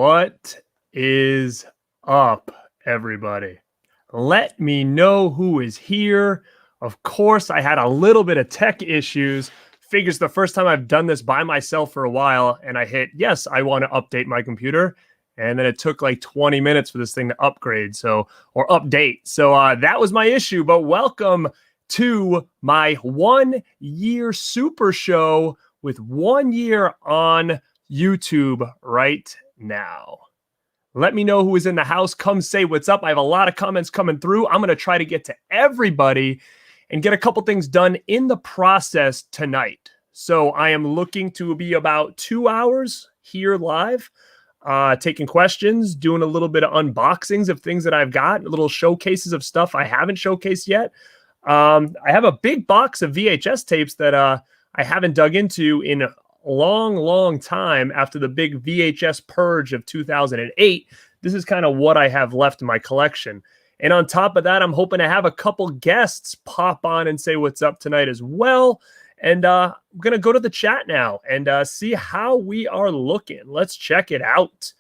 What is up, everybody? Let me know who is here. Of course, I had a little bit of tech issues. Figures the first time I've done this by myself for a while, and I hit, yes, I want to update my computer. And then it took like 20 minutes for this thing to upgrade, or update. So that was my issue. But welcome to my 1 year super show with 1 year on YouTube right now. Let me know who is in the house. Come say what's up. I have a lot of comments coming through. I'm going to try to get to everybody and get a couple things done in the process tonight. So I am looking to be about 2 hours here live, taking questions, doing a little bit of unboxings of things that I've got, little showcases of stuff I haven't showcased yet. I have a big box of VHS tapes that I haven't dug into in a long time after the big VHS purge of 2008. This is kind of what I have left in my collection. And on top of that, I'm hoping to have a couple guests pop on and say what's up tonight as well. And I'm going to go to the chat now and see how we are looking. Let's check it out.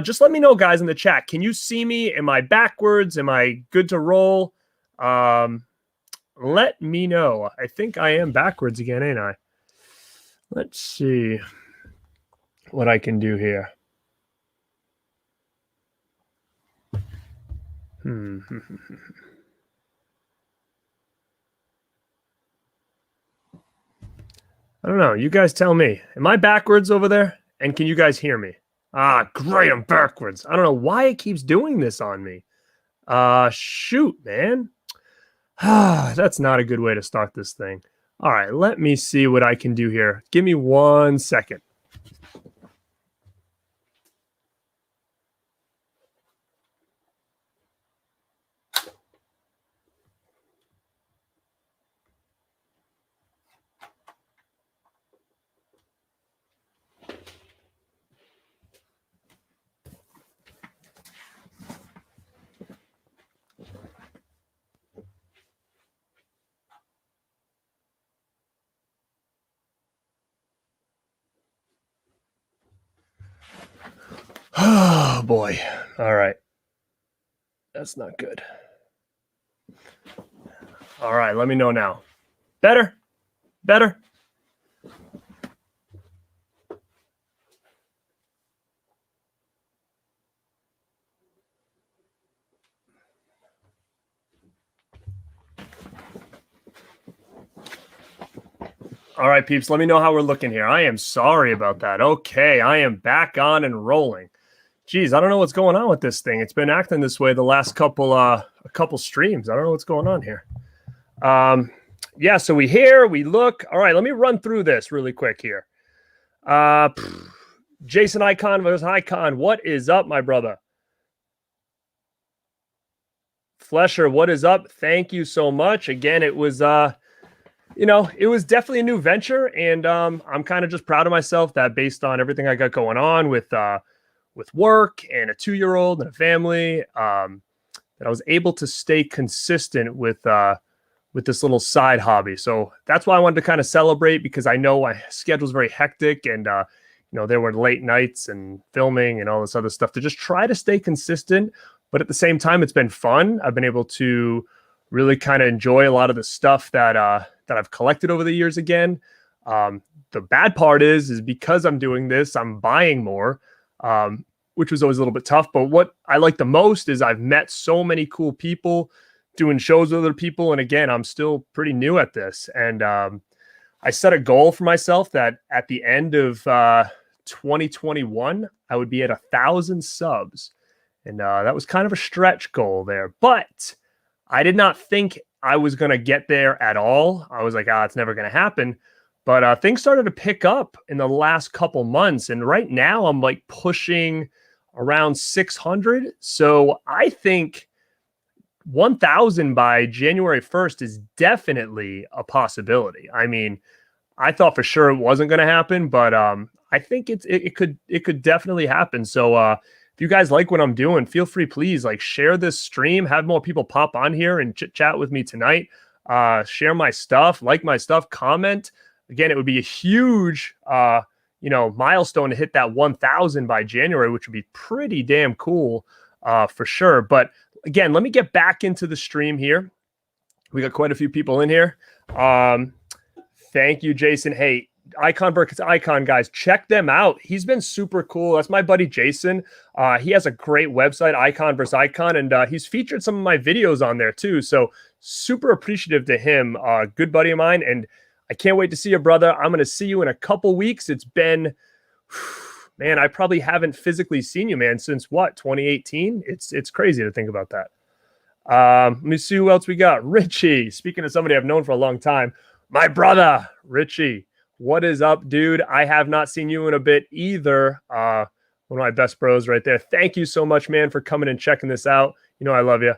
Just let me know, guys, in the chat. Can you see me? Am I backwards? Am I good to roll? Let me know. I think I am backwards again, ain't I? Let's see what I can do here. I don't know. You guys tell me. Am I backwards over there? And can you guys hear me? Ah, great. I'm backwards. I don't know why it keeps doing this on me. Shoot, man. That's not a good way to start this thing. All right, let me see what I can do here. Give me 1 second. Oh, boy. All right. That's not good. All right, let me know now. Better? Better? All right, peeps, let me know how we're looking here. I am sorry about that. Okay, I am back on and rolling. Geez, I don't know what's going on with this thing. It's been acting this way the last couple streams. I don't know what's going on here. Yeah, so we hear, we look. All right, let me run through this really quick here. Jason Icon versus Icon. What is up, my brother? Flesher, what is up? Thank you so much. Again, it was it was definitely a new venture, and I'm kind of just proud of myself that based on everything I got going on with work and a 2-year-old and a family, that I was able to stay consistent with this little side hobby. So that's why I wanted to kind of celebrate, because I know my schedule's very hectic, and there were late nights and filming and all this other stuff to just try to stay consistent. But at the same time, it's been fun. I've been able to really kind of enjoy a lot of the stuff that I've collected over the years again. The bad part is because I'm doing this, I'm buying more, which was always a little bit tough. But what I like the most is I've met so many cool people doing shows with other people. And again, I'm still pretty new at this. And I set a goal for myself that at the end of 2021, I would be at 1,000 subs. And that was kind of a stretch goal there. But I did not think I was going to get there at all. I was like, it's never going to happen. But things started to pick up in the last couple months. And right now I'm like pushing around 600. So I think 1,000 by January 1st is definitely a possibility. I mean, I thought for sure it wasn't going to happen, but I think it could definitely happen. So if you guys like what I'm doing, feel free, please, like, share this stream, have more people pop on here and chit chat with me tonight. Share my stuff, like my stuff, comment. Again, it would be a huge milestone to hit that 1,000 by January, which would be pretty damn cool for sure. But again, let me get back into the stream here. We got quite a few people in here. Thank you, Jason. Hey, Icon versus Icon, guys, check them out. He's been super cool. That's my buddy Jason. He has a great website, Icon versus Icon, and he's featured some of my videos on there too. So super appreciative to him. Good buddy of mine, and I can't wait to see you, brother. I'm going to see you in a couple weeks. It's been, man, I probably haven't physically seen you, man, since what, 2018? It's crazy to think about that. Let me see who else we got. Richie, speaking of somebody I've known for a long time, my brother, Richie. What is up, dude? I have not seen you in a bit either. One of my best bros right there. Thank you so much, man, for coming and checking this out. You know I love you.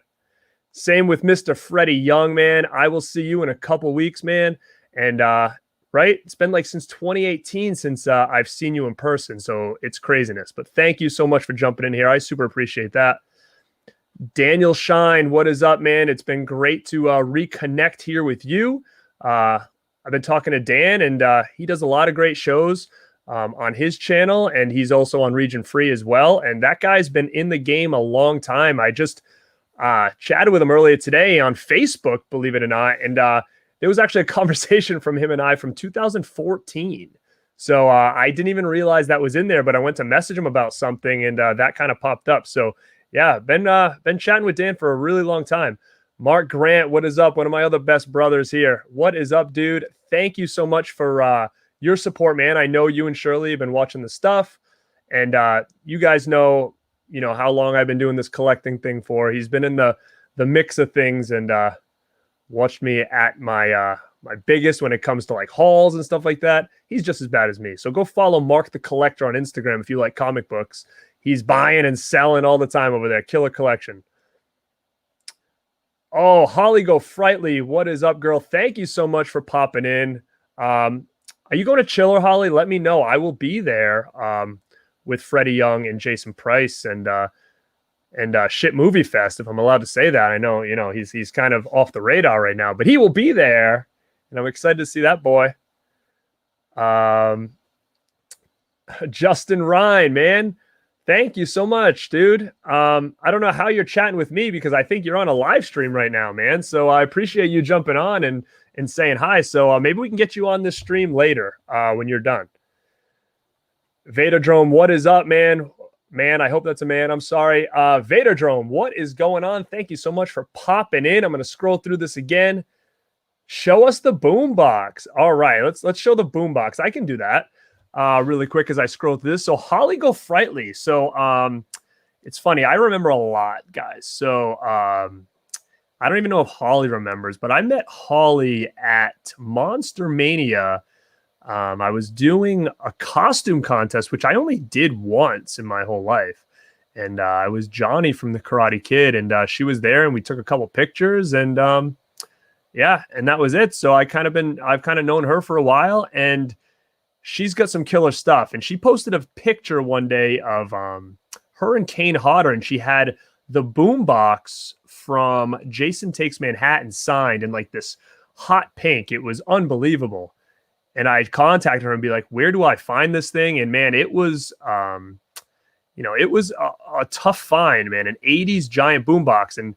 Same with Mr. Freddie Young, man. I will see you in a couple weeks, man. And right, it's been like since 2018 since I've seen you in person, so it's craziness. But thank you so much for jumping in here. I super appreciate that. Daniel Shine, what is up, man? It's been great to reconnect here with you. I've been talking to Dan, and he does a lot of great shows on his channel, and he's also on Region Free as well. And that guy's been in the game a long time. I just chatted with him earlier today on Facebook, believe it or not, and there was actually a conversation from him and I from 2014. So I didn't even realize that was in there, but I went to message him about something, and that kind of popped up. So yeah, been chatting with Dan for a really long time. Mark Grant, what is up? One of my other best brothers here. What is up, dude? Thank you so much for your support, man. I know you and Shirley have been watching the stuff, and you guys know, how long I've been doing this collecting thing for. He's been in the mix of things and watched me at my my biggest when it comes to like hauls and stuff like that. He's just as bad as me. So go follow Mark the Collector on Instagram if you like comic books. He's buying and selling all the time over there. Killer collection. Oh, Holly Go Frightly, what is up, girl? Thank you so much for popping in. Are you going to Chiller, Holly? Let me know. I will be there with Freddie Young and Jason Price and Shit Movie Fest, if I'm allowed to say that. I know, he's kind of off the radar right now, but he will be there, and I'm excited to see that boy. Justin Ryan, man. Thank you so much, dude. I don't know how you're chatting with me because I think you're on a live stream right now, man. So I appreciate you jumping on and saying hi. So maybe we can get you on this stream later when you're done. Vaderdrome, what is up, man? Man, I hope that's a man. I'm sorry. Vaderdrome, what is going on? Thank you so much for popping in. I'm going to scroll through this again. Show us the boombox. All right, let's show the boombox. I can do that. Really quick as I scroll through this. So Holly Go Frightly. So it's funny. I remember a lot, guys. So I don't even know if Holly remembers, but I met Holly at Monster Mania. I was doing a costume contest, which I only did once in my whole life. And I was Johnny from the Karate Kid, and she was there, and we took a couple pictures, and yeah, and that was it. So I've kind of known her for a while, and she's got some killer stuff. And she posted a picture one day of her and Kane Hodder, and she had the boombox from Jason Takes Manhattan signed in like this hot pink. It was unbelievable. And I contacted her and be like, where do I find this thing? And man, it was, it was a tough find, man, an 80s giant boombox. And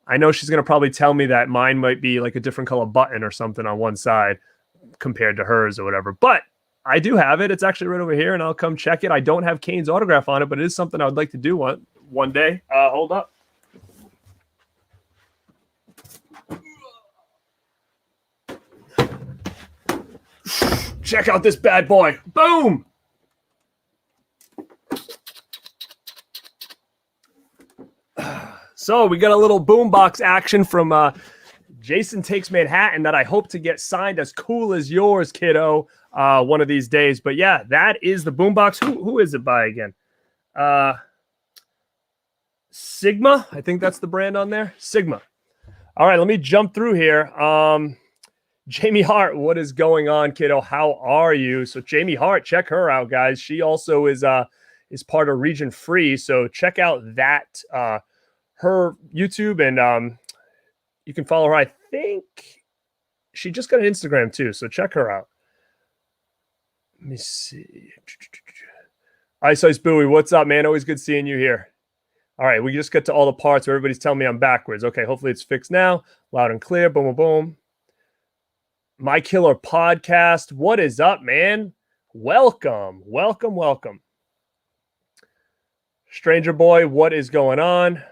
I know she's going to probably tell me that mine might be like a different color button or something on one side compared to hers or whatever. But I do have it. It's actually right over here, and I'll come check it. I don't have Kane's autograph on it, but it is something I would like to do one day. Hold up. Check out this bad boy. Boom. So we got a little boombox action from Jason Takes Manhattan that I hope to get signed as cool as yours, kiddo, one of these days. But yeah, that is the boombox. Who is it by again? Sigma. I think that's the brand on there. Sigma. All right, let me jump through here. Jamie Hart, what is going on, kiddo? How are you? So Jamie Hart, check her out, guys. She also is part of Region Free. So check out that her YouTube, and you can follow her. I think she just got an Instagram too, so check her out. Let me see. Ice Bowie, what's up, man? Always good seeing you here. All right, we just get to all the parts where everybody's telling me I'm backwards. Okay, hopefully it's fixed now. Loud and clear. Boom, boom, boom. My Killer Podcast. What is up, man? Welcome. Stranger Boy, what is going on?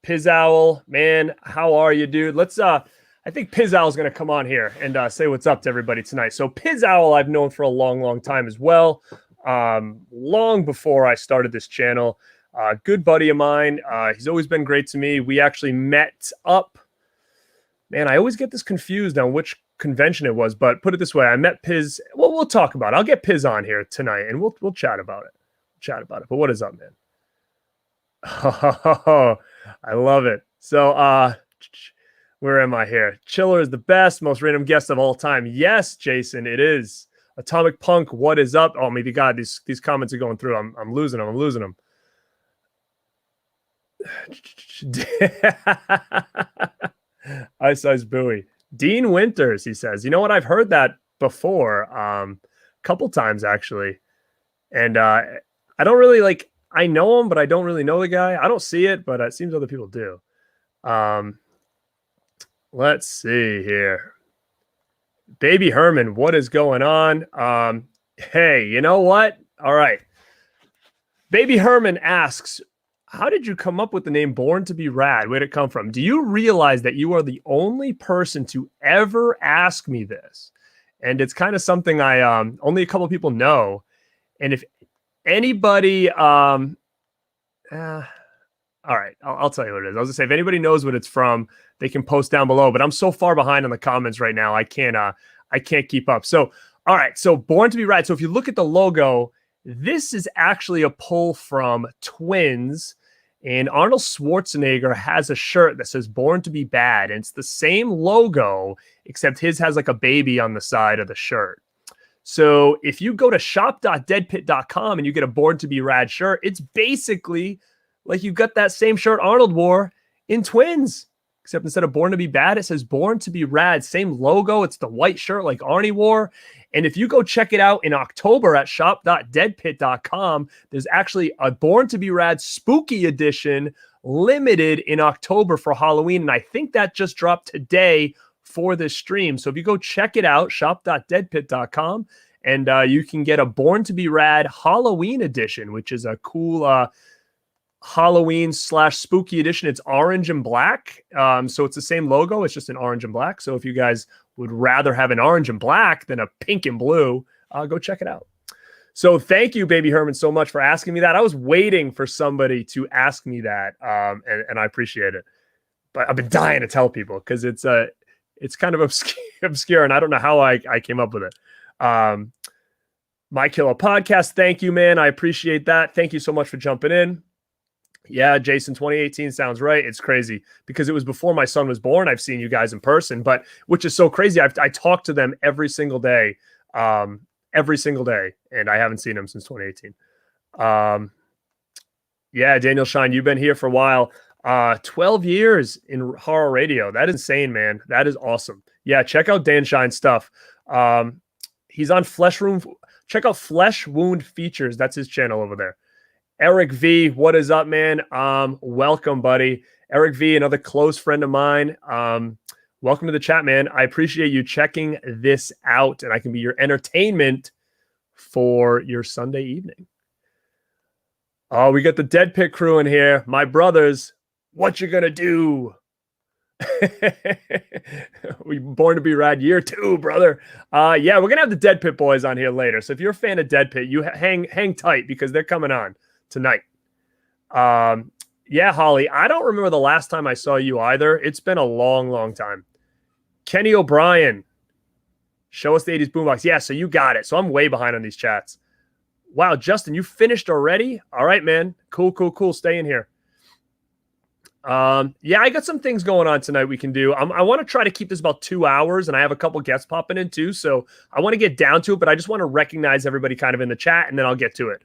Piz Owl, man, how are you, dude? Let's I think Piz Owl is going to come on here and say what's up to everybody tonight. So Piz Owl I've known for a long time as well. Long before I started this channel. Good buddy of mine. He's always been great to me. We actually met up. Man, I always get this confused on which convention it was, but put it this way, I met Piz. Well, we'll talk about it. I'll get Piz on here tonight and we'll chat about it. But what is up, man? Oh, I love it. So where am I here? Chiller is the best, most random guest of all time. Yes, Jason, it is. Atomic Punk, what is up? Oh, maybe God, these comments are going through. I'm losing them. Ice Bowie. Dean Winters, he says. You know what? I've heard that before, a couple times actually. And I don't really I know him, but I don't really know the guy. I don't see it, but it seems other people do. Let's see here. Baby Herman, what is going on? Hey, you know what? All right. Baby Herman asks, how did you come up with the name Born2beRad? Where'd it come from? Do you realize that you are the only person to ever ask me this? And it's kind of something I only a couple of people know. And if anybody all right, I'll tell you what it is. I was gonna say, if anybody knows what it's from, they can post down below, but I'm so far behind on the comments right now, I can't keep up. So all right, so Born2beRad. So if you look at the logo, this is actually a pull from Twins, and Arnold Schwarzenegger has a shirt that says Born to be Bad, and it's the same logo, except his has like a baby on the side of the shirt. So if you go to shop.deadpit.com and you get a Born2beRad shirt, it's basically like you got that same shirt Arnold wore in Twins, except instead of Born to be Bad, it says Born to be Rad. Same logo. It's the white shirt like Arnie wore. And if you go check it out in October at shop.deadpit.com, there's actually a Born to be Rad spooky edition limited in October for Halloween. And I think that just dropped today for this stream. So if you go check it out, shop.deadpit.com, and you can get a Born to be Rad Halloween edition, which is a cool Halloween / spooky edition. It's orange and black. So it's the same logo. It's just an orange and black. So if you guys would rather have an orange and black than a pink and blue, go check it out. So thank you, Baby Herman, so much for asking me that. I was waiting for somebody to ask me that, and I appreciate it. But I've been dying to tell people because it's kind of obscure, and I don't know how I came up with it. My Killer Podcast, thank you, man. I appreciate that. Thank you so much for jumping in. Yeah, Jason, 2018 sounds right. It's crazy because it was before my son was born. I've seen you guys in person, but which is so crazy. I talk to them every single day, and I haven't seen them since 2018. Yeah, Daniel Shine, you've been here for a while. 12 years in horror radio. That is insane, man. That is awesome. Yeah, check out Dan Shine's stuff. He's on Flesh Room. Check out Flesh Wound Features. That's his channel over there. Eric V, what is up, man? Welcome, buddy. Eric V, another close friend of mine. Welcome to the chat, man. I appreciate you checking this out, and I can be your entertainment for your Sunday evening. Oh, we got the Dead Pit crew in here. My brothers, what you gonna do? We Born to be Rad year 2, brother. Yeah, we're gonna have the Dead Pit boys on here later. So if you're a fan of Dead Pit, you hang tight because they're coming on tonight. Yeah, Holly, I don't remember the last time I saw you either. It's been a long time. Kenny O'Brien, show us the 80s boombox. Yeah, so you got it. So I'm way behind on these chats. Wow, Justin, you finished already? All right, man. Cool. Stay in here. Yeah, I got some things going on tonight we can do. I want to try to keep this about 2 hours, and I have a couple guests popping in too. So I want to get down to it, but I just want to recognize everybody kind of in the chat, and then I'll get to it.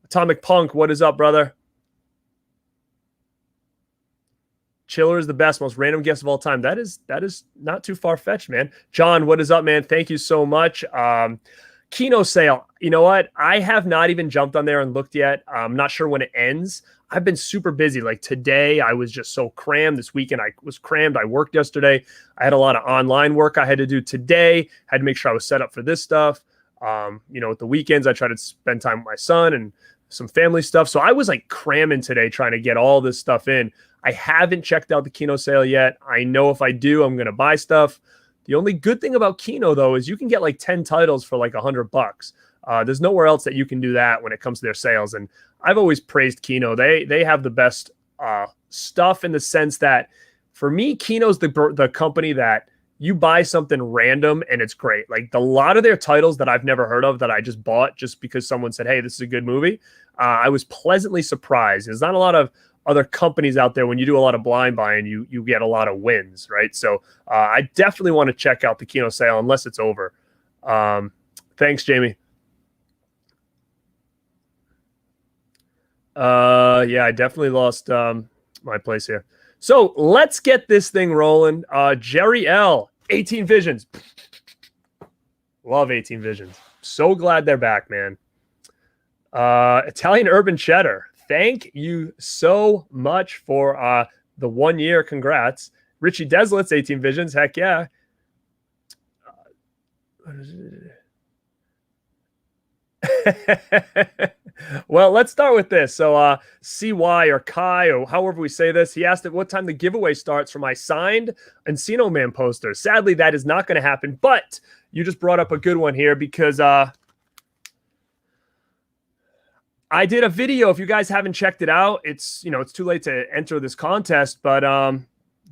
Atomic Punk, what is up, brother? Chiller is the best, most random guest of all time. That is not too far fetched, man. John, what is up, man? Thank you so much. Kino sale. You know what? I have not even jumped on there and looked yet. I'm not sure when it ends. I've been super busy. Like today, I was just so crammed. This weekend, I was crammed. I worked yesterday. I had a lot of online work I had to do today. Had to make sure I was set up for this stuff. At the weekends, I try to spend time with my son and some family stuff. So I was like cramming today trying to get all this stuff in. I haven't checked out the Kino sale yet. I know if I do, I'm going to buy stuff. The only good thing about Kino, though, is you can get like 10 titles for like $100. There's nowhere else that you can do that when it comes to their sales. And I've always praised Kino. They have the best stuff in the sense that, for me, Kino's the company that you buy something random and it's great. Like a lot of their titles that I've never heard of that I just bought just because someone said, hey, this is a good movie. I was pleasantly surprised. There's not a lot of other companies out there. When you do a lot of blind buying, you get a lot of wins, right? So I definitely want to check out the Kino sale unless it's over. Thanks, Jamie. Yeah, I definitely lost my place here. So let's get this thing rolling. Jerry L, 18 Visions. Love 18 Visions. So glad they're back, man. Italian Urban Cheddar. Thank you so much for the 1 year. Congrats. Richie Deslitz, 18 Visions. Heck yeah. Well, let's start with this. So CY or Kai or however we say this, he asked at what time the giveaway starts for my signed Encino Man poster. Sadly, that is not going to happen, but you just brought up a good one here because I did a video. If you guys haven't checked it out, it's too late to enter this contest, but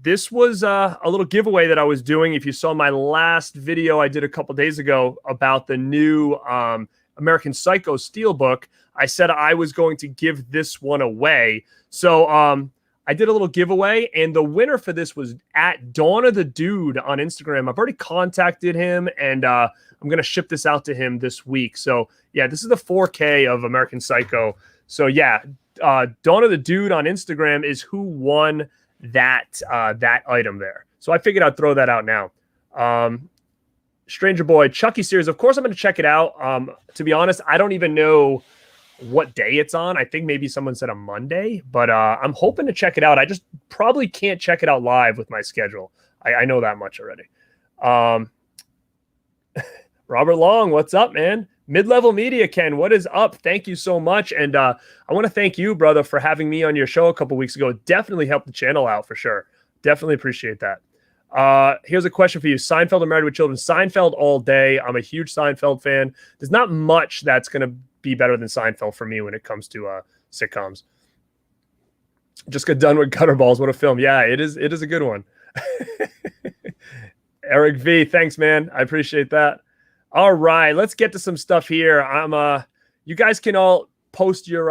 this was a little giveaway that I was doing. If you saw my last video I did a couple days ago about the new American Psycho Steelbook, I said I was going to give this one away. So I did a little giveaway, and the winner for this was at Dawn of the Dude on Instagram. I've already contacted him, and I'm going to ship this out to him this week. So yeah, this is the 4K of American Psycho. So yeah, Dawn of the Dude on Instagram is who won that item there. So I figured I'd throw that out now. Stranger Boy, Chucky series. Of course, I'm going to check it out. To be honest, I don't even know what day it's on. I think maybe someone said a Monday, but I'm hoping to check it out. I just probably can't check it out live with my schedule. I know that much already. Robert Long, what's up, man? Mid-Level Media, Ken, what is up? Thank you so much. And I want to thank you, brother, for having me on your show a couple weeks ago. It definitely helped the channel out for sure. Definitely appreciate that. Here's a question for you. Seinfeld or Married with Children? Seinfeld all day. I'm a huge Seinfeld fan. There's not much that's going to be better than Seinfeld for me when it comes to sitcoms. Just got done with Gutterballs. What a film. Yeah, it is a good one. Eric V, thanks, man. I appreciate that. All right, let's get to some stuff here. You guys can all post your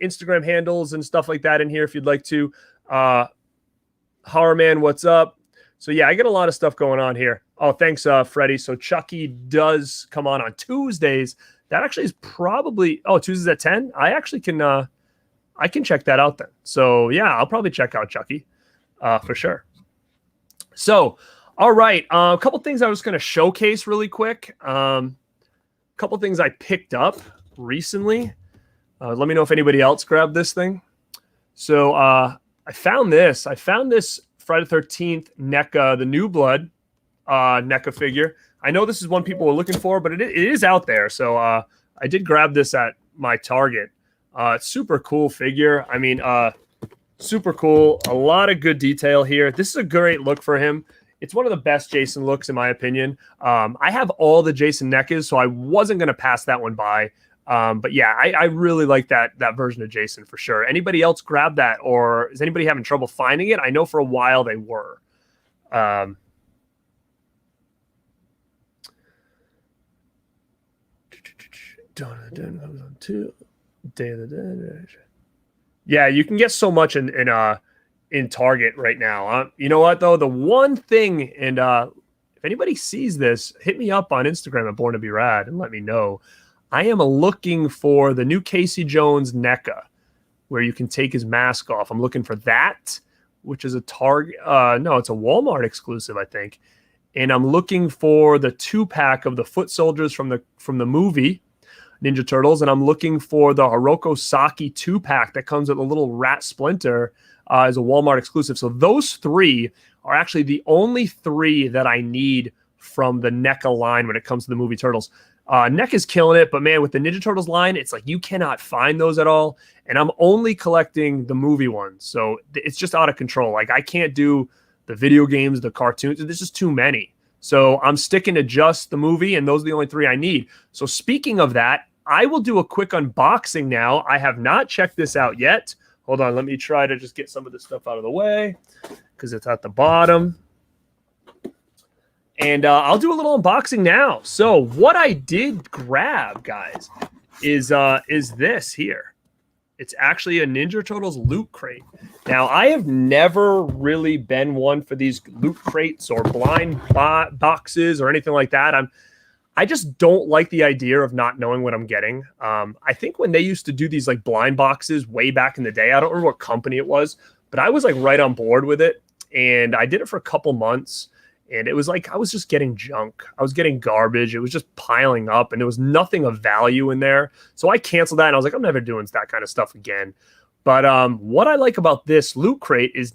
Instagram handles and stuff like that in here if you'd like to. Horror Man, what's up? So yeah, I get a lot of stuff going on here. Oh, thanks, Freddie. So Chucky does come on Tuesdays. That actually is probably Tuesdays at 10. I actually can I can check that out then. So yeah, I'll probably check out Chucky for sure. So all right, a couple things I was going to showcase really quick. A couple things I picked up recently. Let me know if anybody else grabbed this thing. So I found this. Friday the 13th NECA, the New Blood NECA figure. I know this is one people were looking for, but it is out there. So I did grab this at my Target. Super cool figure. I mean, super cool. A lot of good detail here. This is a great look for him. It's one of the best Jason looks, in my opinion. I have all the Jason NECAs, so I wasn't going to pass that one by. But yeah, I really like that version of Jason for sure. Anybody else grab that, or is anybody having trouble finding it? I know for a while they were. Yeah, you can get so much in Target right now. You know what though? The one thing, and if anybody sees this, hit me up on Instagram at Born2beRad and let me know. I am looking for the new Casey Jones NECA, where you can take his mask off. I'm looking for that which is a Target. No, it's a Walmart exclusive, I think. And I'm looking for the 2-pack of the foot soldiers from the movie Ninja Turtles, and I'm looking for the Hiroko Saki 2-pack that comes with a little rat splinter as a Walmart exclusive. So those 3 are actually the only 3 that I need from the NECA line when it comes to the movie Turtles. NECA is killing it, but man, with the Ninja Turtles line, it's like you cannot find those at all. And I'm only collecting the movie ones, so it's just out of control. Like I can't do the video games, the cartoons. There's just too many. So I'm sticking to just the movie, and those are the only 3 I need. So speaking of that, I will do a quick unboxing now. I have not checked this out yet. Hold on, let me try to just get some of this stuff out of the way because it's at the bottom. And I'll do a little unboxing now. So what I did grab, guys, is this here. It's actually a Ninja Turtles loot crate. Now, I have never really been one for these loot crates or blind boxes or anything like that. I just don't like the idea of not knowing what I'm getting. I think when they used to do these like blind boxes way back in the day, I don't remember what company it was, but I was like right on board with it. And I did it for a couple months. And it was like I was just getting junk. I was getting garbage. It was just piling up, and there was nothing of value in there. So I canceled that, and I was like, I'm never doing that kind of stuff again. But what I like about this loot crate is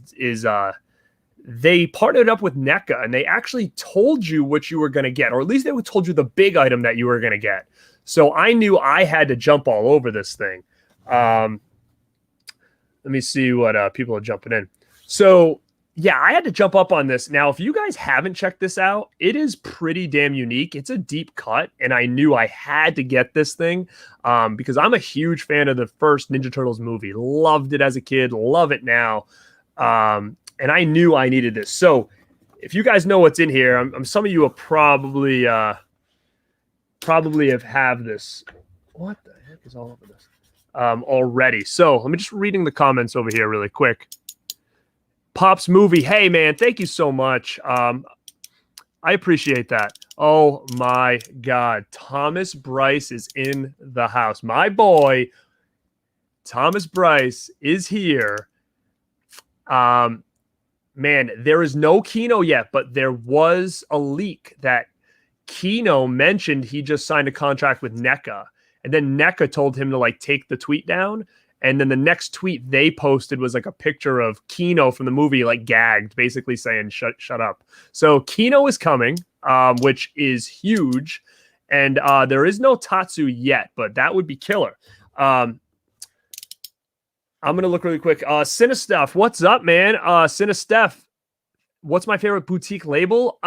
they partnered up with NECA, and they actually told you what you were going to get, or at least they told you the big item that you were going to get. So I knew I had to jump all over this thing. Let me see what people are jumping in. So yeah, I had to jump up on this. Now, if you guys haven't checked this out, it is pretty damn unique. It's a deep cut, and I knew I had to get this thing because I'm a huge fan of the first Ninja Turtles movie. Loved it as a kid, love it now, and I knew I needed this. So if you guys know what's in here, some of you will probably have this. What the heck is all over this already? So let me just reading the comments over here really quick. Pop's Movie. Hey, man, thank you so much. I appreciate that. Oh, my God. Thomas Bryce is in the house. My boy, Thomas Bryce, is here. Man, there is no Kino yet, but there was a leak that Kino mentioned he just signed a contract with NECA. And then NECA told him to, like, take the tweet down. And then the next tweet they posted was like a picture of Kino from the movie, like gagged, basically saying, shut up. So Kino is coming, which is huge. And there is no Tatsu yet, but that would be killer. I'm going to look really quick. Cinestuff, what's up, man? Cinestuff, what's my favorite boutique label?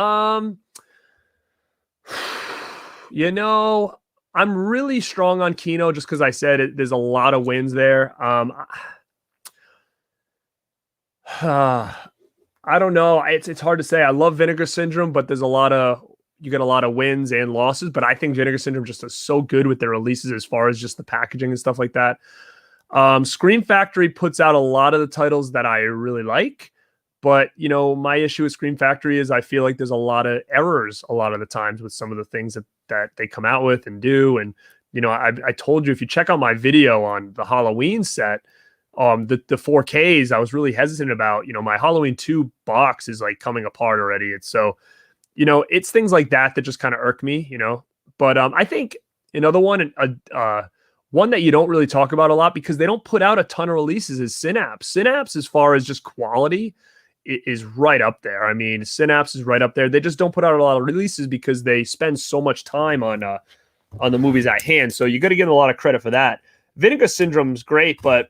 You know, I'm really strong on Kino just because I said it, there's a lot of wins there. I don't know. It's hard to say. I love Vinegar Syndrome, but there's you get a lot of wins and losses. But I think Vinegar Syndrome just is so good with their releases as far as just the packaging and stuff like that. Scream Factory puts out a lot of the titles that I really like. But, you know, my issue with Scream Factory is I feel like there's a lot of errors a lot of the times with some of the things that they come out with and do. And, you know, I told you, if you check out my video on the Halloween set, the 4Ks, I was really hesitant about. You know, my Halloween 2 box is like coming apart already. It's so, you know, it's things like that just kind of irk me, you know. But I think another one, one that you don't really talk about a lot because they don't put out a ton of releases is Synapse. Synapse, as far as just quality, is right up there. I mean, Synapse is right up there. They just don't put out a lot of releases because they spend so much time on the movies at hand. So you got to give them a lot of credit for that. Vinegar Syndrome's great, but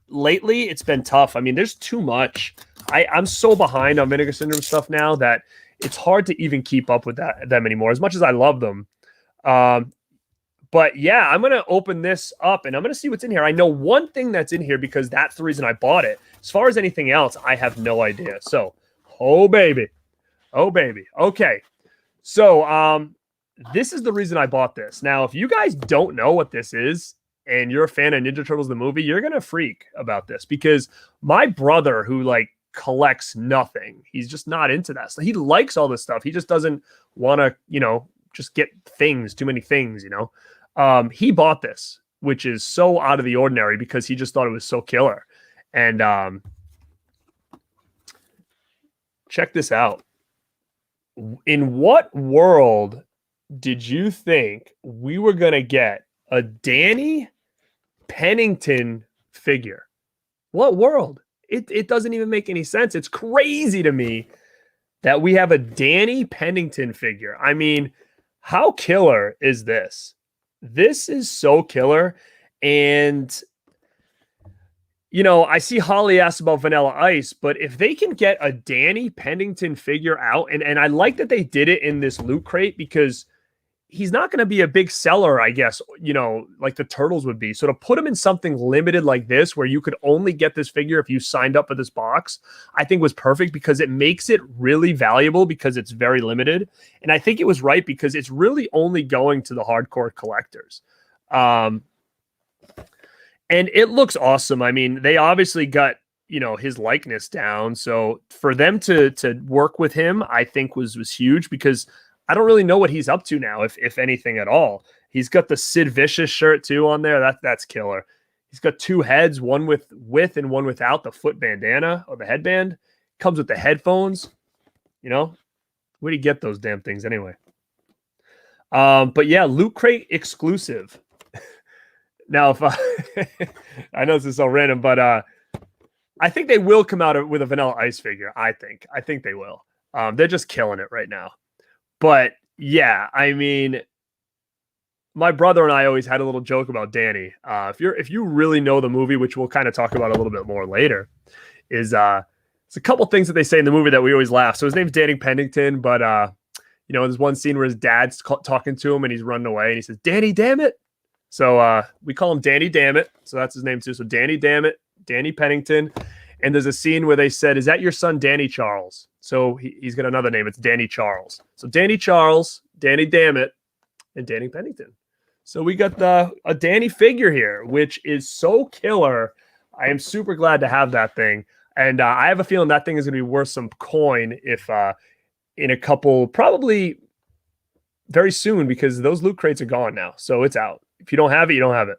lately it's been tough. I mean, there's too much. I'm so behind on Vinegar Syndrome stuff now that it's hard to even keep up with them anymore, as much as I love them. But yeah, I'm going to open this up and I'm going to see what's in here. I know one thing that's in here because that's the reason I bought it. As far as anything else, I have no idea. So, oh baby. Okay. So, this is the reason I bought this. Now, if you guys don't know what this is and you're a fan of Ninja Turtles, the movie, you're going to freak about this because my brother, who like collects nothing, he's just not into that. So he likes all this stuff. He just doesn't want to, you know, just get too many things, you know. He bought this, which is so out of the ordinary because he just thought it was so killer. And check this out. In what world did you think we were going to get a Danny Pennington figure? What world? It doesn't even make any sense. It's crazy to me that we have a Danny Pennington figure. I mean, how killer is this? This is so killer. And, you know, I see Holly asked about Vanilla Ice, but if they can get a Danny Pennington figure out, and I like that they did it in this loot crate because he's not going to be a big seller, I guess, you know, like the Turtles would be. So to put him in something limited like this, where you could only get this figure if you signed up for this box, I think was perfect because it makes it really valuable because it's very limited. And I think it was right because it's really only going to the hardcore collectors. And it looks awesome. I mean, they obviously got, you know, his likeness down. So for them to work with him, I think was huge because I don't really know what he's up to now, if anything at all. He's got the Sid Vicious shirt too on there. That's killer. He's got two heads, one with and one without the foot bandana or the headband. Comes with the headphones. You know, where do you get those damn things anyway? But yeah, Loot Crate exclusive. Now, if I know this is so random, but I think they will come out with a Vanilla Ice figure. I think they will. They're just killing it right now. But yeah, I mean, my brother and I always had a little joke about Danny. If you really know the movie, which we'll kind of talk about a little bit more later, is it's a couple things that they say in the movie that we always laugh. So his name's Danny Pennington, but you know, there's one scene where his dad's talking to him and he's running away and he says, "Danny, damn it." So we call him Danny Dammit. So that's his name too. So Danny Dammit, Danny Pennington. And there's a scene where they said, "Is that your son, Danny Charles?" So he's got another name. It's Danny Charles. So Danny Charles, Danny Dammit, and Danny Pennington. So we got a Danny figure here, which is so killer. I am super glad to have that thing. And I have a feeling that thing is going to be worth some coin if in a couple, probably very soon, because those loot crates are gone now. So it's out. If you don't have it, you don't have it.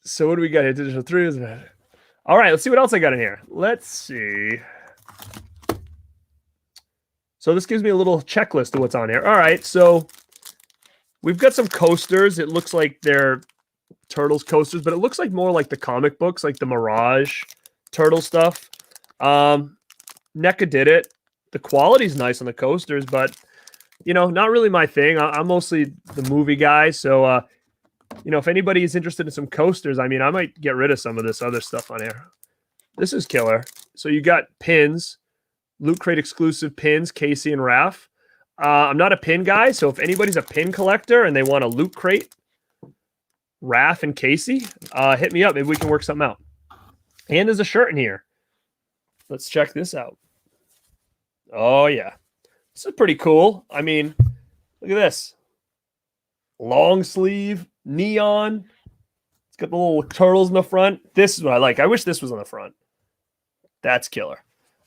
So what do we got here? Digital 3 is bad. All right, let's see what else I got in here. Let's see. So this gives me a little checklist of what's on here. All right, so we've got some coasters. It looks like they're Turtles coasters, but it looks like more like the comic books, like the Mirage Turtle stuff. NECA did it. The quality's nice on the coasters, but, you know, not really my thing. I'm mostly the movie guy, so you know, if anybody is interested in some coasters, I mean, I might get rid of some of this other stuff on here. This is killer. So you got pins, Loot Crate exclusive pins, Casey and Raph. I'm not a pin guy, so if anybody's a pin collector and they want a Loot Crate, Raph and Casey, hit me up. Maybe we can work something out. And there's a shirt in here. Let's check this out. Oh, yeah. This is pretty cool. I mean, look at this. Long sleeve, neon. It's got the little turtles in the front. This is what I like. I wish this was on the front. That's killer.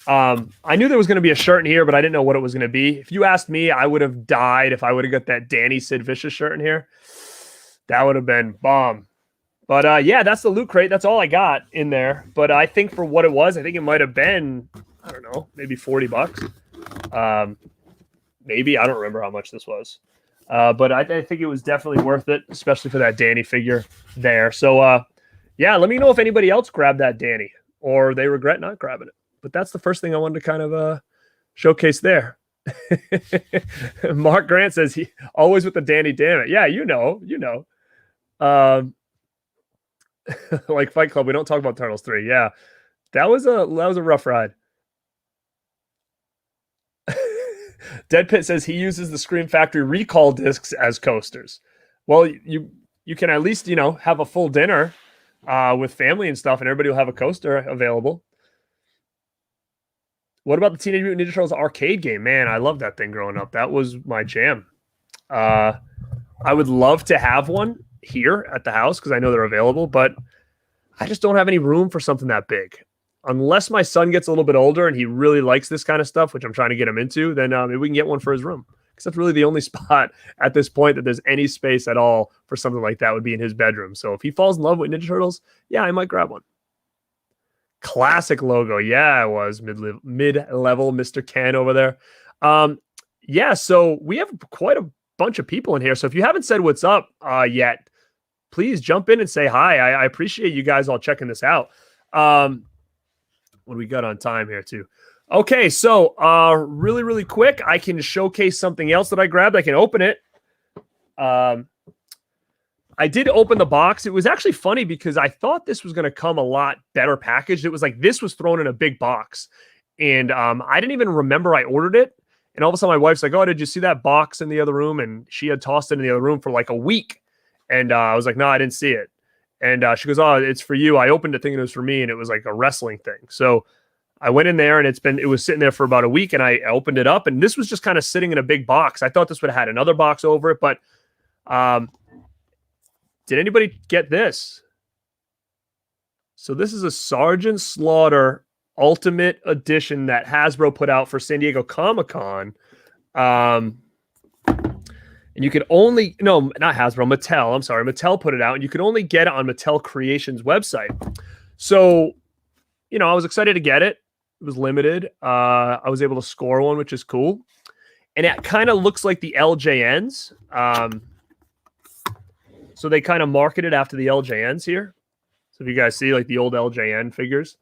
I knew there was going to be a shirt in here, but I didn't know what it was going to be. If you asked me, I would have died if I would have got that Danny Sid Vicious shirt in here. That would have been bomb. But yeah, that's the Loot Crate. That's all I got in there. But I think for what it was, I think it might have been, I don't know, maybe $40. Maybe. I don't remember how much this was. But I think it was definitely worth it, especially for that Danny figure there. So, yeah, let me know if anybody else grabbed that Danny or they regret not grabbing it. But that's the first thing I wanted to kind of showcase there. Mark Grant says he always with the Danny Dammit. Yeah, you know. Like Fight Club, we don't talk about Turtles 3. Yeah, that was a rough ride. Dead Pit says he uses the Scream Factory recall discs as coasters. Well, you can at least, you know, have a full dinner with family and stuff, and everybody will have a coaster available. What about the Teenage Mutant Ninja Turtles arcade game? Man, I loved that thing growing up. That was my jam. I would love to have one here at the house because I know they're available, but I just don't have any room for something that big. Unless my son gets a little bit older and he really likes this kind of stuff, which I'm trying to get him into, then maybe we can get one for his room. Because that's really the only spot at this point that there's any space at all for something like that would be in his bedroom. So if he falls in love with Ninja Turtles, yeah, I might grab one. Classic logo. Yeah, it was mid-level Mr. Ken over there. Yeah, so we have quite a bunch of people in here. So if you haven't said what's up yet, please jump in and say hi. I appreciate you guys all checking this out. What do we got on time here too? Okay, so really, really quick, I can showcase something else that I grabbed. I can open it. I did open the box. It was actually funny because I thought this was going to come a lot better packaged. It was like this was thrown in a big box. And I didn't even remember I ordered it. And all of a sudden my wife's like, oh, did you see that box in the other room? And she had tossed it in the other room for like a week. And I was like, no, I didn't see it. And she goes, oh, it's for you. I opened it thinking it was for me. And it was like a wrestling thing. So I went in there and it was sitting there for about a week. And I opened it up and this was just kind of sitting in a big box. I thought this would have had another box over it. But did anybody get this? So this is a Sergeant Slaughter Ultimate Edition that Hasbro put out for San Diego Comic-Con. And you could only, no, not Hasbro, Mattel. I'm sorry. Mattel put it out and you could only get it on Mattel Creations website. So, you know, I was excited to get it. It was limited. I was able to score one, which is cool. And it kind of looks like the LJNs. So they kind of marketed after the LJNs here. So if you guys see like the old LJN figures,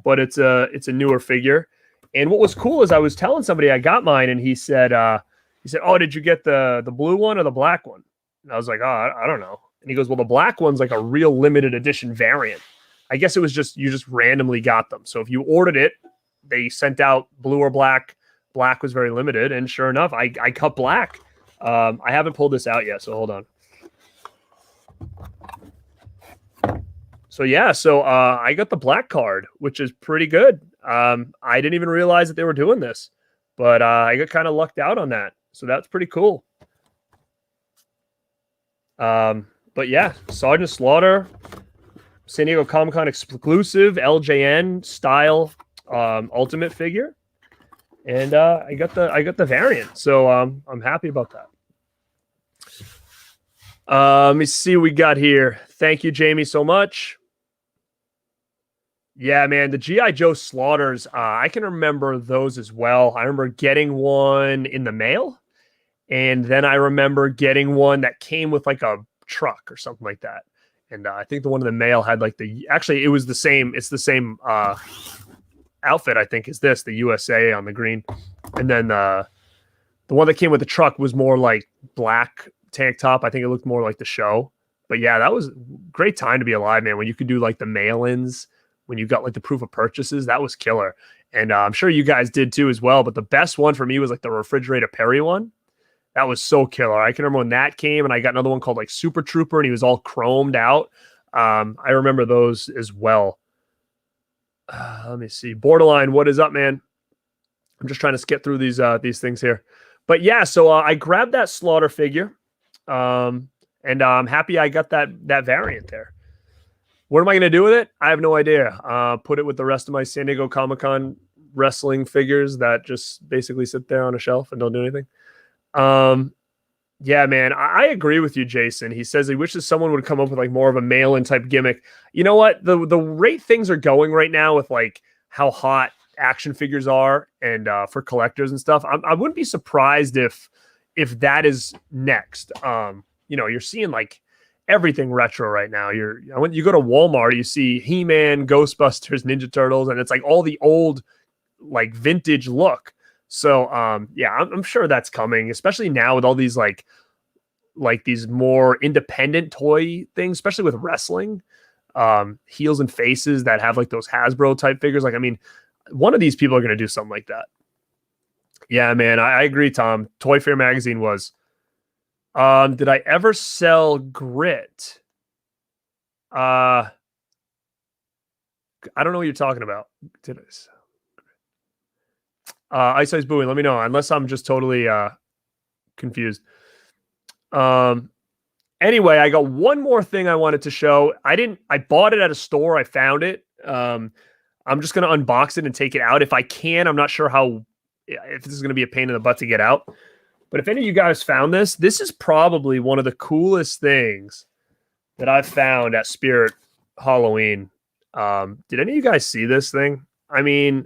but it's a newer figure. And what was cool is I was telling somebody I got mine and he said, oh, did you get the blue one or the black one? And I was like, oh, I don't know. And he goes, well, the black one's like a real limited edition variant. I guess it was just, you just randomly got them. So if you ordered it, they sent out blue or black. Black was very limited. And sure enough, I got black. I haven't pulled this out yet. So hold on. So yeah, so I got the black card, which is pretty good. I didn't even realize that they were doing this, but I got kind of lucked out on that. So that's pretty cool. But yeah, Sergeant Slaughter, San Diego Comic-Con exclusive LJN style Ultimate figure, and I got the variant. So I'm happy about that. Let me see what we got here. Thank you, Jamie, so much. Yeah, man, the G.I. Joe Slaughters, I can remember those as well. I remember getting one in the mail, and then I remember getting one that came with like a truck or something like that. And I think the one in the mail had like actually, it was the same. It's the same outfit, I think, as this, the USA on the green. And then the one that came with the truck was more like black tank top. I think it looked more like the show. But yeah, that was a great time to be alive, man, when you could do like the mail-ins, when you got like the proof of purchases. That was killer. And I'm sure you guys did too as well. But the best one for me was like the Refrigerator Perry one. That was so killer. I can remember when that came, and I got another one called like Super Trooper, and he was all chromed out. I remember those as well. Let me see. Borderline, what is up, man? I'm just trying to skip through these things here. But yeah, so I grabbed that Slaughter figure. And I'm happy I got that variant there. What am I going to do with it? I have no idea. Put it with the rest of my San Diego Comic-Con wrestling figures that just basically sit there on a shelf and don't do anything. Yeah, man, I agree with you, Jason. He says he wishes someone would come up with like more of a mail-in type gimmick. You know what? The rate things are going right now with like how hot action figures are and for collectors and stuff. I wouldn't be surprised if that is next. You know, you're seeing like everything retro right now. When you go to Walmart, you see He-Man, Ghostbusters, Ninja Turtles, and it's like all the old like vintage look. So yeah, I'm sure that's coming, especially now with all these like these more independent toy things, especially with wrestling, heels and faces that have like those Hasbro type figures. Like, I mean, one of these people are going to do something like that. Yeah, man, I agree, Tom. Toy Fair Magazine was. Did I ever sell Grit? I don't know what you're talking about. Did I sell Grit? Ice Ice Booing, let me know, unless I'm just totally confused. Anyway, I got one more thing I wanted to show. I bought it at a store. I found it. I'm just going to unbox it and take it out if I can. I'm not sure if this is going to be a pain in the butt to get out. But if any of you guys found this is probably one of the coolest things that I've found at Spirit Halloween. Did any of you guys see this thing? I mean,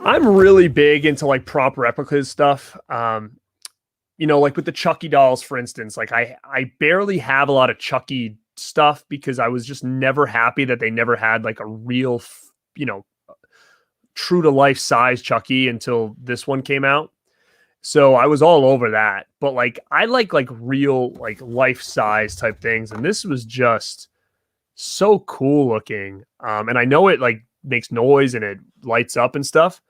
I'm really big into like prop replicas stuff. Like with the Chucky dolls, for instance, like I barely have a lot of Chucky stuff because I was just never happy that they never had like a real, true to life size Chucky until this one came out. So I was all over that. But like I like real like life size type things, and this was just so cool looking. And I know it like makes noise and it lights up and stuff.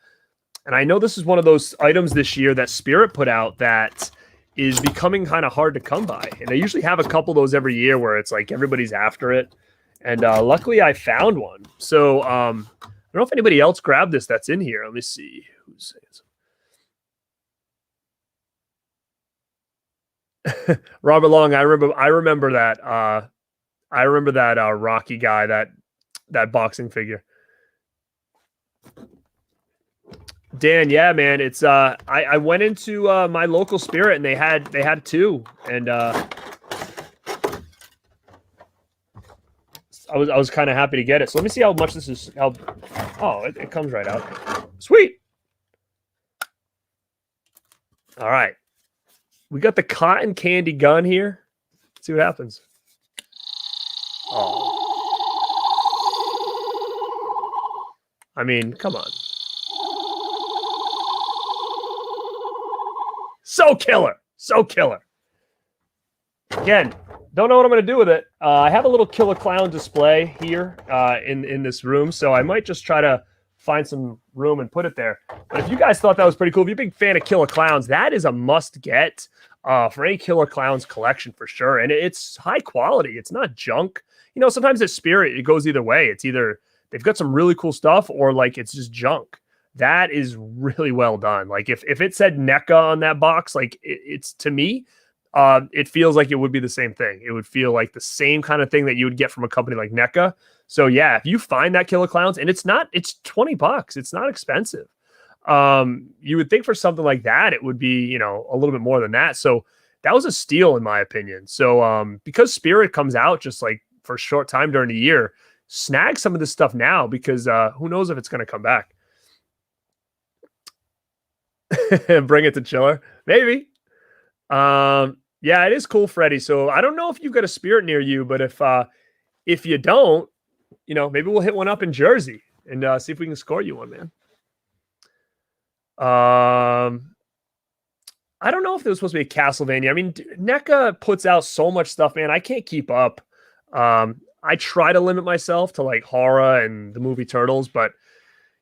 And I know this is one of those items this year that Spirit put out that is becoming kind of hard to come by. And they usually have a couple of those every year where it's like everybody's after it. And luckily I found one. So I don't know if anybody else grabbed this that's in here. Let me see who's saying so. Robert Long, I remember that Rocky guy, that boxing figure. Dan, yeah, man, it's I went into my local Spirit and they had two, and I was kind of happy to get it. So let me see how much this is. It comes right out. Sweet. All right, we got the cotton candy gun here. Let's see what happens. Oh, I mean, come on. So killer. Again, don't know what I'm going to do with it. I have a little Killer Clown display here in this room, so I might just try to find some room and put it there. But if you guys thought that was pretty cool, if you're a big fan of Killer Clowns, that is a must-get for any Killer Clowns collection for sure. And it's high quality. It's not junk. Sometimes at Spirit, it goes either way. It's either they've got some really cool stuff or like it's just junk. That is really well done. Like if it said NECA on that box, like it's to me, it feels like it would be the same thing. It would feel like the same kind of thing that you would get from a company like NECA. So yeah, if you find that Killer Clowns, and it's $20, it's not expensive. You would think for something like that, it would be, a little bit more than that. So that was a steal in my opinion. So because Spirit comes out just like for a short time during the year, snag some of this stuff now because who knows if it's going to come back. Bring it to Chiller. Maybe. Yeah, it is cool, Freddie. So I don't know if you've got a Spirit near you, but if you don't, maybe we'll hit one up in Jersey and see if we can score you one, man. I don't know if there was supposed to be a Castlevania. I mean, NECA puts out so much stuff, man. I can't keep up. I try to limit myself to like horror and the movie Turtles, but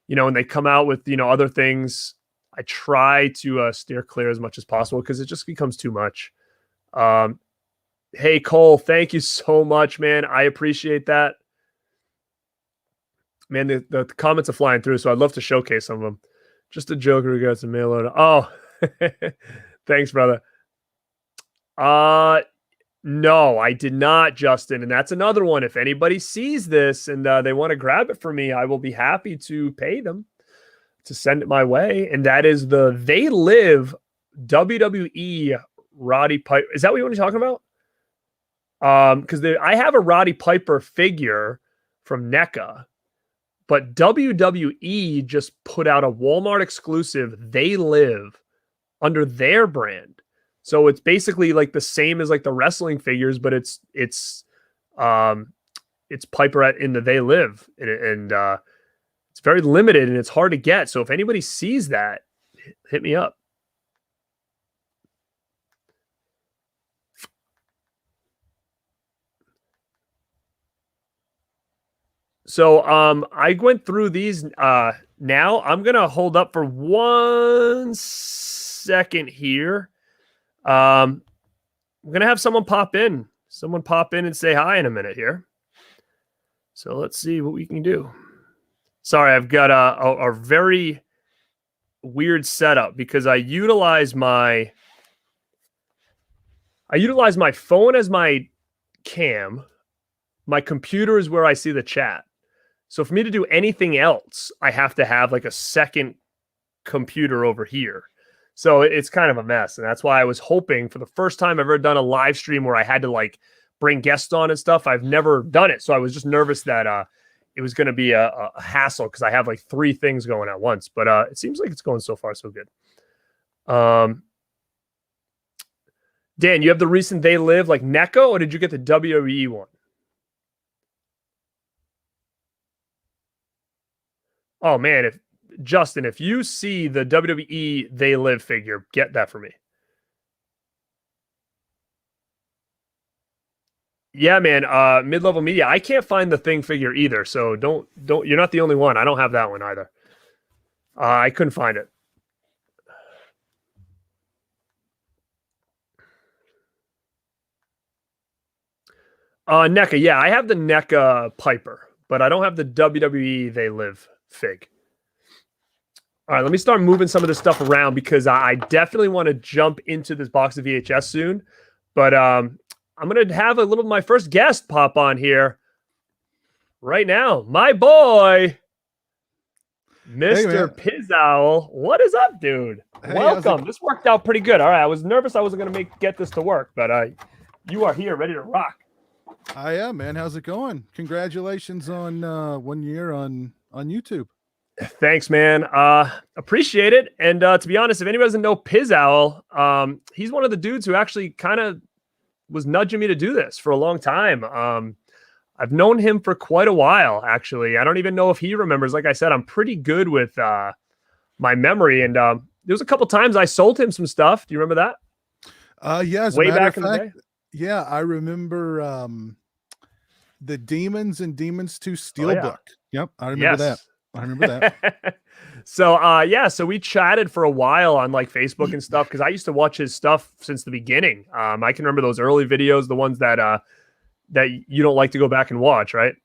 when they come out with other things, I try to steer clear as much as possible because it just becomes too much. Hey, Cole, thank you so much, man. I appreciate that. Man, the comments are flying through, so I'd love to showcase some of them. Just a joke in regards to mail order. Oh, thanks, brother. No, I did not, Justin. And that's another one. If anybody sees this and they want to grab it for me, I will be happy to pay them to send it my way. And that is the They Live WWE Roddy Piper. Is that what you want to talk about? Because I have a Roddy Piper figure from NECA, but WWE just put out a Walmart exclusive They Live under their brand. So it's basically like the same as like the wrestling figures, but it's Piper in the They Live, and it's very limited and it's hard to get. So if anybody sees that, hit me up. So I went through these. Now I'm gonna hold up for 1 second here. I'm gonna have someone pop in and say hi in a minute here. So let's see what we can do. Sorry, I've got a very weird setup because I utilize my phone as my cam. My computer is where I see the chat. So for me to do anything else, I have to have like a second computer over here. So it's kind of a mess. And that's why I was hoping for the first time I've ever done a live stream where I had to like bring guests on and stuff. I've never done it. So I was just nervous that it was going to be a hassle because I have like 3 things going at once. But it seems like it's going so far so good. Dan, you have the recent They Live like NECA, or did you get the WWE one? Oh man, if Justin, if you see the WWE They Live figure, get that for me. Yeah, man. Mid-level media. I can't find the Thing figure either, so don't. You're not the only one. I don't have that one either. I couldn't find it. NECA. Yeah, I have the NECA Piper, but I don't have the WWE They Live fig. All right, let me start moving some of this stuff around because I definitely want to jump into this box of VHS soon. But I'm going to have a little my first guest pop on here right now. My boy, Mr. Pizzowl. What is up, dude? Hey, welcome. This worked out pretty good. All right, I was nervous I wasn't going to get this to work, but you are here ready to rock. I am, man. How's it going? Congratulations on 1 year on YouTube. Thanks, man. Appreciate it. And to be honest, if anybody doesn't know Pizzowl, he's one of the dudes who actually kind of was nudging me to do this for a long time. I've known him for quite a while, actually. I don't even know if he remembers. Like I said, I'm pretty good with my memory. And there was a couple times I sold him some stuff. Do you remember that? Yeah, as way back in the day. Yeah, I remember the Demons and Demons 2 Steelbook. Yep, I remember that. I remember that. So we chatted for a while on like Facebook and stuff because I used to watch his stuff since the beginning. I can remember those early videos, the ones that you don't like to go back and watch, right?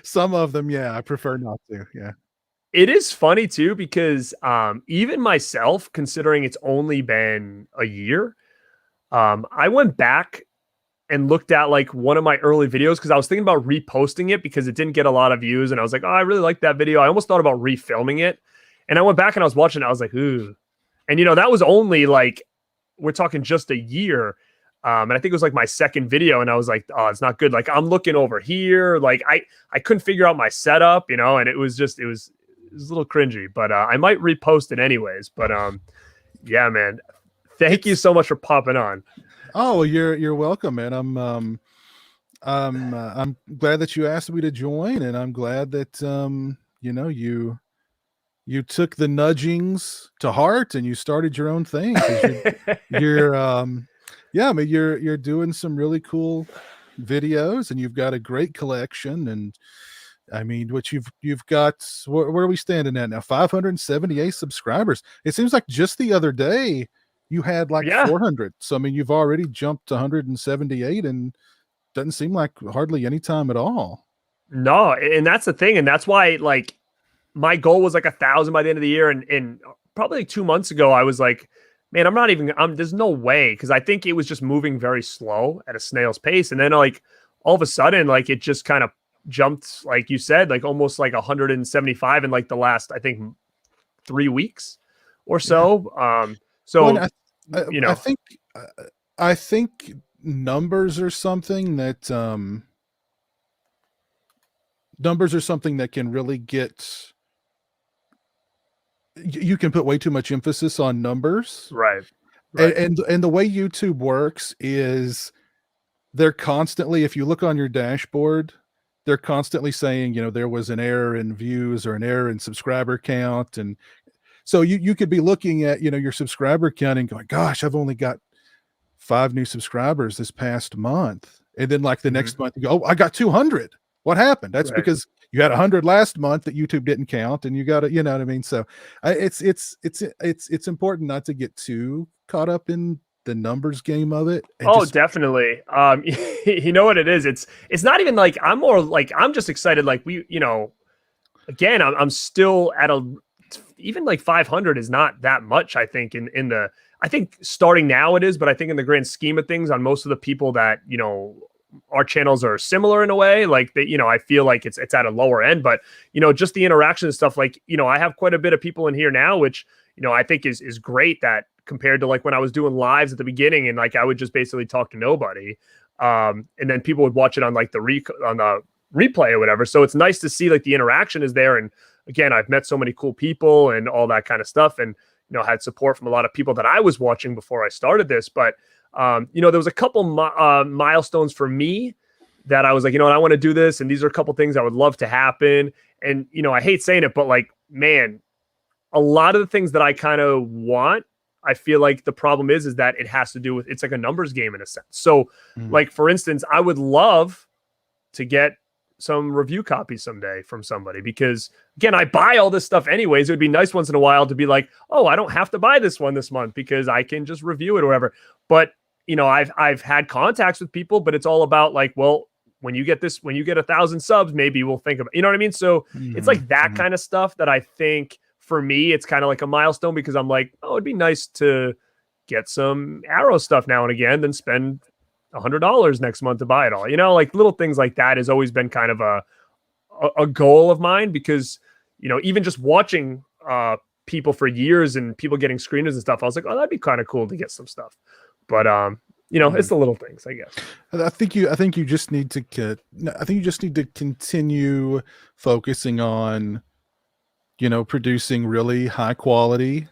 Some of them, yeah, I prefer not to. Yeah. It is funny too because even myself, considering it's only been a year, I went back and looked at like one of my early videos because I was thinking about reposting it because it didn't get a lot of views. And I was like, oh, I really like that video. I almost thought about refilming it. And I went back and I was watching it. I was like, ooh. And, that was only like, we're talking just a year. And I think it was like my second video. And I was like, oh, it's not good. Like I'm looking over here. Like I couldn't figure out my setup, and it was a little cringy, but I might repost it anyways. But yeah, man, thank you so much for popping on. Oh, you're welcome, man. I'm glad that you asked me to join, and I'm glad that you took the nudgings to heart and you started your own thing. You're doing some really cool videos, and you've got a great collection. And I mean, what you've got, where are we standing at now? 578 subscribers. It seems like just the other day you had like 400. So, I mean, you've already jumped to 178 and doesn't seem like hardly any time at all. No. And that's the thing. And that's why like my goal was like 1,000 by the end of the year. And probably like 2 months ago, I was like, man, there's no way. Cause I think it was just moving very slow at a snail's pace. And then like all of a sudden, like it just kind of jumped, like you said, like almost like 175 in like the last, I think 3 weeks or so. Well, I think numbers are something that can really get, you can put way too much emphasis on numbers. Right. And the way YouTube works is they're constantly, if you look on your dashboard, they're constantly saying, there was an error in views or an error in subscriber count. And so you could be looking at, your subscriber count and going, gosh, I've only got 5 new subscribers this past month. And then like the next month you go, oh, I got 200. What happened? That's because you had 100 last month that YouTube didn't count, and you got to, you know what I mean? So it's important not to get too caught up in the numbers game of it. Definitely. You know what it is? It's not even like, I'm just excited. Like again, I'm still at even like 500 is not that much. I think I think starting now it is, but I think in the grand scheme of things on most of the people that, our channels are similar in a way, like that, I feel like it's at a lower end, but just the interaction and stuff, like, I have quite a bit of people in here now, which, I think is great, that compared to like when I was doing lives at the beginning and like I would just basically talk to nobody. And then people would watch it on like the replay or whatever. So it's nice to see like the interaction is there. And again, I've met so many cool people and all that kind of stuff, and had support from a lot of people that I was watching before I started this. But there was a couple milestones for me that I was like, I want to do this, and these are a couple things I would love to happen. And I hate saying it, but like, man, a lot of the things that I kind of want, I feel like the problem is that it has to do with, it's like a numbers game in a sense. So like, for instance, I would love to get some review copies someday from somebody, because again, I buy all this stuff anyways. It would be nice once in a while to be like, oh, I don't have to buy this one this month because I can just review it or whatever. But I've had contacts with people, but it's all about like, well, when you get 1,000 subs, maybe we'll think about, what I mean? So it's like that kind of stuff that I think for me, it's kind of like a milestone, because I'm like, oh, it'd be nice to get some Arrow stuff now and again, then spend $100 next month to buy it all. Like little things like that has always been kind of a goal of mine, because even just watching people for years and people getting screeners and stuff, I was like, oh, that'd be kind of cool to get some stuff. But it's the little things, I guess. I think you just need to continue focusing on producing really high quality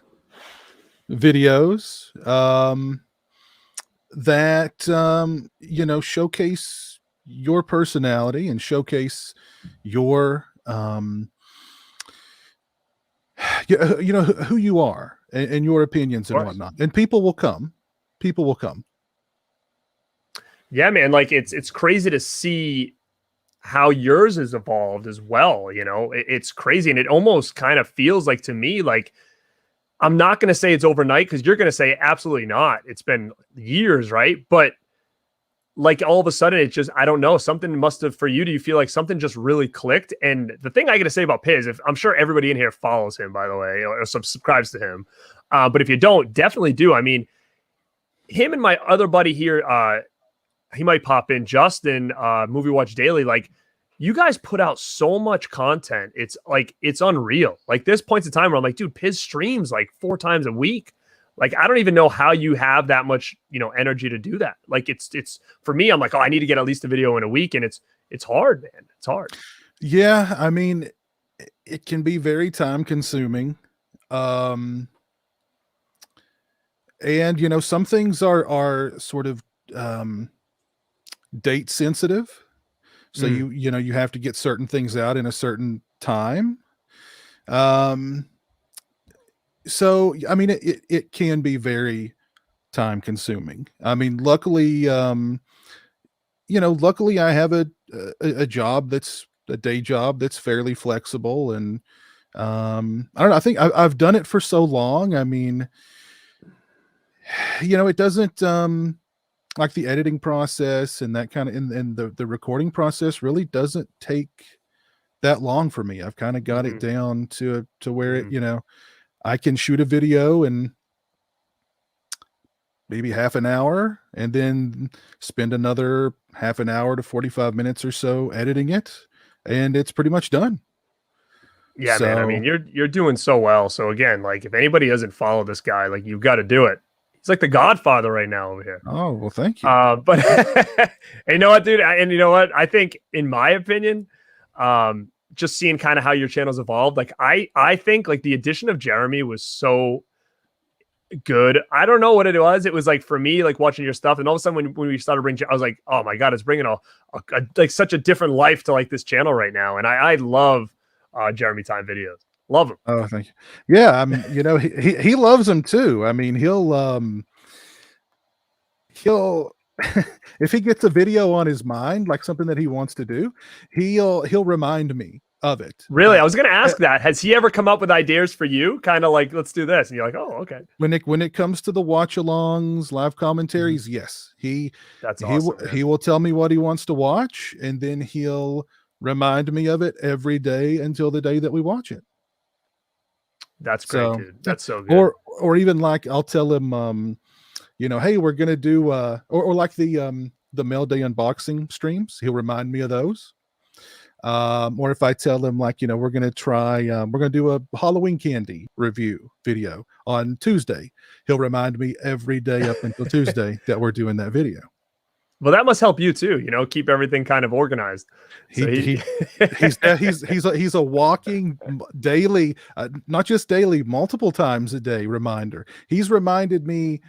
videos that showcase your personality and showcase your who you are and your opinions and whatnot. And people will come. Yeah, man. Like it's crazy to see how yours has evolved as well. It's crazy. And it almost kind of feels like, to me, like, I'm not going to say it's overnight, because you're going to say absolutely not. It's been years, right? But like all of a sudden, it's just, I don't know, something must have, for you, do you feel like something just really clicked? And the thing I got to say about Piz, I'm sure everybody in here follows him, by the way, or subscribes to him. But if you don't, definitely do. I mean, him and my other buddy here, he might pop in, Justin, Movie Watch Daily. Like, you guys put out so much content. It's like, it's unreal. Like, there's points in time where I'm like, dude, Piz streams like 4 times a week. Like, I don't even know how you have that much, energy to do that. Like, it's for me, I'm like, oh, I need to get at least a video in a week. And it's hard, man. It's hard. Yeah. I mean, it can be very time consuming. And, some things are sort of, date sensitive. So you have to get certain things out in a certain time. So, I mean, it can be very time consuming. I mean, luckily, luckily I have a job that's a day job that's fairly flexible. And, I don't know. I think I've done it for so long. I mean, it doesn't, like the editing process and that kind of, and the recording process really doesn't take that long for me. I've kind of got it down to where it, I can shoot a video in maybe half an hour and then spend another half an hour to 45 minutes or so editing it, and it's pretty much done. Yeah, man. I mean, you're doing so well. So again, like, if anybody doesn't follow this guy, like, you've got to do it. He's like the Godfather right now over here. Oh, well, thank you. But you know what, dude? And you know what? I think, in my opinion, just seeing kind of how your channel's evolved, like, I think like the addition of Jeremy was so good. I don't know what it was. It was like, for me, like, watching your stuff, and all of a sudden when we started bringing, I was like, oh my God, it's bringing a like such a different life to like this channel right now. And I love Jeremy Time videos. Love him. Oh, thank you. Yeah, he loves them too. I mean, he'll if he gets a video on his mind, like something that he wants to do, he'll remind me of it. Really? I was going to ask that. Has he ever come up with ideas for you? Kind of like, let's do this. And you're like, oh, okay. When it comes to the watch alongs, live commentaries, yes, that's awesome. He will tell me what he wants to watch, and then he'll remind me of it every day until the day that we watch it. That's great, dude. That's so good. Or even like, I'll tell him, hey, we're gonna do or like the Mail Day unboxing streams, he'll remind me of those. Or if I tell him, like, we're gonna do a Halloween candy review video on Tuesday, he'll remind me every day up until Tuesday that we're doing that video. Well, that must help you too, keep everything kind of organized. So he's a walking daily, not just daily, multiple times a day reminder. He's reminded me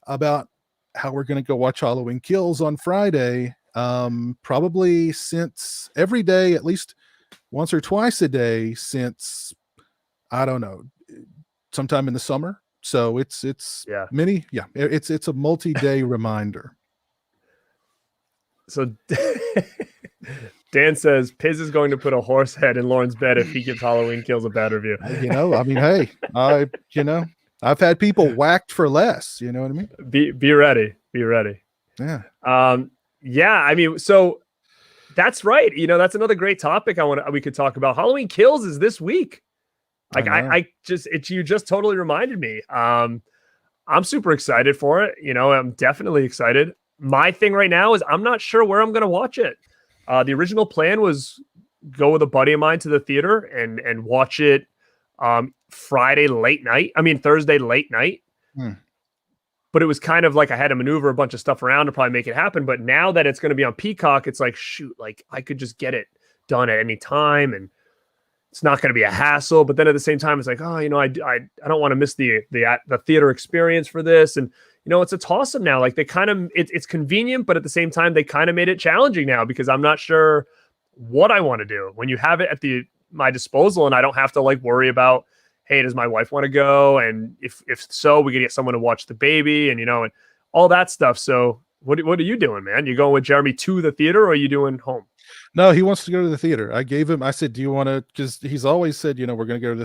about how we're going to go watch Halloween Kills on Friday. Probably since every day, at least once or twice a day since, I don't know, sometime in the summer. So it's it's a multi-day reminder. So Dan says Piz is going to put a horse head in Lauren's bed if he gives Halloween Kills a bad review. I mean, hey, I've had people whacked for less. You know what I mean? Be ready. Be ready. Yeah. Yeah. I mean, so that's right. That's another great topic we could talk about. Halloween Kills is this week. Like you just totally reminded me. I'm super excited for it. I'm definitely excited. My thing right now is I'm not sure where I'm going to watch it. The original plan was go with a buddy of mine to the theater and watch it Thursday late night. But it was kind of like I had to maneuver a bunch of stuff around to probably make it happen. But now that it's going to be on Peacock, it's like, shoot, like I could just get it done at any time and it's not going to be a hassle. But then at the same time, it's like, oh, I don't want to miss the theater experience for this. And it's a toss up now. Like they kind of, it's convenient, but at the same time, they kind of made it challenging now because I'm not sure what I want to do when you have it at my disposal and I don't have to like worry about, hey, does my wife want to go? And if so, we can get someone to watch the baby and, and all that stuff. So what are you doing, man? You going with Jeremy to the theater or are you doing home? No, he wants to go to the theater. I said, do you want to, because he's always said, we're going to go to the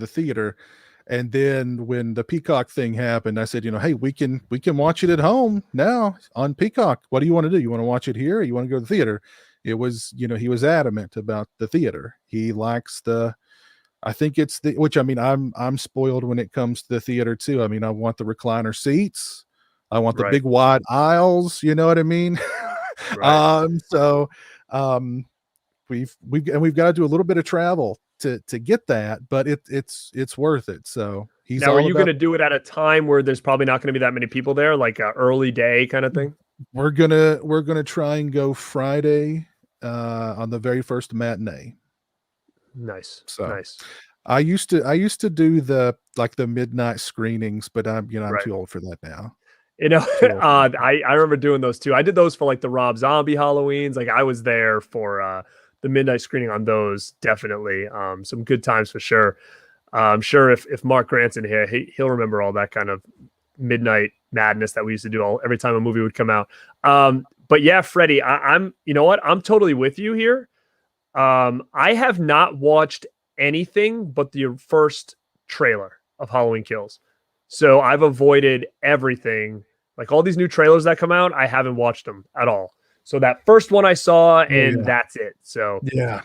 theater. And then when the Peacock thing happened, I said, hey, we can watch it at home now on Peacock. What do you want to do? You want to watch it here or you want to go to the theater? It was, he was adamant about the theater. He likes I think it's which I mean, I'm spoiled when it comes to the theater too. I mean, I want the recliner seats. I want the big wide aisles. You know what I mean? Right. We've got to do a little bit of travel to get that, but it's worth it. So are you going to do it at a time where there's probably not going to be that many people there, like an early day kind of thing? We're gonna try and go Friday on the very first matinee. Nice. So nice. I used to do the midnight screenings, but I'm too old for that now. I remember doing those too. I did those for like the Rob Zombie Halloweens. Like I was there for the midnight screening on those. Definitely some good times for sure. I'm sure if Mark Grant's in here, he'll remember all that kind of midnight madness that we used to do every time a movie would come out. But yeah, Freddie, I'm you know what? I'm totally with you here. I have not watched anything but the first trailer of Halloween Kills. So I've avoided everything. Like all these new trailers that come out, I haven't watched them at all. So that first one I saw and that's it. So no.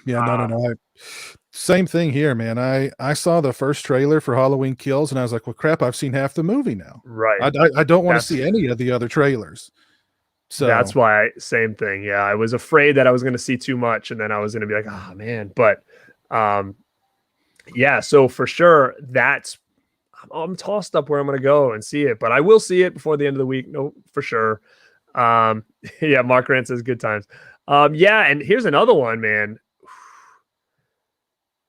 Same thing here, man. I saw the first trailer for Halloween Kills and I was like, well, crap, I've seen half the movie now. Right. I don't want to see any of the other trailers. So that's why same thing. Yeah. I was afraid that I was going to see too much and then I was going to be like, oh man. But yeah, so for sure I'm tossed up where I'm going to go and see it, but I will see it before the end of the week. No, for sure. Yeah. Mark Grant says good times. Yeah. And here's another one, man.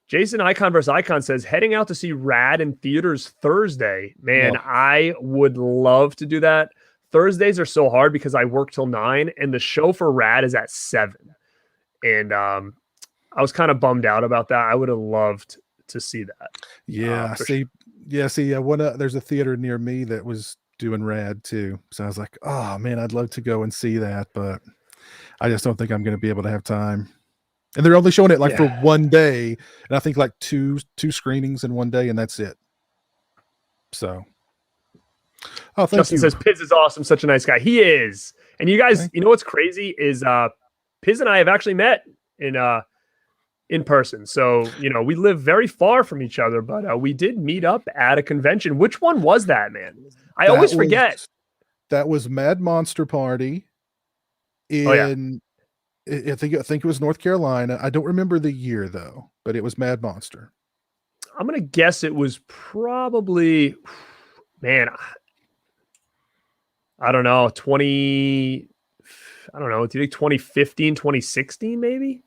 Jason Icon versus Icon says heading out to see Rad in theaters Thursday. Man, I would love to do that. Thursdays are so hard because I work till 9 and the show for Rad is at 7. And I was kind of bummed out about that. I would have loved to see that. Yeah. There's a theater near me that was doing Rad too. So I was like, oh man, I'd love to go and see that, but I just don't think I'm going to be able to have time. And they're only showing it for one day. And I think like two screenings in one day and that's it. So. Oh, thank Justin you. says Piz is awesome. Such a nice guy. He is. And you guys, you know what's crazy is Piz and I have actually met in person. So, we live very far from each other, but we did meet up at a convention. Which one was that, man? I always forget. That was Mad Monster Party in I think it was North Carolina. I don't remember the year though, but it was Mad Monster. I'm going to guess it was probably, man, I don't know, I don't know. Do you think 2015, 2016, maybe?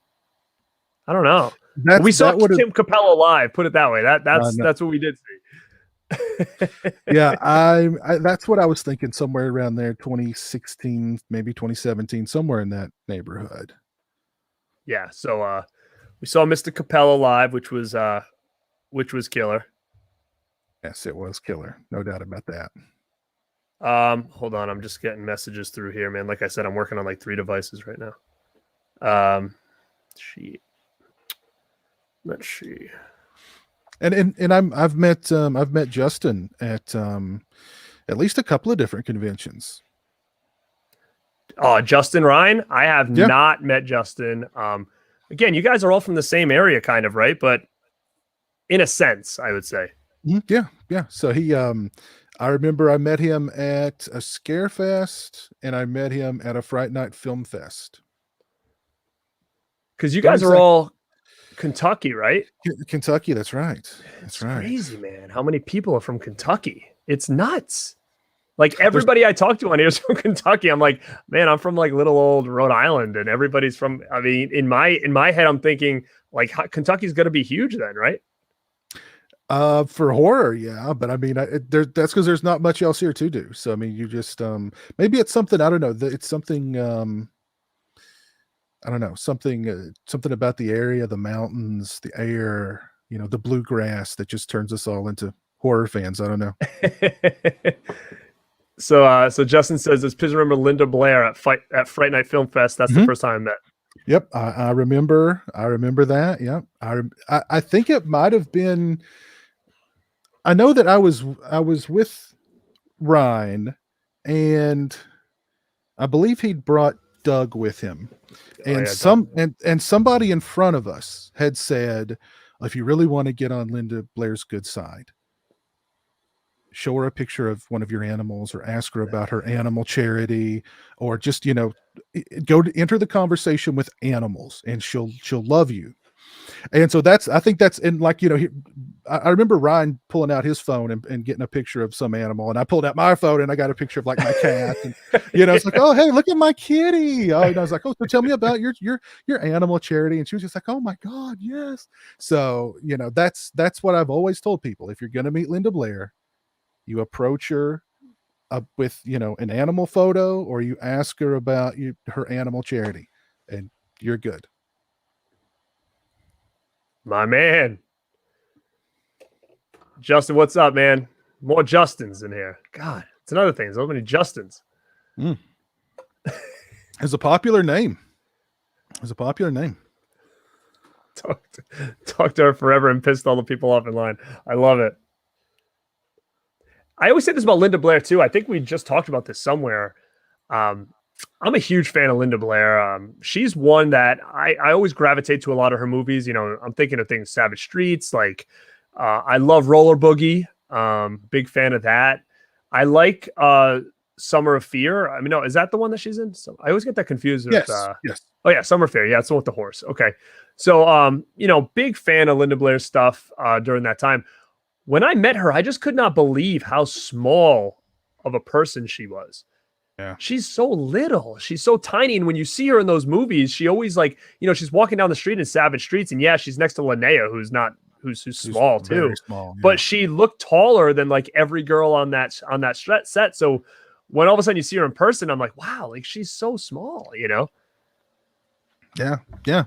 I don't know. But That's we saw that would have Tim Capella live. Put it that way. That's no. that's what we did see. Yeah, that's what I was thinking, somewhere around there, 2016, maybe 2017, somewhere in that neighborhood. Yeah. So we saw Mr. Capella live, which was killer. Yes, it was killer. No doubt about that. Hold on, I'm just getting messages through here, man. Like I said, I'm working on like 3 devices right now. Let's see. And I've met Justin at least a couple of different conventions. Oh, Justin Ryan? I have Yeah. not met Justin. Again, you guys are all from the same area, kind of, right? But in a sense, I would say. Yeah, yeah. So he, I remember I met him at a Scare Fest, and I met him at a Fright Night Film Fest. Because you guys are all Kentucky, right? Kentucky, that's right. That's right. Crazy, man. How many people are from Kentucky? It's nuts. Like everybody I talk to on here is from Kentucky. I'm like, man, I'm from like little old Rhode Island, and everybody's from. I mean, in my head, I'm thinking like Kentucky's going to be huge then, right? For horror, yeah, but I mean, that's because there's not much else here to do. So I mean, you just maybe it's something, I don't know. It's something I don't know, something about the area, the mountains, the air, the bluegrass that just turns us all into horror fans. I don't know. So Justin says, does Piz remember Linda Blair at Fright Night Film Fest? That's the first time I met. Yep, I remember that. Yep, I think it might have been. I know that I was with Ryan, and I believe he'd brought Doug with him, and and somebody in front of us had said, if you really want to get on Linda Blair's good side, show her a picture of one of your animals, or ask her about her animal charity, or just go to enter the conversation with animals, and she'll love you. And so I think that's, and like, I remember Ryan pulling out his phone and getting a picture of some animal, and I pulled out my phone and I got a picture of like my cat, and it's like, oh, hey, look at my kitty. Oh, and I was like, oh, so tell me about your animal charity. And she was just like, oh my God, yes. So that's what I've always told people. If you're going to meet Linda Blair, you approach her with an animal photo, or you ask her about her animal charity, and you're good. My man. Justin, what's up, man? More Justins in here. God, it's another thing. There's so many Justins. It's a popular name. Talked to her forever and pissed all the people off in line. I love it. I always say this about Linda Blair too. I think we just talked about this somewhere. I'm a huge fan of Linda Blair. She's one that I always gravitate to a lot of her movies. I'm thinking of things Savage Streets. Like, I love Roller Boogie. Big fan of that. I like Summer of Fear. I mean, no, is that the one that she's in? So I always get that confused with. Yes. Oh yeah, Summer of Fear. Yeah, it's the one with the horse. Okay. So, big fan of Linda Blair's stuff during that time. When I met her, I just could not believe how small of a person she was. Yeah. She's so little. She's so tiny. And when you see her in those movies, she always she's walking down the street in Savage Streets. And yeah, she's next to Linnea, who's small too. Small, yeah. But she looked taller than like every girl on that set. So when all of a sudden you see her in person, I'm like, wow, like she's so small, Yeah. Yeah.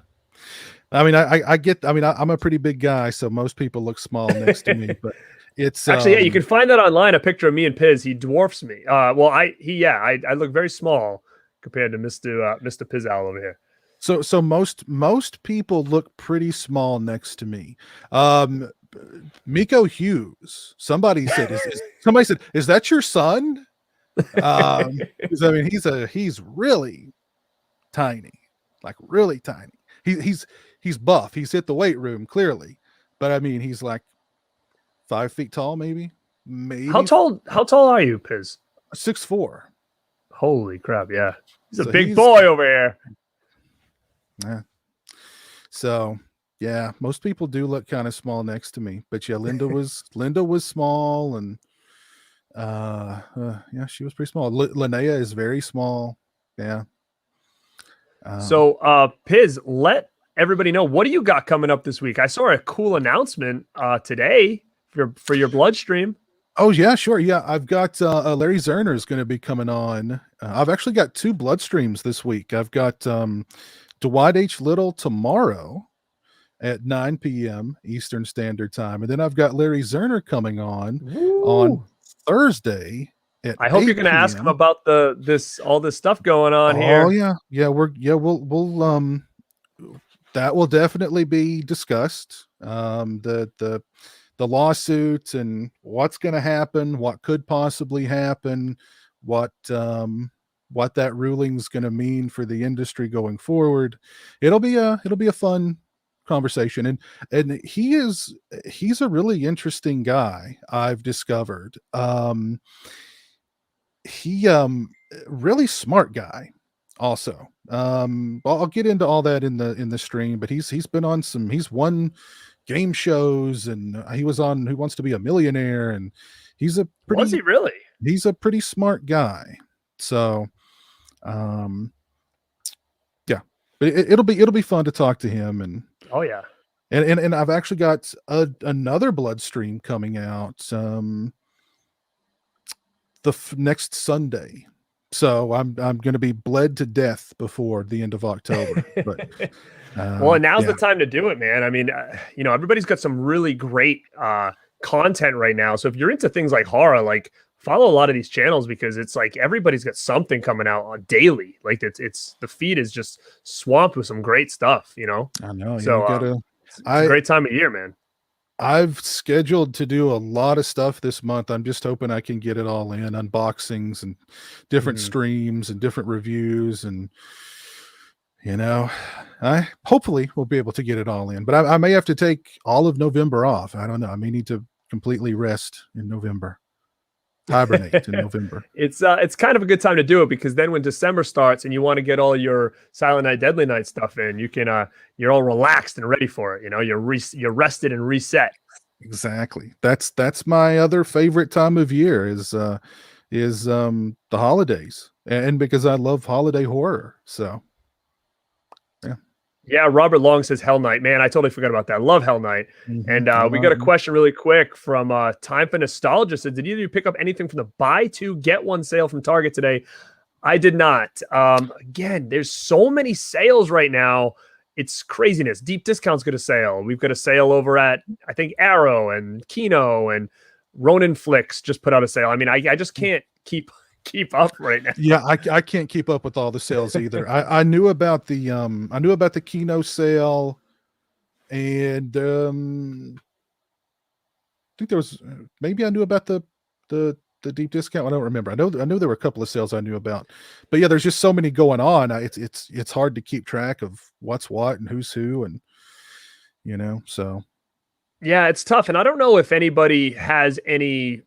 I mean, I'm a pretty big guy, so most people look small next to me, but it's actually, yeah, you can find that online. A picture of me and Piz. He dwarfs me. I look very small compared to Mr. Pizzal over here. So most people look pretty small next to me. Miko Hughes. Somebody said, is that your son? I mean, he's really tiny, like really tiny. He's buff. He's hit the weight room clearly, but I mean, he's like 5 feet tall, maybe. How tall are you, Piz? 6'4". Holy crap! Yeah, he's a big boy over here. Yeah. So yeah, most people do look kind of small next to me, but yeah, Linda was small, and yeah, she was pretty small. Linnea is very small. Yeah. So, Piz, let everybody know, what do you got coming up this week? I saw a cool announcement today for your bloodstream. Oh yeah, sure. Yeah, I've got Larry Zerner is going to be coming on. I've actually got 2 blood streams this week. I've got Dwight H. Little tomorrow at 9 p.m. Eastern Standard Time, and then I've got Larry Zerner coming on Woo! Thursday at I hope you're 8 going to ask him p.m. about all this stuff going on Oh here. yeah, we'll that will definitely be discussed. The lawsuit and what's going to happen, what could possibly happen, what that ruling's going to mean for the industry going forward. It'll be a fun conversation, and he's a really interesting guy, I've discovered. He really smart guy also. I'll get into all that in the stream, but he's been on he's won game shows, and he was on Who Wants to Be a Millionaire, and he's a Was he really? pretty smart guy. So yeah, but it'll be fun to talk to him. And Oh yeah. and I've actually got another blood stream coming out next Sunday. So I'm going to be bled to death before the end of October. But well, now's yeah. the time to do it, man. I mean, everybody's got some really great content right now. So if you're into things like horror, like, follow a lot of these channels, because it's like everybody's got something coming out on daily. Like it's the feed is just swamped with some great stuff, I know. So it's a great time of year, man. I've scheduled to do a lot of stuff this month. I'm just hoping I can get it all in, unboxings and different streams and different reviews. And, I hopefully will be able to get it all in, but I may have to take all of November off. I don't know. I may need to completely rest in November, hibernate in November. It's kind of a good time to do it, because then when December starts and you want to get all your Silent Night, Deadly Night stuff in, you can you're all relaxed and ready for it. You're rested and reset. Exactly. That's my other favorite time of year is the holidays, and because I love holiday horror. So yeah. Robert Long says Hell Night. Man, I totally forgot about that. Love Hell Night. And we got a question really quick from Time for Nostalgia. Said, did either of you pick up anything from the buy two get one sale from Target today? I did not. Again, there's so many sales right now. It's craziness. Deep Discount's got a sale. We've got a sale over at, I think, Arrow and Kino, and Ronin Flicks just put out a sale. I mean, I just can't keep up right now. Yeah, I can't keep up with all the sales either. I knew about the Kino sale, and I think there was maybe I knew about the Deep Discount. I don't remember. I know there were a couple of sales I knew about, but yeah, there's just so many going on. It's hard to keep track of what's what and who's who, and so yeah, it's tough. And I don't know if anybody has any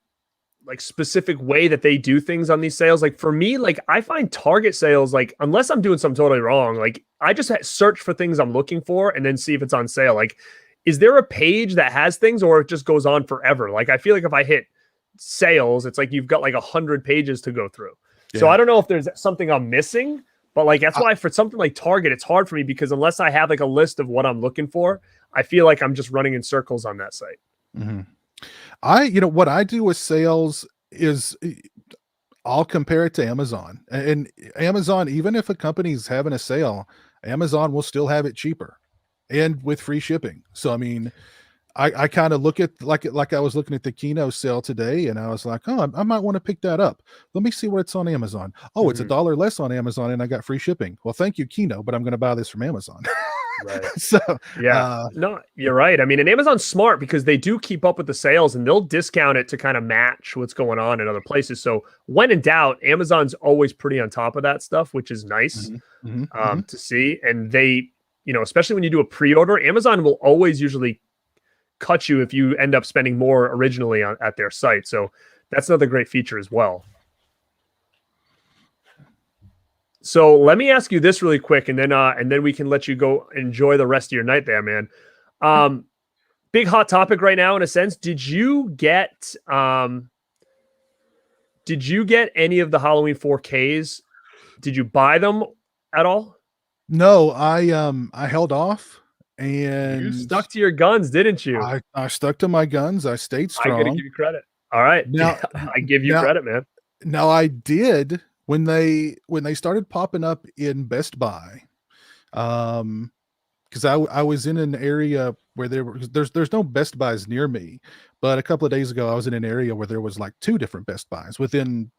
like specific way that they do things on these sales. Like for me, like I find Target sales, like unless I'm doing something totally wrong, like I just search for things I'm looking for and then see if it's on sale. Like, is there a page that has things, or it just goes on forever? Like I feel like if I hit sales, it's like you've got like 100 pages to go through. Yeah. So I don't know if there's something I'm missing, but like that's why for something like Target, it's hard for me, because unless I have like a list of what I'm looking for, I feel like I'm just running in circles on that site. Mm-hmm. What I do with sales is I'll compare it to Amazon, and Amazon, even if a company's having a sale, Amazon will still have it cheaper and with free shipping. So, I mean, I kind of look at like I was looking at the Kino sale today, and I was like, oh, I might want to pick that up. Let me see where it's on Amazon. Oh, it's $1 less on Amazon, and I got free shipping. Well, thank you, Kino, but I'm going to buy this from Amazon. Right. So yeah, no, you're right. I mean, and Amazon's smart because they do keep up with the sales, and they'll discount it to kind of match what's going on in other places. So when in doubt, Amazon's always pretty on top of that stuff, which is nice to see. And they, especially when you do a pre-order, Amazon will always usually cut you if you end up spending more originally at their site. So that's another great feature as well. So let me ask you this really quick, and then we can let you go enjoy the rest of your night there, man. Big hot topic right now, in a sense. Did you get any of the Halloween 4Ks? Did you buy them at all? No, I held off You and stuck to your guns, didn't you? I stuck to my guns. I stayed I gotta strong. give you credit. All right. Now I give you now credit, man. now I did when they started popping up in Best Buy. Because I was in an area where there's no Best Buys near me, but a couple of days ago I was in an area where there was like two different Best Buys within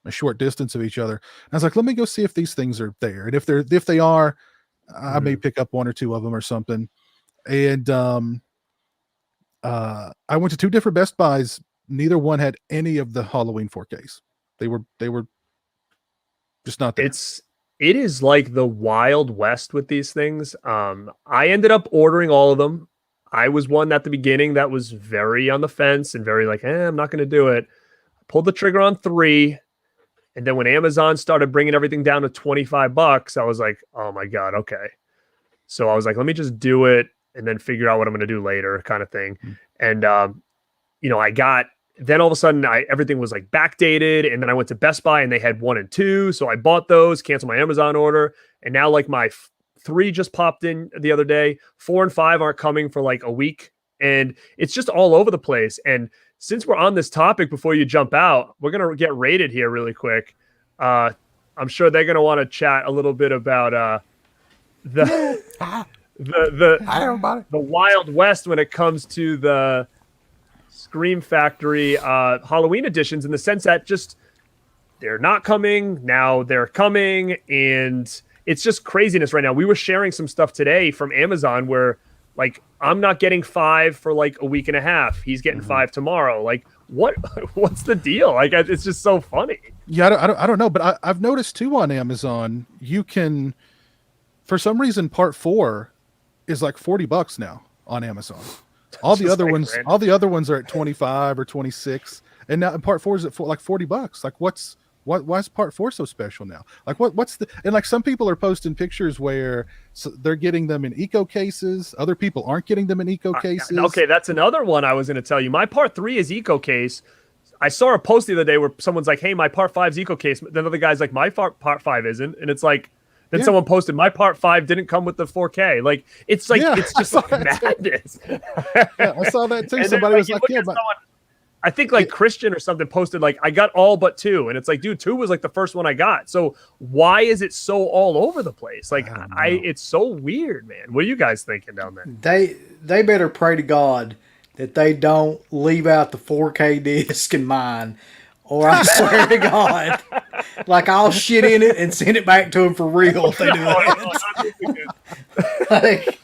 a short distance of each other. And I was like, let me go see if these things are there, and if they are, I may Mhm. pick up one or two of them or something. And I went to two different Best Buys. Neither one had any of the Halloween 4Ks. They were just not there. It is like the Wild West with these things. I ended up ordering all of them. I was one at the beginning that was very on the fence and very like, I'm not going to do it. Pulled the trigger on 3, and then when Amazon started bringing everything down to $25, I was like, oh my god, okay. So I was like, let me just do it and then figure out what I'm going to do later, kind of thing. Mm. And I got then all of a sudden everything was like backdated, and then I went to Best Buy and they had 1 and 2, so I bought those, canceled my Amazon order, and now like my 3 just popped in the other day. 4 and 5 aren't coming for like a week, and it's just all over the place. And since we're on this topic, before you jump out, we're gonna get rated here really quick. I'm sure they're gonna want to chat a little bit about the Hi, everybody. the Wild West when it comes to the Scream Factory Halloween editions, in the sense that just they're not coming, now they're coming, and it's just craziness right now. We were sharing some stuff today from Amazon where like I'm not getting 5 for like a week and a half. He's getting 5 tomorrow. Like what's the deal? Like it's just so funny. Yeah, I don't know, but I've noticed too on Amazon, you can, for some reason, part 4 is like $40 now on Amazon. All the other ones, all the other ones are at 25 or 26, and now part 4 is at like $40. Like, why is part 4 so special now? Like, what's the, and like some people are posting pictures where they're getting them in eco cases, other people aren't getting them in eco cases. Okay, that's another one I was going to tell you. My part 3 is eco case. I saw a post the other day where someone's like, "Hey, my part 5's eco case." Then other guy's like, "My part 5 isn't," and it's like. Then someone posted, "My part 5 didn't come with the 4K." Like it's like it's just like madness. Yeah, I saw that too. Somebody was like, "Yeah, but." I think like Christian or something posted like, "I got all but 2," and it's like, dude, 2 was like the first one I got. So why is it so all over the place? Like it's so weird, man. What are you guys thinking down there? They better pray to God that they don't leave out the 4K disc in mine, or I swear to God, like I'll shit in it and send it back to them for real if they do that. Like,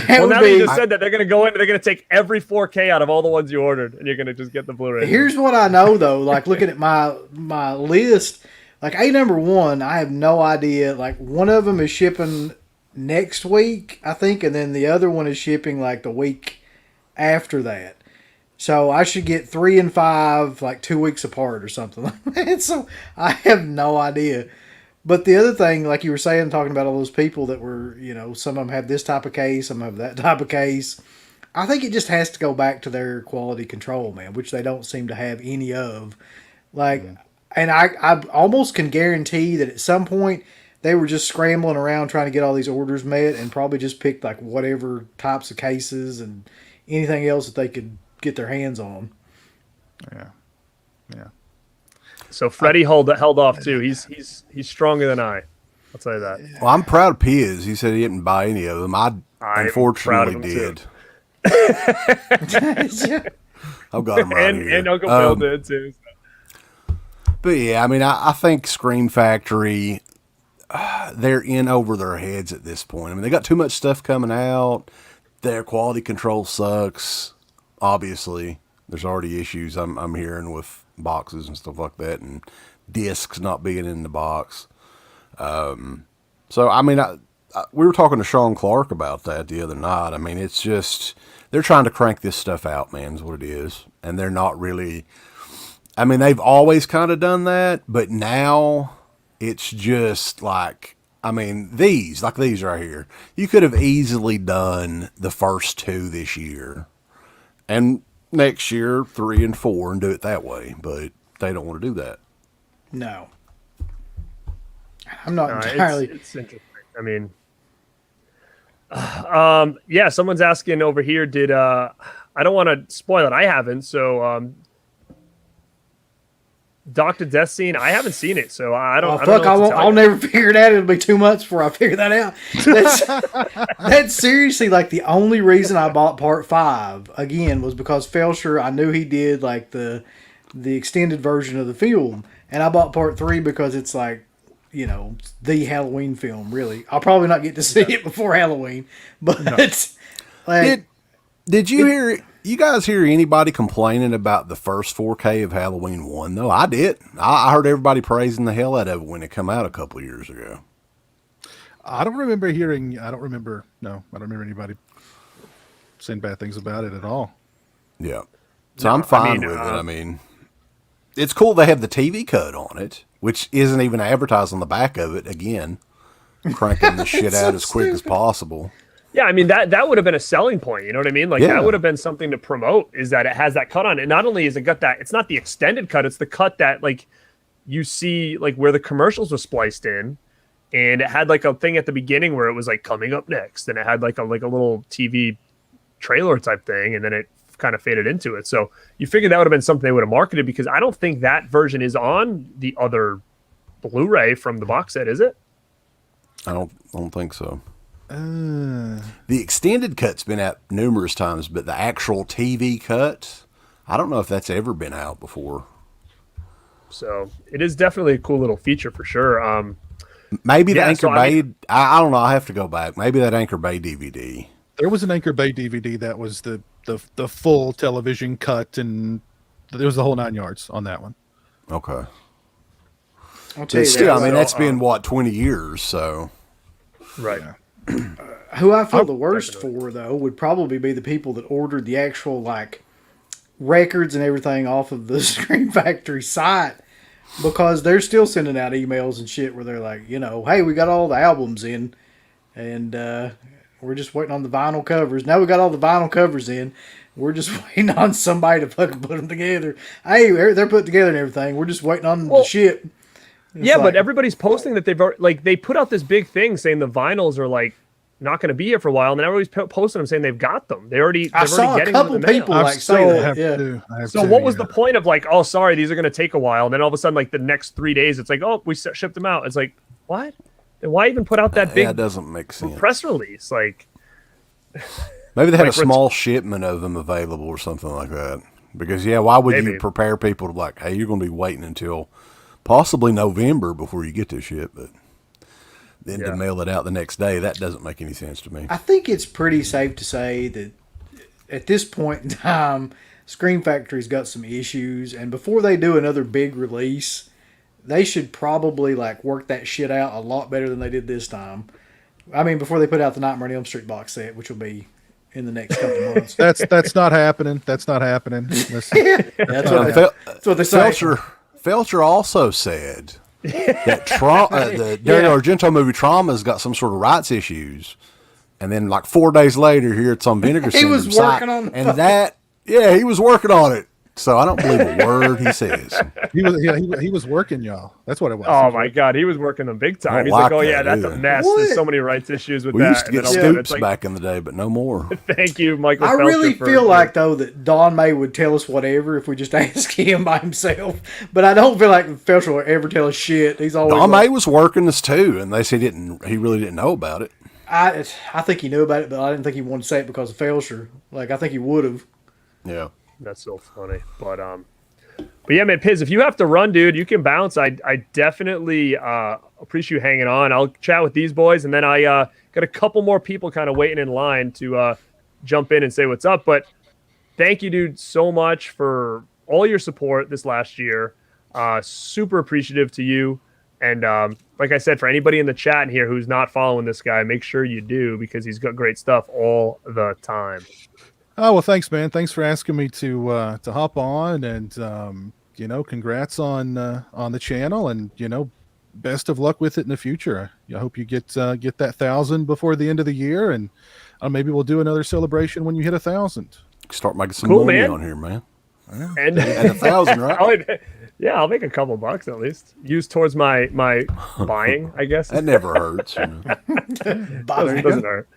well, now that you just said that, they're going to go in and they're going to take every 4K out of all the ones you ordered, and you're going to just get the Blu-ray. Here's what I know though, like looking at my list, like A number 1, I have no idea. Like one of them is shipping next week, I think, and then the other one is shipping like the week after that. So I should get 3 and 5 like 2 weeks apart or something like that. So I have no idea. But the other thing, like you were saying, talking about all those people that were, some of them have this type of case, some have that type of case. I think it just has to go back to their quality control, man, which they don't seem to have any of. Like, and I almost can guarantee that at some point they were just scrambling around trying to get all these orders met and probably just picked like whatever types of cases and anything else that they could get their hands on. Yeah. So Freddie held off too. He's stronger than I. I'll tell you that. Well, I'm proud of Piz. He said he didn't buy any of them. I unfortunately did. I've got him right here. And Uncle Bill did too. So. But yeah, I mean, I think Scream Factory, they're in over their heads at this point. I mean, they got too much stuff coming out. Their quality control sucks. Obviously, there's already issues I'm hearing with boxes and stuff like that, and discs not being in the box. So I mean, we were talking to Sean Clark about that the other night. I mean, it's just they're trying to crank this stuff out, man, is what it is, and they're not really. I mean, they've always kind of done that, but now it's just like. I mean, these right here, you could have easily done the first 2 this year, and next year 3 and 4, and do it that way. But they don't want to do that. No, I'm not entirely. It's interesting. I mean, yeah, someone's asking over here, did I don't want to spoil it. I haven't. So Dr. Death Scene, I haven't seen it, so I don't. I don't know what to tell I'll you. never figure it out. It'll be 2 months before I figure that out. That's seriously like the only reason I bought part 5 again was because Felsher. I knew he did like the extended version of the film, and I bought part 3 because it's like, you know, the Halloween film. Really, I'll probably not get to see it before Halloween, but like, did you hear? You guys hear anybody complaining about the first 4K of Halloween 1, though? I did. I heard everybody praising the hell out of it when it came out a couple of years ago. I don't remember anybody saying bad things about it at all. Yeah. So I'm fine with it. I mean, it's cool they have the TV cut on it, which isn't even advertised on the back of it. Again, cranking the shit out as quick as possible. Yeah, I mean, that would have been a selling point. You know what I mean? Like, Yeah. that would have been something to promote, is that it has that cut on it. Not only is it got that, it's not the extended cut, it's the cut that, like, you see, like, where the commercials were spliced in. And it had, like, a thing at the beginning where it was, like, coming up next. And it had, like a little TV trailer type thing. And then it kind of faded into it. So you figured that would have been something they would have marketed, because I don't think that version is on the other Blu-ray from the box set, is it? I don't think so. The extended cut's been out numerous times, but the actual TV cut, I don't know if that's ever been out before. So it is definitely a cool little feature for sure. Maybe the Anchor Bay. I mean, I don't know. I have to go back. Maybe that Anchor Bay DVD. There was an Anchor Bay DVD that was the full television cut, and there was the whole 9 yards on that one. Okay. I'll tell you Still, that. I mean, that's been what, 20 years. So right. Yeah. Who I feel the worst for, though, would probably be the people that ordered the actual, like, records and everything off of the Scream Factory site, because they're still sending out emails and shit where they're like, you know, hey, we got all the albums in, and we're just waiting on the vinyl covers. Now we got all the vinyl covers in. We're just waiting on somebody to fucking put them together. Hey, they're put together and everything. We're just waiting on them to ship. Yeah, but everybody's posting that they've already, like, they put out this big thing saying the vinyls are like not going to be here for a while, and then everybody's posting them saying they've got them. I saw a couple people like say that. Yeah. So what was the point of, like, oh, sorry, these are going to take a while, and then all of a sudden, like, the next 3 days, it's like, oh, we shipped them out. It's like, what? Then why even put out that big that doesn't make sense. press release? Like, maybe they had a small shipment of them available or something like that. Because why would you prepare people to, like, hey, you're going to be waiting until possibly November before you get this shit, but then to mail it out the next day, that doesn't make any sense to me. I think it's pretty safe to say that at this point in time, Scream Factory's got some issues, and before they do another big release, they should probably, like, work that shit out a lot better than they did this time. I mean, before they put out the Nightmare on Elm Street box set, which will be in the next couple of months. That's not happening. That's not happening. That's what they say. Felcher also said that the Dario Argento movie Trauma's got some sort of rights issues, and then like 4 days later, here it's on Vinegar He was working on he was working on it. So I don't believe a word he says. He was working, y'all. That's what it was. oh my God, he was working them big time. He's like, oh yeah, that's a mess. What? There's so many rights issues with We that. used to get And then scoops like, back in the day, but no more. thank you, Michael. I Felcher, really for- feel like, though, that Don May would tell us whatever if we just ask him by himself. But I don't feel like Felcher will ever tell us shit. He's always Don like, May was working this too, and they said he really didn't know about it. I think he knew about it, but I didn't think he wanted to say it because of Felcher. Like, I think he would have. Yeah. That's so funny. But yeah, man, Piz, if you have to run, dude, you can bounce. I definitely appreciate you hanging on. I'll chat with these boys, and then I got a couple more people kind of waiting in line to jump in and say what's up. But thank you, dude, so much for all your support this last year. Super appreciative to you. And like I said, for anybody in the chat here who's not following this guy, make sure you do, because he's got great stuff all the time. Oh, well, thanks, man. Thanks for asking me to hop on, and congrats on the channel, and best of luck with it in the future. I hope you get that 1,000 before the end of the year, and maybe we'll do another celebration when you hit 1,000. Start making some Cool, money man. on here, man. And And 1,000, right? I'll make a couple bucks at least. Use towards my buying, I guess. That never hurts. You know? Doesn't hurt.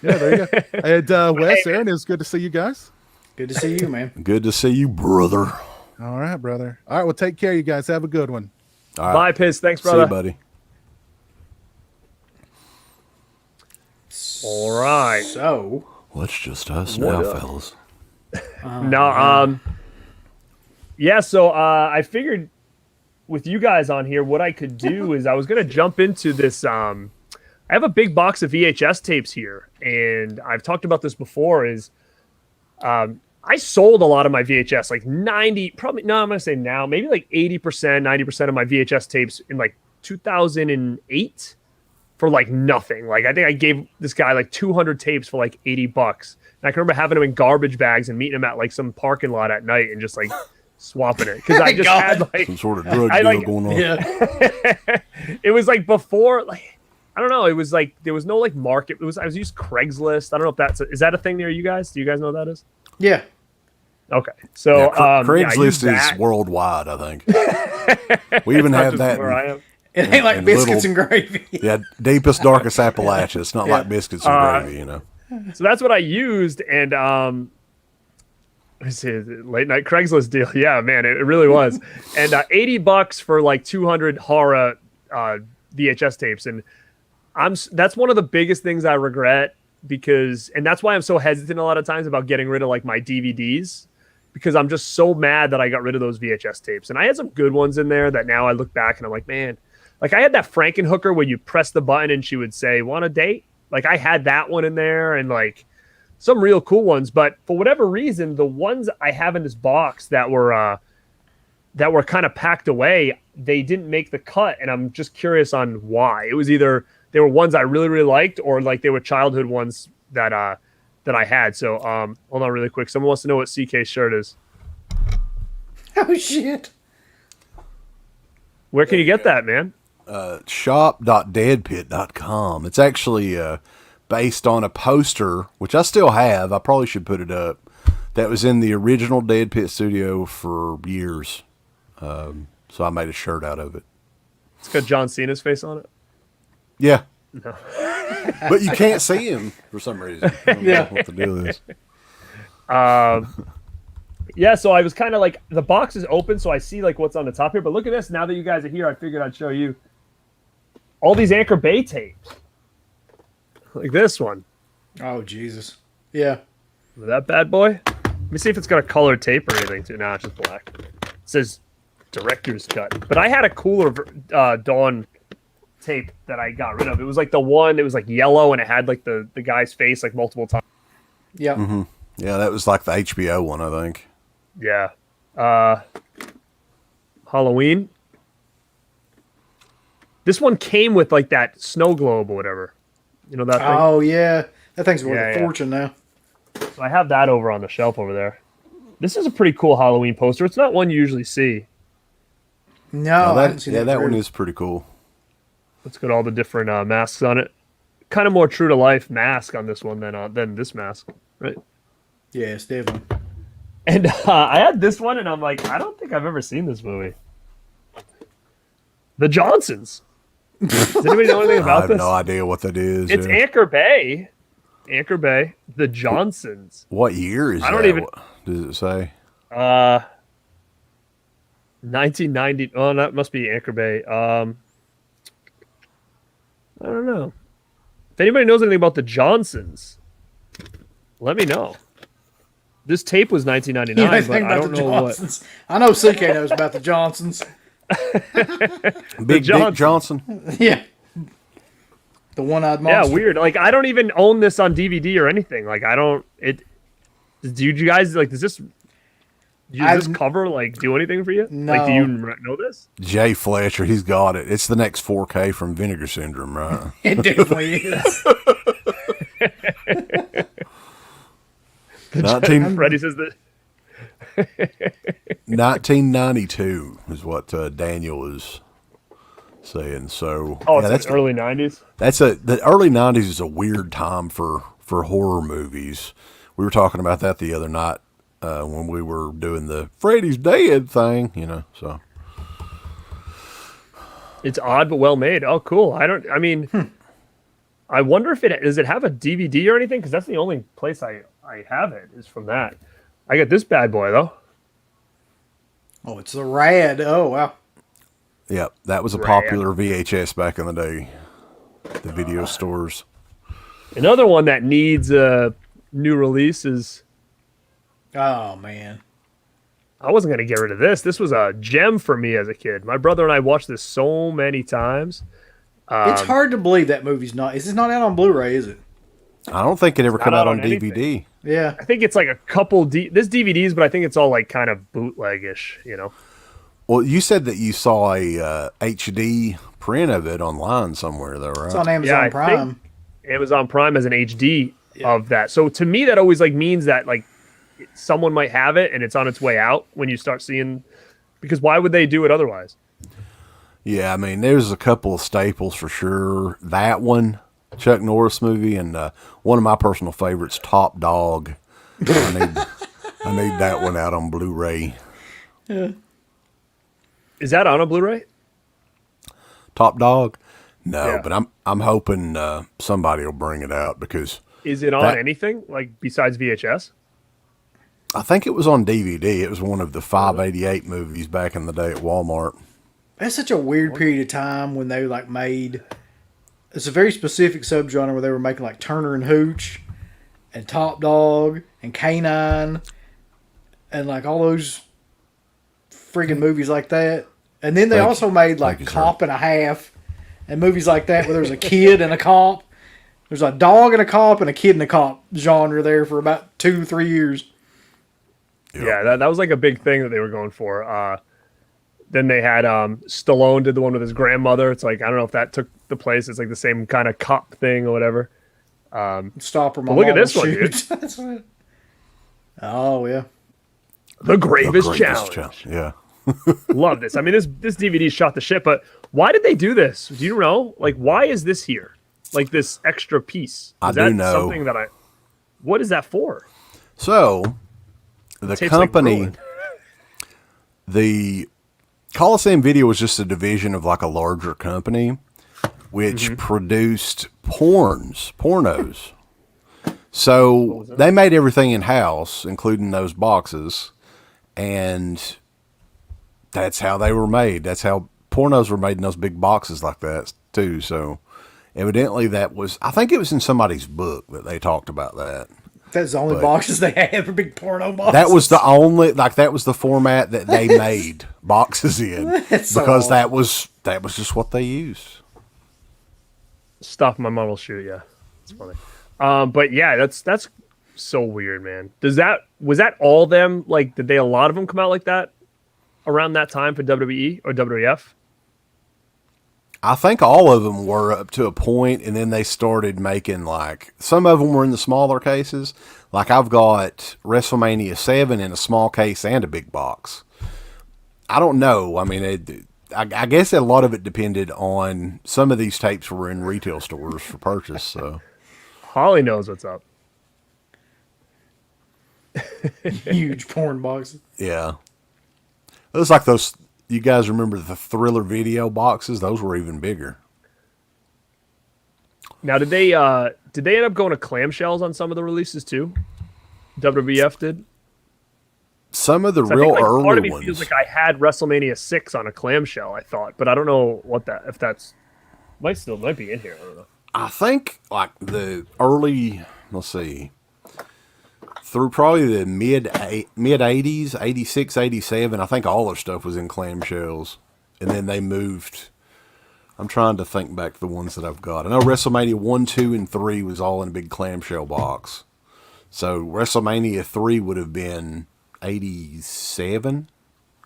Yeah, there you go. And Wes, Aaron, it's good to see you guys. Good to see you, man. Good to see you, brother. All right, brother. All right, well, take care, you guys. Have a good one. All right. Bye, Piz. Thanks, See brother. you, buddy. All right. So, Well, it's just us now, fellas. Yeah, so I figured with you guys on here, what I could do is I was going to jump into this. I have a big box of VHS tapes here, and I've talked about this before, is I sold a lot of my VHS, like 90, probably, no, I'm going to say now, maybe like 80%, 90% of my VHS tapes in like 2008 for like nothing. Like I think I gave this guy like 200 tapes for like $80. And I can remember having them in garbage bags and meeting him at like some parking lot at night and just like swapping it. Cause I just had like Some sort of drug deal going on. yeah. it was like before, like, I don't know. It was like, there was no like market. I was used Craigslist. I don't know if is that a thing near you guys? Do you guys know what that is? Yeah. Okay. So Yeah, Craigslist is is worldwide, I think. We even have that. where I am. It ain't like and biscuits little- and gravy. Yeah, deepest, darkest Appalachia. It's not like biscuits and gravy, you know. So that's what I used, and let's see, late night Craigslist deal. Yeah, man, it really was. And $80 for like 200 horror VHS tapes, and that's one of the biggest things I regret, because, and that's why I'm so hesitant a lot of times about getting rid of like my DVDs, because I'm just so mad that I got rid of those VHS tapes. And I had some good ones in there that now I look back and I'm like, man, like I had that Frankenhooker where you press the button and she would say, want a date? Like I had that one in there, and like some real cool ones. But for whatever reason, the ones I have in this box that were kind of packed away, they didn't make the cut. And I'm just curious on why. It was either they were ones I really, really liked, or like they were childhood ones that I had. So hold on really quick. Someone wants to know what CK's shirt is. Oh, shit. Where can you get that, man? Shop.deadpit.com. It's actually based on a poster, which I still have. I probably should put it up. That was in the original Dead Pit studio for years. So I made a shirt out of it. It's got John Cena's face on it. Yeah. No. But you can't see him for some reason. I don't know what the deal is. Yeah, so I was kind of like, the box is open, so I see like what's on the top here. But look at this. Now that you guys are here, I figured I'd show you all these Anchor Bay tapes. Like this one. Oh, Jesus. Yeah. That bad boy. Let me see if it's got a colored tape or anything too. Nah, it's just black. It says director's cut. But I had a cooler Dawn tape that I got rid of. It was like the one, it was like yellow, and it had like the guy's face like multiple times. Yeah. Mm-hmm. Yeah, that was like the HBO one, I think. Yeah. Halloween. This one came with like that snow globe or whatever. You know that thing? Oh, yeah. That thing's worth Yeah, a yeah. fortune now. So I have that over on the shelf over there. This is a pretty cool Halloween poster. It's not one you usually see. No, No, I haven't seen that one through. is pretty cool. It's got all the different masks on it. Kind of more true to life mask on this one than this mask, right? Yes, definitely. And I had this one, and I'm like, I don't think I've ever seen this movie. The Johnsons. Does anybody know anything I about have this? no idea what that is. It's yeah. Anchor Bay. Anchor Bay. The Johnsons. What year is I don't that? even- What does it say? 1990. Oh, that must be Anchor Bay. I don't know. If anybody knows anything about the Johnsons, let me know. This tape was 1999, You know but anything I about don't the know what. Johnsons? I know CK knows about the Johnsons. Big Johnson. Dick Johnson. Yeah. The one-eyed Yeah, monster. weird. Like, I don't even own this on DVD or anything. Like, I don't. Do you guys like? Does this cover like do anything for you? No. Like, do you know this? Jay Fletcher, he's got it. It's the next 4K from Vinegar Syndrome, right? It definitely is. 19, Freddie says that. 1992 is what Daniel is saying. So Oh, yeah, it's like early 90s. the early 90s is a weird time for horror movies. We were talking about that the other night when we were doing the Freddy's dead thing, so. It's odd but well made. Oh, cool. I mean, I wonder if does it have a DVD or anything? Because that's the only place I have it is from that. I got this bad boy though. Oh, it's the Rad. Oh, wow. Yeah, that was a Rad. popular VHS back in the day. The video stores. Another one that needs a new release is. Oh, man. I wasn't going to get rid of this. This was a gem for me as a kid. My brother and I watched this so many times. It's hard to believe that movie's not. Is this not out on Blu-ray? Is it? I don't think it ever come out on DVD. anything. Yeah. I think it's like a couple. This DVDs, but I think it's all like kind of bootlegish. Well, you said that you saw a HD print of it online somewhere, though, right? It's on Amazon I Prime. think Amazon Prime as an HD of that. So to me, that always like means that like someone might have it and it's on its way out when you start seeing. Because why would they do it otherwise? Yeah, I mean, there's a couple of staples for sure. That one, Chuck Norris movie, and one of my personal favorites, Top Dog. I need that one out on Blu-ray. Yeah. Is that on a Blu-ray? Top Dog? No, Yeah. but I'm hoping somebody will bring it out because Is it on anything like besides VHS? I think it was on DVD. It was one of the 588 movies back in the day at Walmart. That's such a weird period of time when they like made. It's a very specific subgenre where they were making like Turner and Hooch, and Top Dog and Canine, and like all those friggin' movies like that. And then they also made like Cop and a Half, and movies like that where there's a kid and a cop. There's a dog and a cop and a kid and a cop genre there for about 2-3 years. Yeah, that was like a big thing that they were going for. Then they had Stallone did the one with his grandmother. It's like I don't know if that took the place. It's like the same kind of cop thing or whatever. Stop her, my look at mama this one, shoots. That's right. Oh yeah. The Gravest Challenge. Yeah. Love this. I mean, this DVD shot the shit. But why did they do this? Do you know? Like, why is this here? Like this extra piece? I do know. Something that what is that for? So, the company, the Coliseum Video was just a division of like a larger company, which produced pornos. So they made everything in house, including those boxes, and that's how they were made. That's how pornos were made in those big boxes like that too. So evidently I think it was in somebody's book that they talked about that. That's the only boxes they had for big porno boxes. That was the only, that was the format that they made boxes in because that was just what they used. Stuff my mom will shoot. Yeah, it's funny. But yeah, that's so weird, man. Was that all them? Like, did a lot of them come out like that around that time for WWE or WWF? I think all of them were up to a point, and then they started making like some of them were in the smaller cases. Like I've got WrestleMania 7 in a small case and a big box. I don't know. I mean, I guess a lot of it depended on some of these tapes were in retail stores for purchase. So Holly knows what's up. Huge porn boxes. Yeah, it was like those. You guys remember the Thriller video boxes? Those were even bigger. Now, did they end up going to clamshells on some of the releases too? WWF did. Some of the I real think, early part of me ones. feels like I had WrestleMania 6 on a clamshell. I thought, but I don't know if that's might be in here. I don't know. I think like the early, let's see, through probably the mid 80s, 86, 87, I think all their stuff was in clamshells. And then they moved. I'm trying to think back to the ones that I've got. I know WrestleMania 1, 2, and 3 was all in a big clamshell box. So WrestleMania 3 would have been 87,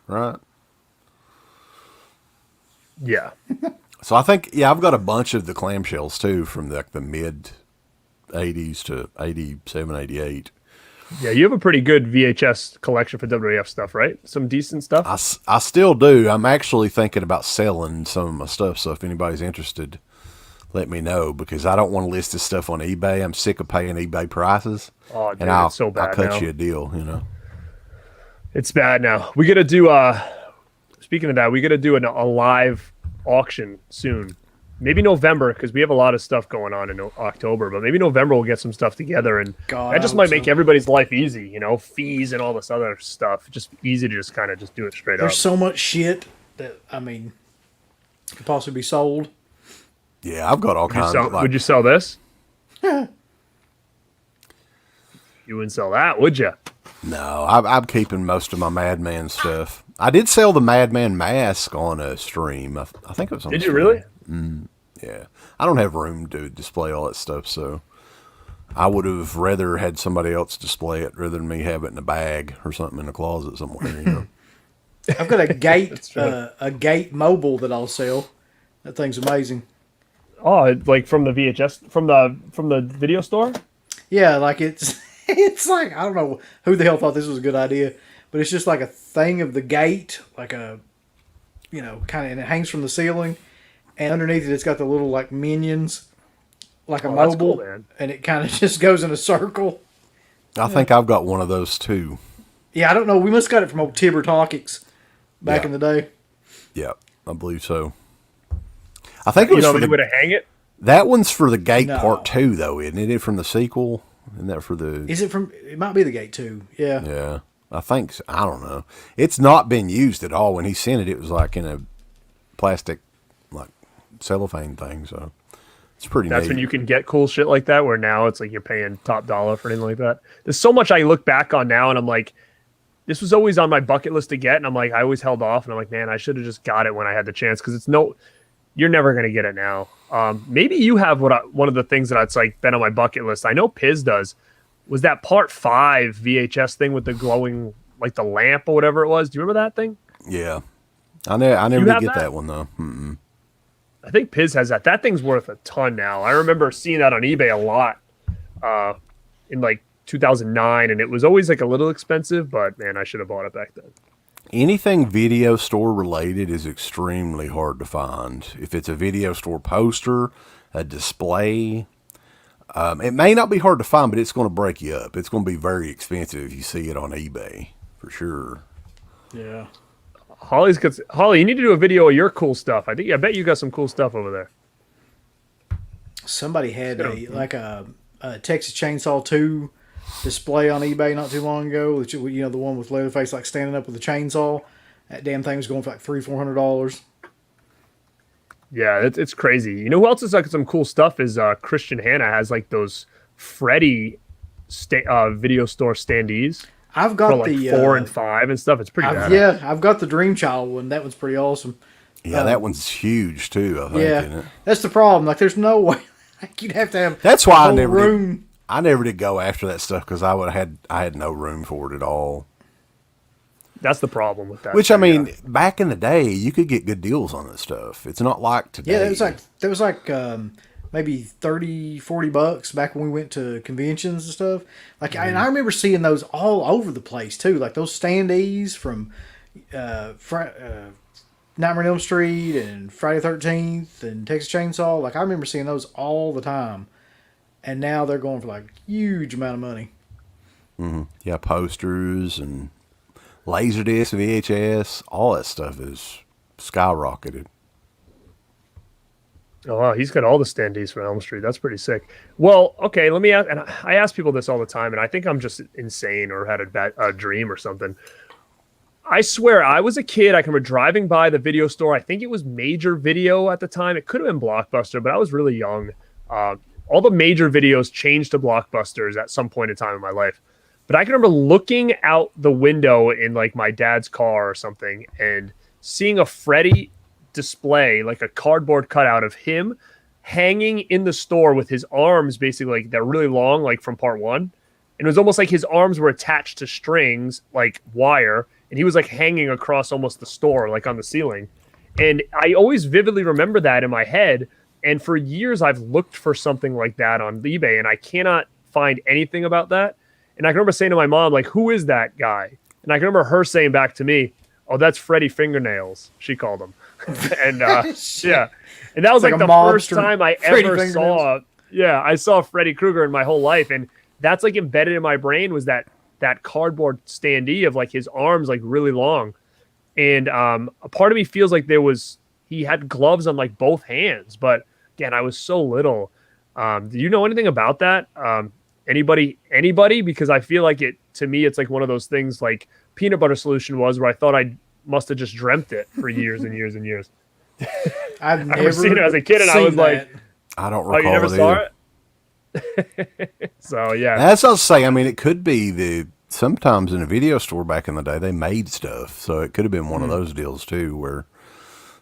right? Yeah. So I think, yeah, I've got a bunch of the clamshells too from like the mid 80s to 87, 88. Yeah, you have a pretty good VHS collection for WWF stuff, right? Some decent stuff. I still do. I'm actually thinking about selling some of my stuff. So if anybody's interested, let me know because I don't want to list this stuff on eBay. I'm sick of paying eBay prices. Oh, dude, and I'll it's so bad I'll cut now. you a deal, you know. It's bad now. We got to do speaking of that, we got to do a live auction soon. Maybe November, because we have a lot of stuff going on in October, but maybe November we'll get some stuff together, and God, that just might make everybody's life easy, you know, fees and all this other stuff. Just easy to just kind of just do it straight There's up. so much shit that, I mean, could possibly be sold. Yeah, I've got all kinds of Would you sell this? You wouldn't sell that, would you? No, I'm keeping most of my Madman stuff. I did sell the Madman mask on a stream. I think it was on Did a you stream. really? Yeah. I don't have room to display all that stuff, so I would have rather had somebody else display it rather than me have it in a bag or something in a closet somewhere, you know. I've got a gate mobile that I'll sell. That thing's amazing. Oh, like from the VHS, from the video store? Yeah, like it's it's like, I don't know who the hell thought this was a good idea, but it's just like a thing of the gate, like a, you know, kind of, and it hangs from the ceiling, and underneath it, it's got the little like minions, like a That's mobile, cool, man. and it kind of just goes in a circle. I think I've got one of those too. Yeah, I don't know. We must got it from old Tibber Talkics back in the day. Yeah, I believe so. I think it You was know, for they the, would hang it. that one's for the Gate No. Part 2, though, isn't it? From the sequel? Isn't that for the... Is it from? It might be the gate too. Yeah. Yeah, I think so. I don't know. It's not been used at all. When he sent it, it was like in a plastic, like, cellophane thing, so it's pretty That's neat. when you can get cool shit like that, where now it's like you're paying top dollar for anything like that. There's so much I look back on now, and I'm like, this was always on my bucket list to get, and I'm like, I always held off, and I'm like, man, I should have just got it when I had the chance, because you're never gonna get it now. Maybe you have one of the things that's like been on my bucket list. I know Piz does. Was that Part 5 VHS thing with the glowing, like the lamp or whatever it was? Do you remember that thing? Yeah. I never You did have get that? that one, though. Mm-mm. I think Piz has that. That thing's worth a ton now. I remember seeing that on eBay a lot in like 2009, and it was always like a little expensive, but man, I should have bought it back then. Anything video store related is extremely hard to find. If it's a video store poster, a display, it may not be hard to find, but it's going to break you up. It's going to be very expensive if you see it on eBay, for sure. Yeah. Holly, you need to do a video of your cool stuff. I bet you got some cool stuff over there. Somebody had a Texas Chainsaw 2 display on eBay not too long ago. Which, you know, the one with Leatherface like standing up with a chainsaw. That damn thing was going for like $300-$400. Yeah, it's crazy. You know who else has like some cool stuff is Christian Hanna has like those Freddy video store standees I've got for like the 4 and 5 and stuff. It's pretty bad. yeah, I've got the Dream Child one. That one's pretty awesome. Yeah, that one's huge, too, I think, isn't Yeah, it? that's the problem. Like, there's no way. Like, you'd have to have. That's why a I whole never room. did. I never did go after that stuff because I had no room for it at all. That's the problem with that. Which, I mean, back in the day, you could get good deals on this stuff. It's not like today. Yeah, that was like maybe $30-$40 back when we went to conventions and stuff. Like, and I remember seeing those all over the place too. Like those standees from Nightmare on Elm Street and Friday the 13th and Texas Chainsaw. Like, I remember seeing those all the time. And now they're going for like huge amount of money. Mm-hmm. Yeah, posters and Laserdisc, VHS, all that stuff is skyrocketed. Oh, wow, he's got all the standees from Elm Street. That's pretty sick. Well, okay, let me ask, and I ask people this all the time, and I think I'm just insane or had a dream or something. I swear, I was a kid. I can remember driving by the video store. I think it was Major Video at the time. It could have been Blockbuster, but I was really young. All the major videos changed to Blockbusters at some point in time in my life. But I can remember looking out the window in like my dad's car or something and seeing a Freddy display, like a cardboard cutout of him hanging in the store with his arms basically like they're really long, like from part 1. And it was almost like his arms were attached to strings, like wire, and he was like hanging across almost the store, like on the ceiling. And I always vividly remember that in my head. And for years, I've looked for something like that on eBay, and I cannot find anything about that. And I can remember saying to my mom, like, who is that guy? And I can remember her saying back to me, oh, that's Freddy Fingernails, she called him. And yeah. And that was like a the first mobster, time I Freddy ever Fingernails. I saw Freddy Krueger in my whole life. And that's like embedded in my brain was that that cardboard standee of like his arms like really long. And a part of me feels like he had gloves on like both hands, but again, I was so little. Do you know anything about that? Anybody? Because I feel like to me, it's like one of those things like peanut butter solution was, where I thought I must have just dreamt it for years and years and years. I've I never remember seeing it as a kid, and I was like, I don't "Oh, recall you never it saw either. it?" So yeah, That's what I was saying. I mean, it could be sometimes in a video store back in the day, they made stuff. So it could have been one of those deals too, where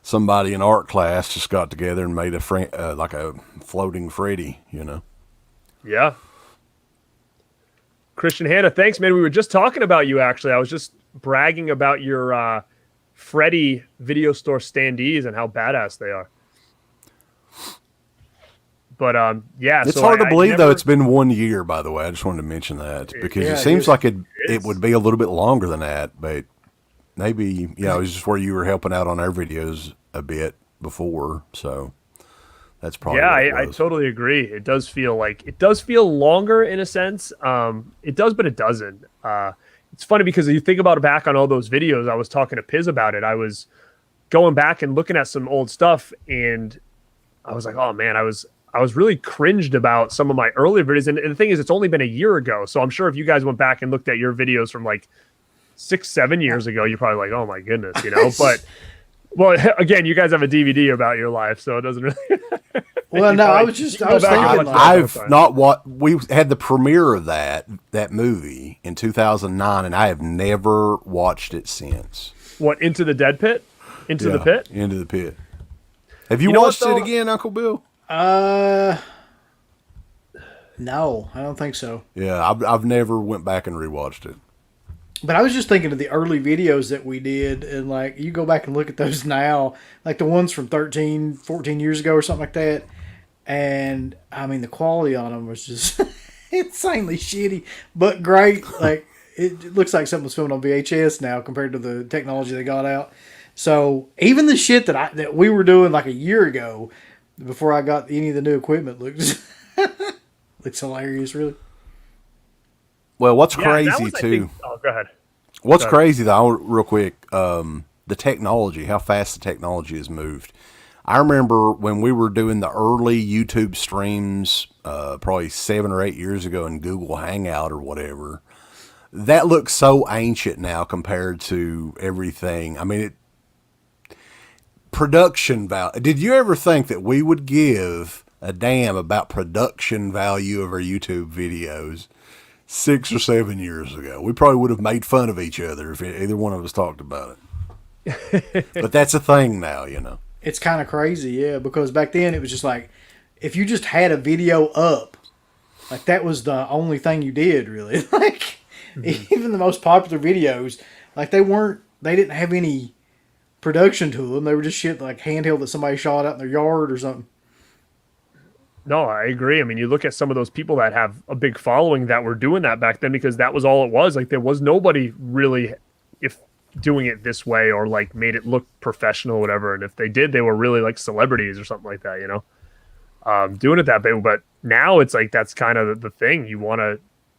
somebody in art class just got together and made like a floating Freddy, you know? yeah. Christian Hanna, thanks, man. We were just talking about you, actually. I was just bragging about your Freddy video store standees and how badass they are. But yeah, It's so hard to I believe, never, though. It's been 1 year, by the way. I just wanted to mention that because Yeah, it seems it like it is. would be a little bit longer than that, but maybe, it was just where you were helping out on our videos a bit before. So that's probably Yeah, what it I was. totally agree. It does feel longer in a sense. It does, but it doesn't. It's funny because you think about back on all those videos. I was talking to Piz about it. I was going back and looking at some old stuff, and I was like, oh man, I was really cringed about some of my earlier videos. And the thing is, it's only been a year ago. So I'm sure if you guys went back and looked at your videos from like 6-7 years ago, you're probably like, oh my goodness, But well, again, you guys have a DVD about your life, so it doesn't really. Well, no, I was thinking like, I've not we had the premiere of that movie in 2009, and I have never watched it since. What, Into the Dead Pit? Into the Pit? Into the Pit. Have you know watched what, though? it again, Uncle Bill? no, I don't think so. Yeah, I've never went back and rewatched it. But I was just thinking of the early videos that we did, and like you go back and look at those now, like the ones from 13, 14 years ago or something like that. And I mean, the quality on them was just insanely shitty, but great. Like it looks like something was filmed on VHS now compared to the technology they got out. So even the shit that we were doing like a year ago, before I got any of the new equipment, looks hilarious, really. Well, what's Yeah, that crazy was, I too? think, oh, go ahead. What's crazy though, real quick, the technology, how fast the technology has moved. I remember when we were doing the early YouTube streams, probably 7 or 8 years ago in Google Hangout or whatever. That looks so ancient now compared to everything. I mean, production value. Did you ever think that we would give a damn about production value of our YouTube videos 6 or 7 years ago? We probably would have made fun of each other if either one of us talked about it. But that's a thing now, It's kind of crazy, yeah, because back then it was just like, if you just had a video up, like that was the only thing you did, really. Like, even the most popular videos, like they didn't have any production to them. They were just shit like handheld that somebody shot out in their yard or something. No, I agree. I mean, you look at some of those people that have a big following that were doing that back then because that was all it was. Like there was nobody really doing it this way or like made it look professional or whatever. And if they did, they were really like celebrities or something like that, doing it that way. But now it's like, that's kind of the thing.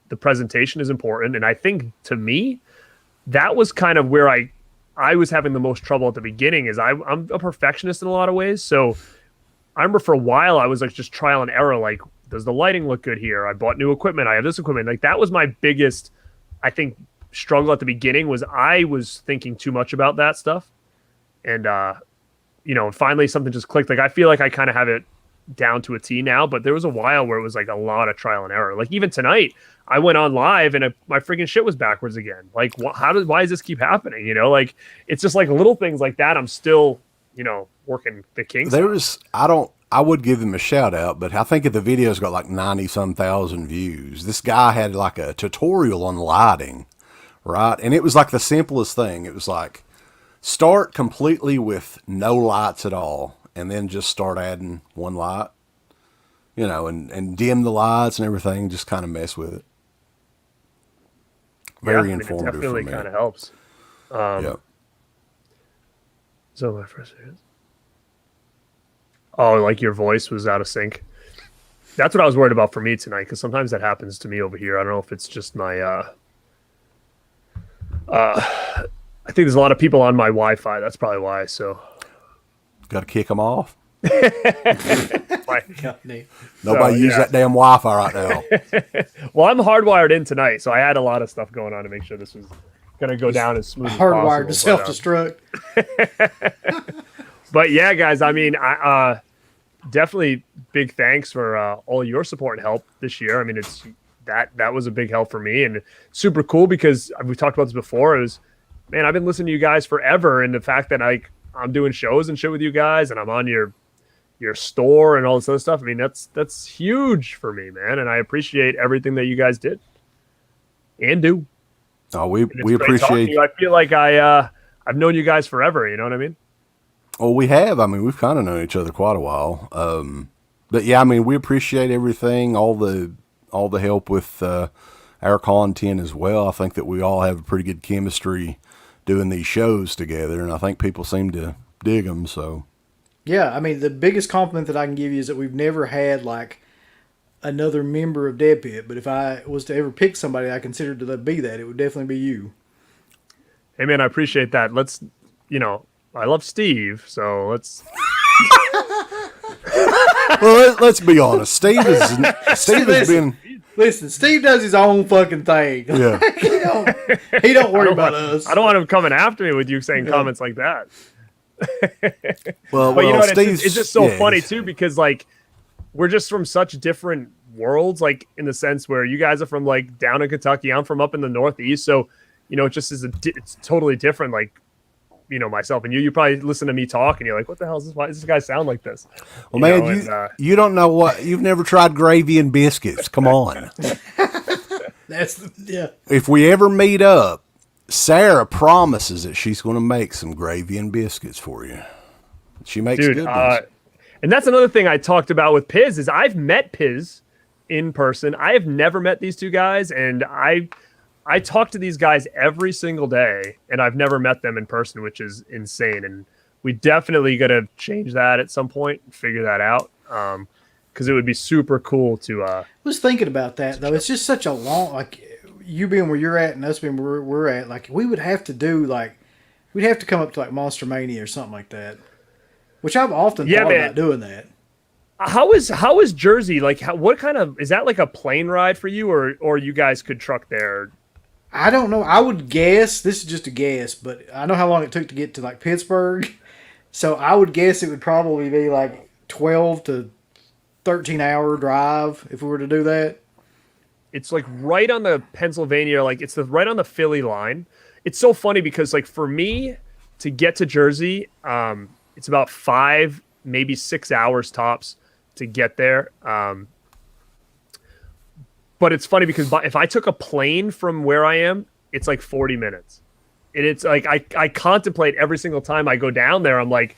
The presentation is important. And I think to me, that was kind of where I was having the most trouble at the beginning is I'm a perfectionist in a lot of ways. So I remember for a while I was like just trial and error. Like, does the lighting look good here? I bought new equipment. I have this equipment. Like that was my biggest, I think, struggle at the beginning was I was thinking too much about that stuff. And, finally something just clicked. Like, I feel like I kind of have it down to a T now, but there was a while where it was like a lot of trial and error. Like even tonight I went on live and my freaking shit was backwards again. Like why does this keep happening? Like, it's just like little things like that. I'm still, working the kinks. I would give him a shout out, but I think the video's got like 90-some thousand views. This guy had like a tutorial on lighting, right? And it was like the simplest thing. It was like start completely with no lights at all and then just start adding one light, and dim the lights and everything, just kind of mess with it. Very informative. It definitely kind of helps. Yep. So my first experience. Oh, like your voice was out of sync. That's what I was worried about for me tonight, because sometimes that happens to me over here. I don't know if it's just my I think there's a lot of people on my Wi-Fi. That's probably why. So Got to kick them off. my, Nobody use that damn Wi-Fi right now. well, I'm hardwired in tonight, so I had a lot of stuff going on to make sure this was going to go down as smooth as possible. Hardwired to self-destruct. But yeah, guys, I mean, I definitely big thanks for all your support and help this year. I mean, it's that was a big help for me, and super cool because we've talked about this before. It was, man, I've been listening to you guys forever, and the fact that I'm doing shows and shit with you guys, and I'm on your store and all this other stuff. I mean, that's huge for me, man, and I appreciate everything that you guys did and do. Oh, we great appreciate talking to you. I feel like I've known you guys forever. You know what I mean? Well, we have. I mean, we've kind of known each other quite a while. But yeah, I mean, we appreciate everything, all the help with our content as well. I think that we all have a pretty good chemistry doing these shows together, and I think people seem to dig them. So Yeah, I mean, the biggest compliment that I can give you is that we've never had like another member of Dead Pit. But if I was to ever pick somebody I considered to be that, it would definitely be you. Hey, man, I appreciate that. I love Steve, so let's. well, let's be honest. Steve has been. Listen, Steve does his own fucking thing. Yeah. he don't worry about us. I don't want him coming after me with you saying comments like that. Well, but you know what? Steve's, It's just so funny too because like we're just from such different worlds, like in the sense where you guys are from like down in Kentucky, I'm from up in the Northeast, so it just is it's totally different. Like myself and you probably listen to me talk and you're like, what the hell is this? Why does this guy sound like this? Well, you don't know what you've never tried gravy and biscuits. Come on. Yeah. If we ever meet up, Sarah promises that she's going to make some gravy and biscuits for you. She makes good ones. And that's another thing I talked about with Piz is I've met Piz in person. I have never met these two guys, and I talk to these guys every single day, and I've never met them in person, which is insane. And we definitely got to change that at some point and figure that out. Because it would be super cool to. I was thinking about that though. It's just such a long, like you being where you're at and us being where we're at. Like we would have to do we'd have to come up to like Monster Mania or something like that. Which I've often thought about doing that. How is Jersey? Like, what kind of is that like a plane ride for you, or you guys could truck there? I don't know. I would guess, this is just a guess, but I know how long it took to get to like Pittsburgh. So I would guess it would probably be like 12 to 13-hour drive if we were to do that. It's like right on the Pennsylvania, like it's right on the Philly line. It's so funny because like for me to get to Jersey, it's about 5, maybe 6 hours tops to get there. But it's funny because if I took a plane from where I am, it's like 40 minutes. And it's like I contemplate every single time I go down there. I'm like,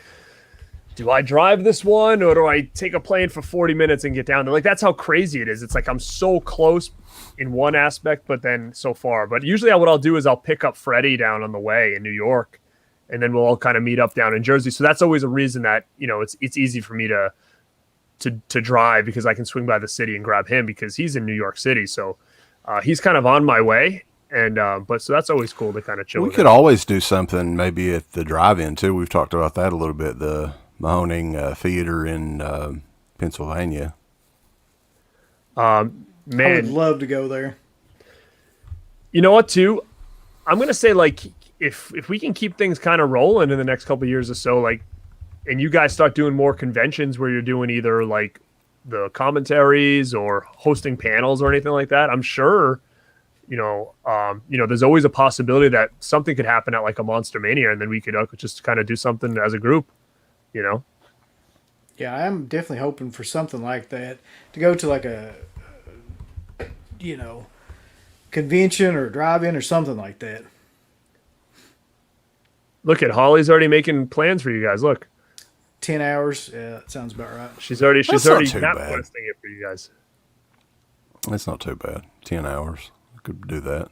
do I drive this one or do I take a plane for 40 minutes and get down there? Like, that's how crazy it is. It's like I'm so close in one aspect, but then so far. But usually what I'll do is I'll pick up Freddie down on the way in New York, and then we'll all kind of meet up down in Jersey. So that's always a reason that, it's easy for me to drive because I can swing by the city and grab him because he's in New York City. So he's kind of on my way. And, but so that's always cool to kind of chill. We could always do something maybe at the drive-in too. We've talked about that a little bit. The Mahoning Theater in Pennsylvania. Man, I would love to go there. You know what too? I'm going to say like, if we can keep things kind of rolling in the next couple of years or so, like, and you guys start doing more conventions where you're doing either like the commentaries or hosting panels or anything like that, I'm sure, there's always a possibility that something could happen at like a Monster Mania, and then we could just kind of do something as a group, Yeah, I'm definitely hoping for something like that to go to like a, convention or drive-in or something like that. Look at Holly's already making plans for you guys. Look. 10 hours. Yeah, that sounds about right. She's already requesting it for you guys. That's not too bad. 10 hours. I could do that.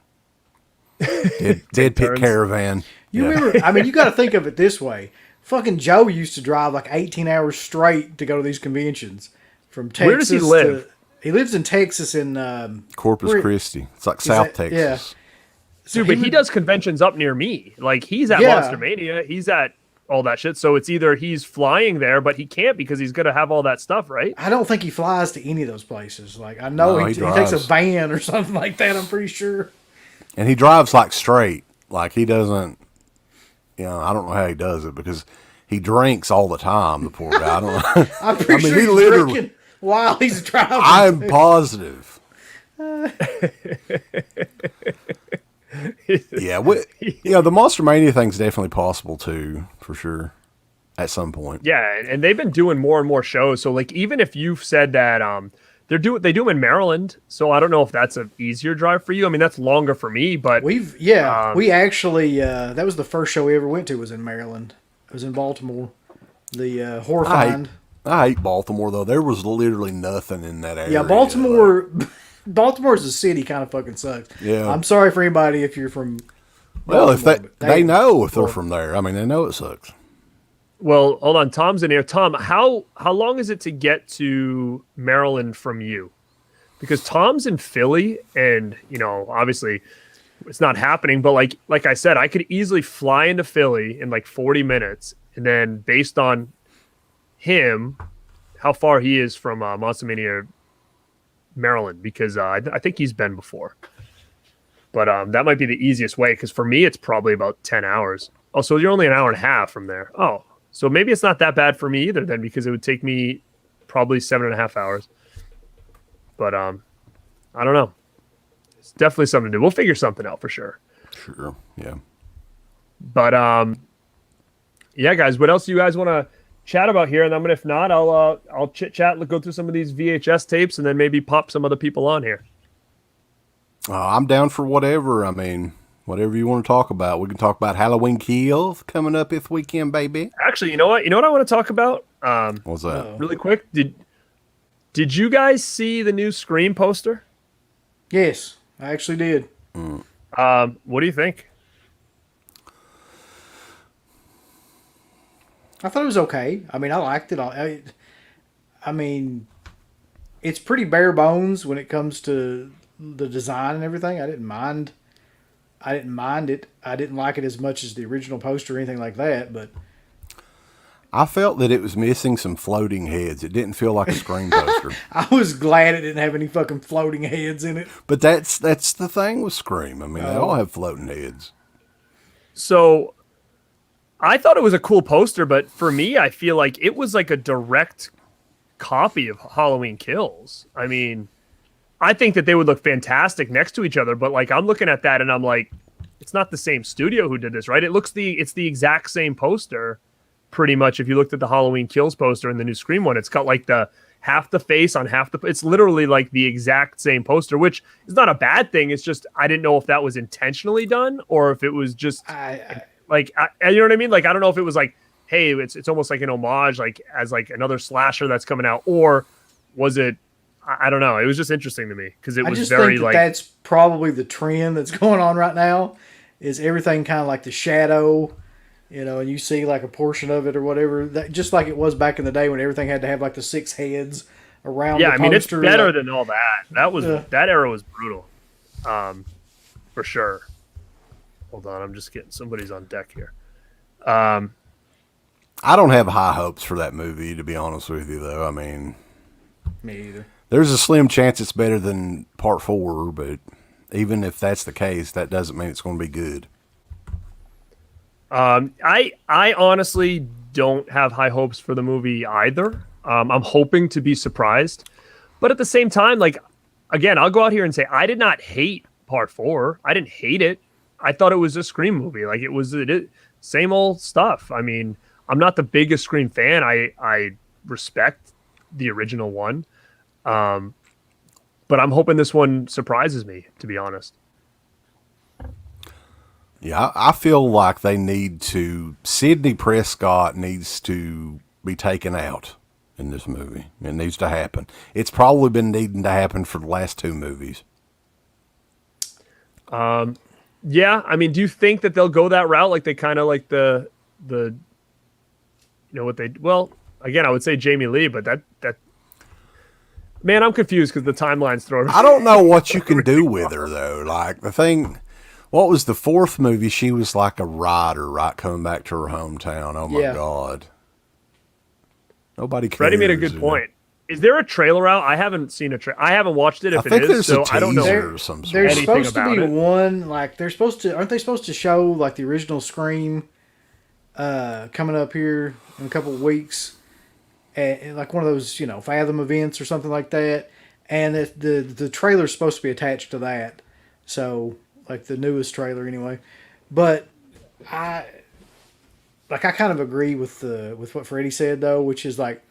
Dead Pit Caravan. Remember, I mean, you got to think of it this way. Fucking Joe used to drive like 18 hours straight to go to these conventions from Texas. Where does he live? He lives in Texas in Corpus Christi. It's like South Texas. Yeah. Dude, but he does conventions up near me. Like he's at Monster Mania. He's at all that shit. So it's either he's flying there, but he can't because he's going to have all that stuff, right? I don't think he flies to any of those places. Like I know he takes a van or something like that. I'm pretty sure. And he drives like straight. Like he doesn't, I don't know how he does it because he drinks all the time. The poor guy. I don't know. I'm pretty sure he's drinking while he's driving. I'm positive. Yeah, the Monster Mania thing's definitely possible too, for sure, at some point. Yeah, and they've been doing more and more shows. So like, even if you've said that they do them in Maryland, so I don't know if that's an easier drive for you. I mean, that's longer for me, but we actually that was the first show we ever went to was in Maryland. It was in Baltimore. The Horror Find. I hate Baltimore though. There was literally nothing in that area. Yeah, Baltimore. Baltimore as a city kind of fucking sucks. Yeah, I'm sorry for anybody if you're from. Well, if they know if they're from there. I mean, they know it sucks. Well, hold on. Tom's in here. Tom, how long is it to get to Maryland from you? Because Tom's in Philly, and obviously it's not happening. But like I said, I could easily fly into Philly in like 40 minutes, and then based on him, how far he is from Monster Mania, Maryland, because I think he's been before. But that might be the easiest way, because for me it's probably about 10 hours. Oh, so you're only an hour and a half from there. Oh, so maybe it's not that bad for me either then, because it would take me probably 7.5 hours. But I don't know. It's definitely something to do. We'll figure something out for sure. Sure. Yeah. But yeah, guys, what else do you guys want to chat about here? And then if not, I'll chit chat, go through some of these VHS tapes, and then maybe pop some other people on here. I'm down for whatever. I mean, whatever you want to talk about. We can talk about Halloween Kills coming up this weekend, baby. Actually, you know what I want to talk about? What's that? Really quick. Did you guys see the new Scream poster? Yes, I actually did. What do you think? I thought it was okay. I mean, I liked it. I mean, it's pretty bare bones when it comes to the design and everything. I didn't mind it. I didn't like it as much as the original poster or anything like that, but I felt that it was missing some floating heads. It didn't feel like a Scream poster. I was glad it didn't have any fucking floating heads in it. But that's the thing with Scream. I mean, they all have floating heads. So I thought it was a cool poster, but for me, I feel like it was like a direct copy of Halloween Kills. I mean, I think that they would look fantastic next to each other, but like I'm looking at that and I'm like, it's not the same studio who did this, right? It's the exact same poster, pretty much. If you looked at the Halloween Kills poster and the new Scream one, it's got like the half the face on half the. It's literally like the exact same poster, which is not a bad thing. It's just I didn't know if that was intentionally done or if it was just you know what I mean? Like I don't know if it was like, hey, it's almost like an homage, like as like another slasher that's coming out, or was it? I don't know. It was just interesting to me because it was very think that's probably the trend that's going on right now. Is everything kind of like the shadow, and you see like a portion of it or whatever. That, just like it was back in the day when everything had to have like the 6 heads around. Yeah, the I mean it's poster, better than all that. That era was brutal, for sure. Hold on, I'm just getting somebody's on deck here. I don't have high hopes for that movie, to be honest with you, though. I mean, me either. There's a slim chance it's better than Part 4, but even if that's the case, that doesn't mean it's going to be good. I honestly don't have high hopes for the movie either. I'm hoping to be surprised, but at the same time, like again, I'll go out here and say I did not hate Part 4. I didn't hate it. I thought it was a Scream movie. Like it was same old stuff. I mean, I'm not the biggest Scream fan. I respect the original one. But I'm hoping this one surprises me, to be honest. Yeah, I feel like Sidney Prescott needs to be taken out in this movie. It needs to happen. It's probably been needing to happen for the last 2 movies. Yeah, I mean, do you think that they'll go that route? Like they kind of like the well, again, I would say Jamie Lee, but that man, I'm confused because the timeline's thrown. I don't know what you can do with her though. Like the thing, What was the fourth movie? She was like a rider, right? Coming back to her hometown. Oh my God. Nobody cares. Freddie made a good point. Is there a trailer out? I haven't seen a trailer. I haven't watched it. If I think it is, there's so I don't know. There's supposed to be one, like, they're supposed to, aren't they supposed to show, like, the original Scream coming up here in a couple of weeks? And like one of those, Fathom events or something like that. And the trailer's supposed to be attached to that. So, like, the newest trailer anyway. But I kind of agree with what Freddie said, though, which is like,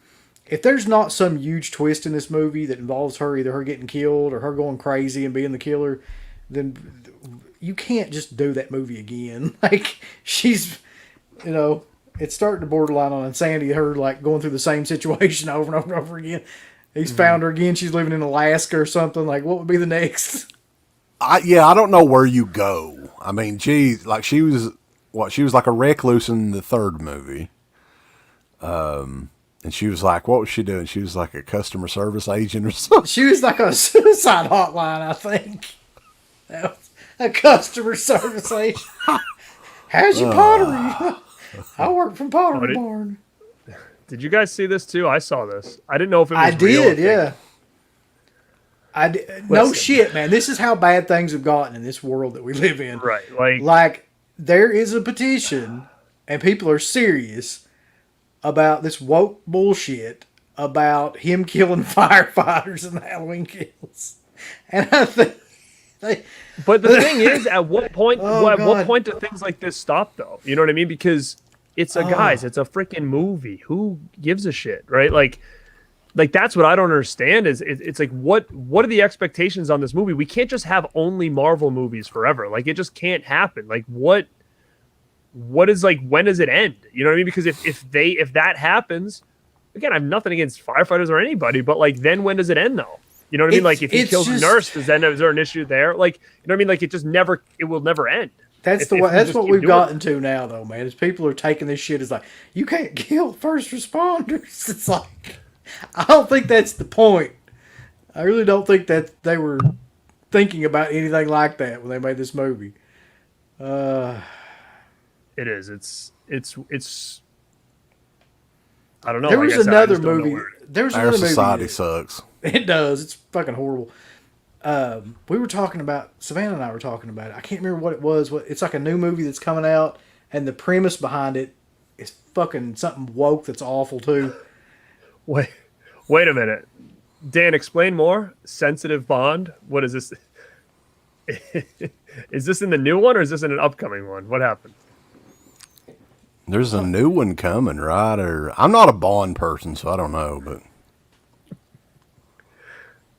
if there's not some huge twist in this movie that involves her, either her getting killed or her going crazy and being the killer, then you can't just do that movie again. Like, she's, it's starting to borderline on insanity, her, like, going through the same situation over and over and over again. He's found her again. She's living in Alaska or something. Like, what would be the next? I don't know where you go. I mean, geez, like, she was like a recluse in the third movie. And she was like, what was she doing? She was like a customer service agent or something. She was like a suicide hotline, I think. That was a customer service agent. How's your pottery? I work from Pottery Barn. Did you guys see this too? I saw this. I didn't know if it was I real. did, yeah. I did. No shit, man. This is how bad things have gotten in this world that we live in. Right. Like there is a petition, and people are serious about this woke bullshit about him killing firefighters in the Halloween Kills. And I think But the thing is, at what point what point do things like this stop though? You know what I mean? Because it's it's a freaking movie. Who gives a shit, right? Like that's what I don't understand is it's like what are the expectations on this movie? We can't just have only Marvel movies forever. Like it just can't happen. Like what is like when does it end? You know what I mean? Because if that happens, again, I have nothing against firefighters or anybody, but like then when does it end though? You know what I mean? Like if he kills a nurse, is there an issue there? Like you know what I mean? Like it will never end. That's what we've gotten to now though, man. Is people are taking this shit as like, you can't kill first responders. It's like I don't think that's the point. I really don't think that they were thinking about anything like that when they made this movie. It is. It's. I don't know. There was another movie. Our society sucks. It does. It's fucking horrible. We were talking about, Savannah and I were talking about it. I can't remember what it was. It's like a new movie that's coming out, and the premise behind it is fucking something woke that's awful too. Wait a minute. Dan, explain more. Sensitive Bond. What is this? Is this in the new one or is this in an upcoming one? What happened? There's a new one coming, right? Or I'm not a Bond person, so I don't know, but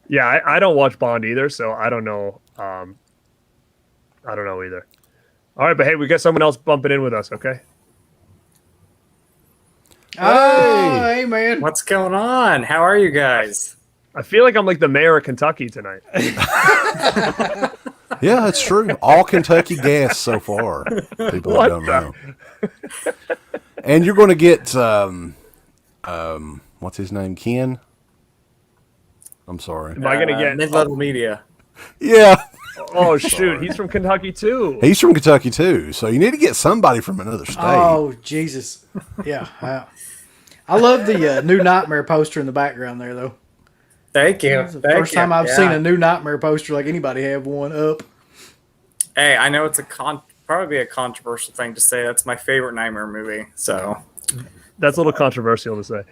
yeah, I don't watch Bond either, so I don't know. I don't know either. All right, but hey, we got someone else bumping in with us. Okay. Oh, hey man, what's going on? How are you guys? I feel like I'm like the mayor of Kentucky tonight. Yeah, that's true. All Kentucky gas so far. People that don't know. And you're going to get what's his name? Ken? I'm sorry. Am I going to get Mid-Level Media? Yeah. Oh shoot, he's from Kentucky too. He's from Kentucky too. So you need to get somebody from another state. Oh Jesus. Yeah. I love the new Nightmare poster in the background there though. Thank you. It's the first time I've seen a new Nightmare poster like anybody have one up. Hey, I know it's probably a controversial thing to say. That's my favorite Nightmare movie. So that's a little controversial to say.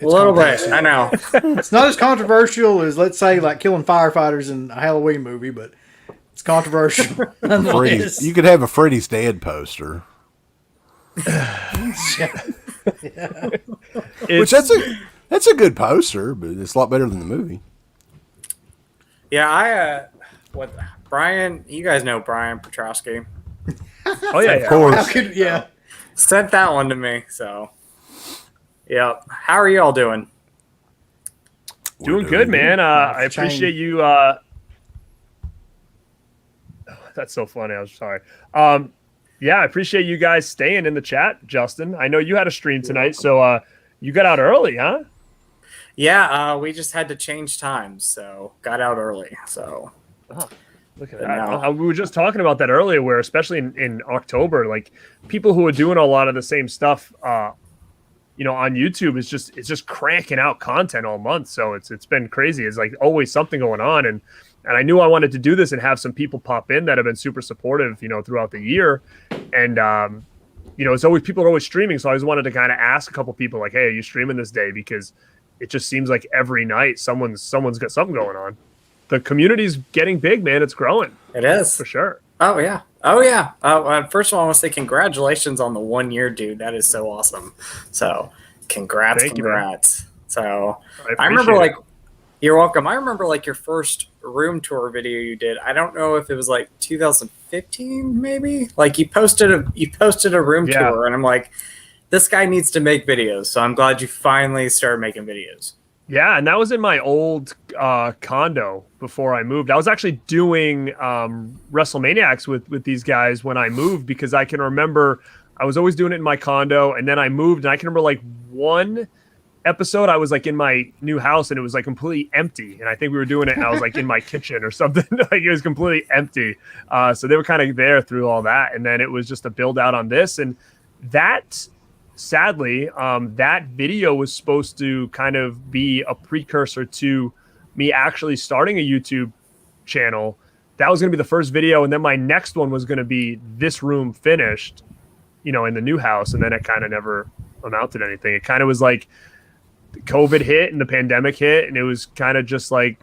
A little bit, I know. It's not as controversial as, let's say, like killing firefighters in a Halloween movie, but it's controversial. You could have a Freddy's Dead poster. Yeah. Which that's a good poster, but it's a lot better than the movie. Yeah, Brian, you guys know Brian Petrowski. Oh yeah, of course. Sent that one to me, so yeah. How are you all doing? Doing good, man. I appreciate you. That's so funny. I'm sorry. Yeah, I appreciate you guys staying in the chat, Justin. I know you had a stream tonight, so you got out early, huh? Yeah, we just had to change times, so got out early. So Look at But that. no. We were just talking about that earlier, where especially in October, like people who are doing a lot of the same stuff, on YouTube it's just cranking out content all month. So it's been crazy. It's like always something going on. And I knew I wanted to do this and have some people pop in that have been super supportive, throughout the year. And, it's always, people are always streaming. So I always wanted to kind of ask a couple people like, hey, are you streaming this day? Because it just seems like every night someone's got something going on. The community's getting big, man. It's growing. It is. For sure. Oh, yeah. First of all, I want to say congratulations on the 1 year, dude. That is so awesome. So congrats. Thank you, congrats. So I remember appreciate it. you're welcome. I remember your first room tour video you did. I don't know if it was 2015, maybe. You posted a room tour, and I'm like, this guy needs to make videos. So I'm glad you finally started making videos. Yeah, and that was in my old condo before I moved. I was actually doing WrestleManiacs with these guys when I moved, because I can remember I was always doing it in my condo, and then I moved, and I can remember one episode I was in my new house, and it was completely empty, and I think we were doing it, and I was in my kitchen or something. It was completely empty. So they were kind of there through all that, and then it was just a build out on this, and that. Sadly, that video was supposed to kind of be a precursor to me actually starting a YouTube channel. That was going to be the first video, and then my next one was going to be this room finished, in the new house, and then it kind of never amounted to anything. It kind of was like the COVID hit and the pandemic hit, and it was kind of just I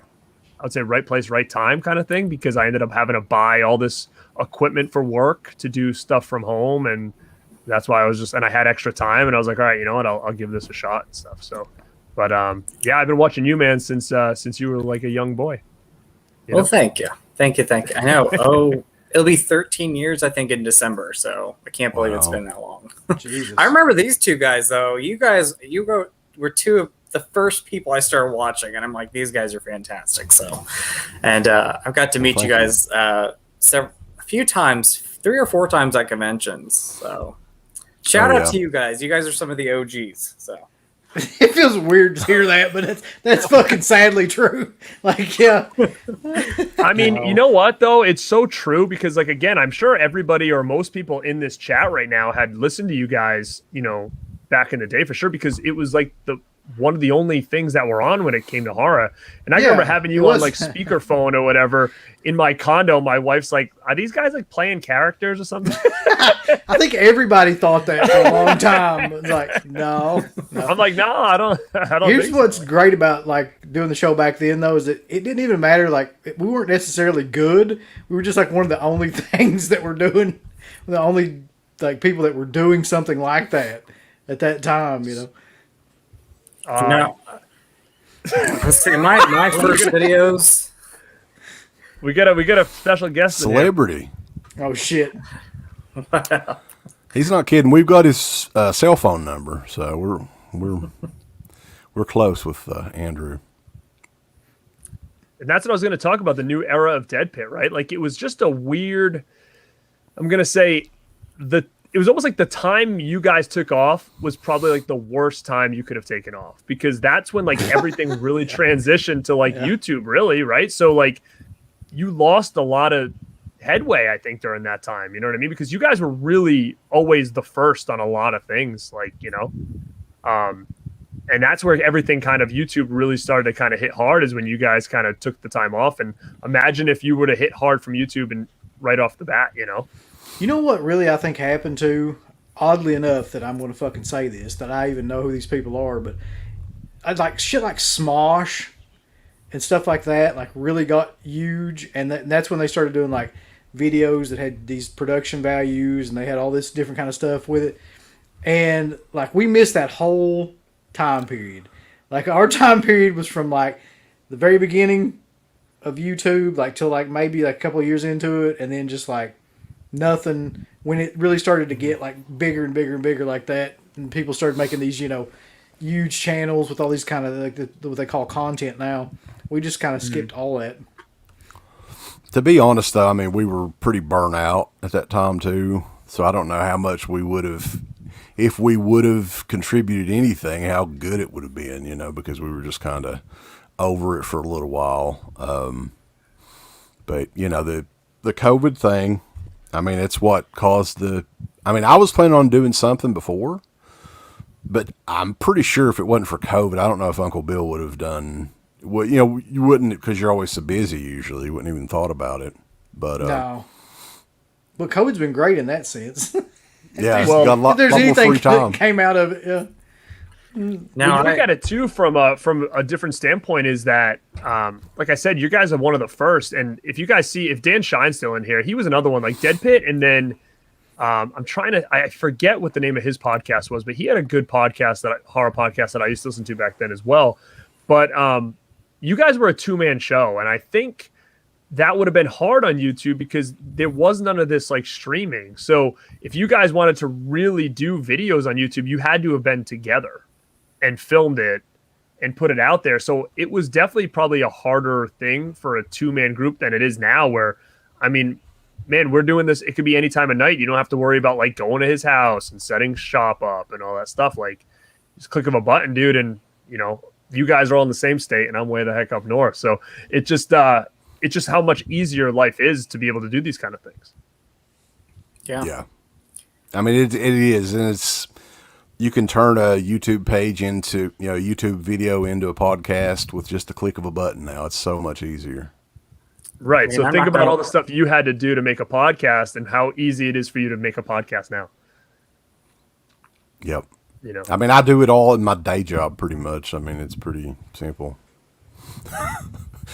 would say right place, right time kind of thing, because I ended up having to buy all this equipment for work to do stuff from home, and that's why and I had extra time, and I was like, all right, you know what, I'll give this a shot and stuff. So, but yeah, I've been watching you, man, since you were a young boy. Well, thank you. I know. Oh, it'll be 13 years, I think, in December. So I can't believe it's been that long. Jesus. I remember these two guys, though. You were two of the first people I started watching, and I'm like, these guys are fantastic. So, and I've got to meet you guys a few times, 3 or 4 times at conventions. So. Shout out to you guys. You guys are some of the OGs. So it feels weird to hear that, but that's fucking sadly true. Yeah. I mean, you know what though? It's so true, because again, I'm sure everybody or most people in this chat right now had listened to you guys, back in the day for sure, because it was one of the only things that were on when it came to horror. And I remember having you on speakerphone or whatever in my condo. My wife's like, are these guys playing characters or something? I think everybody thought that for a long time. It was no. I'm like, no, I don't Here's think what's so. great about doing the show back then, though, is that it didn't even matter. We weren't necessarily good. We were just one of the only things that we're doing. The only people that were doing something like that at that time, No. Let's see. My first videos. We got a special guest. Celebrity. Oh shit. He's not kidding. We've got his cell phone number, so we're close with Andrew. And that's what I was going to talk about, the new era of Dead Pit, right? It was just a weird. I'm going to say it was almost the time you guys took off was probably the worst time you could have taken off, because that's when everything really transitioned to YouTube, really, right? So you lost a lot of headway, I think, during that time. You know what I mean? Because you guys were really always the first on a lot of things, and that's where everything kind of YouTube really started to kind of hit hard, is when you guys kind of took the time off. And imagine if you were to hit hard from YouTube and right off the bat, You know what really I think happened to, oddly enough, that I'm going to fucking say this, that I even know who these people are, but I shit like Smosh and stuff like that, really got huge, and that's when they started doing videos that had these production values, and they had all this different kind of stuff with it, and we missed that whole time period. Our time period was from the very beginning of YouTube till maybe a couple of years into it, and then just nothing when it really started to get bigger and bigger and bigger like that, and people started making these huge channels with all these kind of what they call content now. We just kind of skipped all that. To be honest, though, I mean, we were pretty burnt out at that time too, so I don't know how much we would have, if we would have contributed anything, how good it would have been, because we were just kind of over it for a little while. But the COVID thing, I mean, it's what caused I was planning on doing something before, but I'm pretty sure if it wasn't for COVID, I don't know if Uncle Bill would have done. Well, you wouldn't, because you're always so busy. Usually, you wouldn't even thought about it. But No. But COVID's been great in that sense. yeah, it's Well, got a lot, If there's lot more anything free time. that came out of it, yeah. Now, When you look at it too from a different standpoint, is that like I said, you guys are one of the first. And if you guys see, if Dan Shine's still in here, he was another one like Dead Pit, and then I forget what the name of his podcast was, but he had a good podcast, horror podcast that I used to listen to back then as well. But you guys were a 2-man show, and I think that would have been hard on YouTube because there was none of this like streaming. So if you guys wanted to really do videos on YouTube, you had to have been together and filmed it and put it out there. So it was definitely probably a harder thing for a 2-man group than it is now, where, I mean, man, we're doing this. It could be any time of night. You don't have to worry about like going to his house and setting shop up and all that stuff. Like, just click of a button, dude. And you guys are all in the same state and I'm way the heck up north. So it's just how much easier life is to be able to do these kind of things. yeah. I mean, it is, and you can turn a YouTube page into, YouTube video into a podcast with just the click of a button now. It's so much easier. Right. I mean, So I'm think not about gonna- all the stuff you had to do to make a podcast and how easy it is for you to make a podcast now. Yep. You know, I mean, I do it all in my day job pretty much. I mean, it's pretty simple.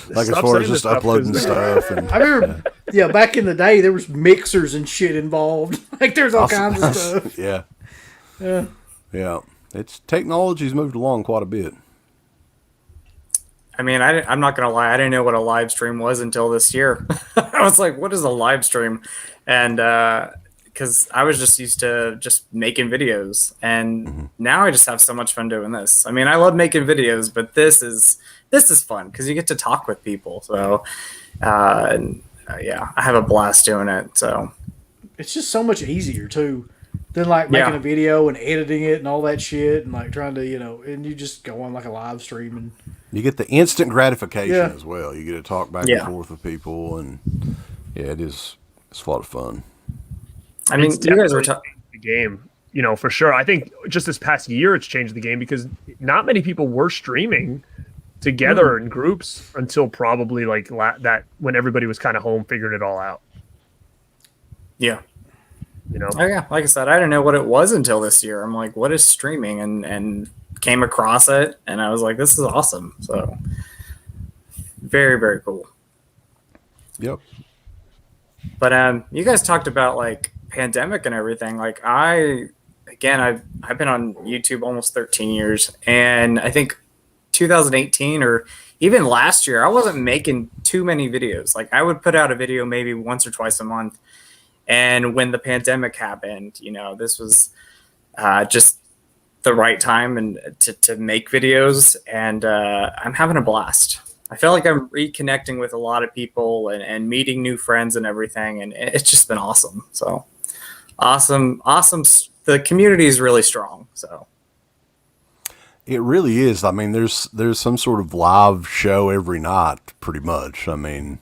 Like as Stop far saying as this just uploading 'cause- stuff. And, I remember, back in the day, there was mixers and shit involved. Like, there's all kinds of stuff. yeah. Yeah. Yeah. Technology's moved along quite a bit. I mean, I'm not gonna lie. I didn't know what a live stream was until this year. I was like, "What is a live stream?" And because I was just used to just making videos, and now I just have so much fun doing this. I mean, I love making videos, but this is fun because you get to talk with people. So, yeah, I have a blast doing it. So It's just so much easier, too, than, like, making Yeah. a video and editing it and all that shit and, like, trying to, and you just go on, like, a live stream and... You get the instant gratification Yeah. as well. You get to talk back Yeah. and forth with people, and yeah, it's a lot of fun. I mean, It's you guys were definitely changed the game, for sure. I think just this past year, it's changed the game because not many people were streaming together in groups until probably like that when everybody was kind of home, figuring it all out. yeah. Oh yeah, like I said, I didn't know what it was until this year. I'm like, what is streaming? And came across it, and I was like, this is awesome. So very, very cool. Yep. But you guys talked about like pandemic and everything. Like I've been on YouTube almost 13 years, and I think 2018 or even last year, I wasn't making too many videos. Like I would put out a video maybe once or twice a month. And when the pandemic happened, this was just the right time and to make videos, and I'm having a blast. I feel like I'm reconnecting with a lot of people and meeting new friends and everything, and it's just been awesome. So awesome. The community is really strong. So It really is. I mean, there's some sort of live show every night, pretty much. I mean,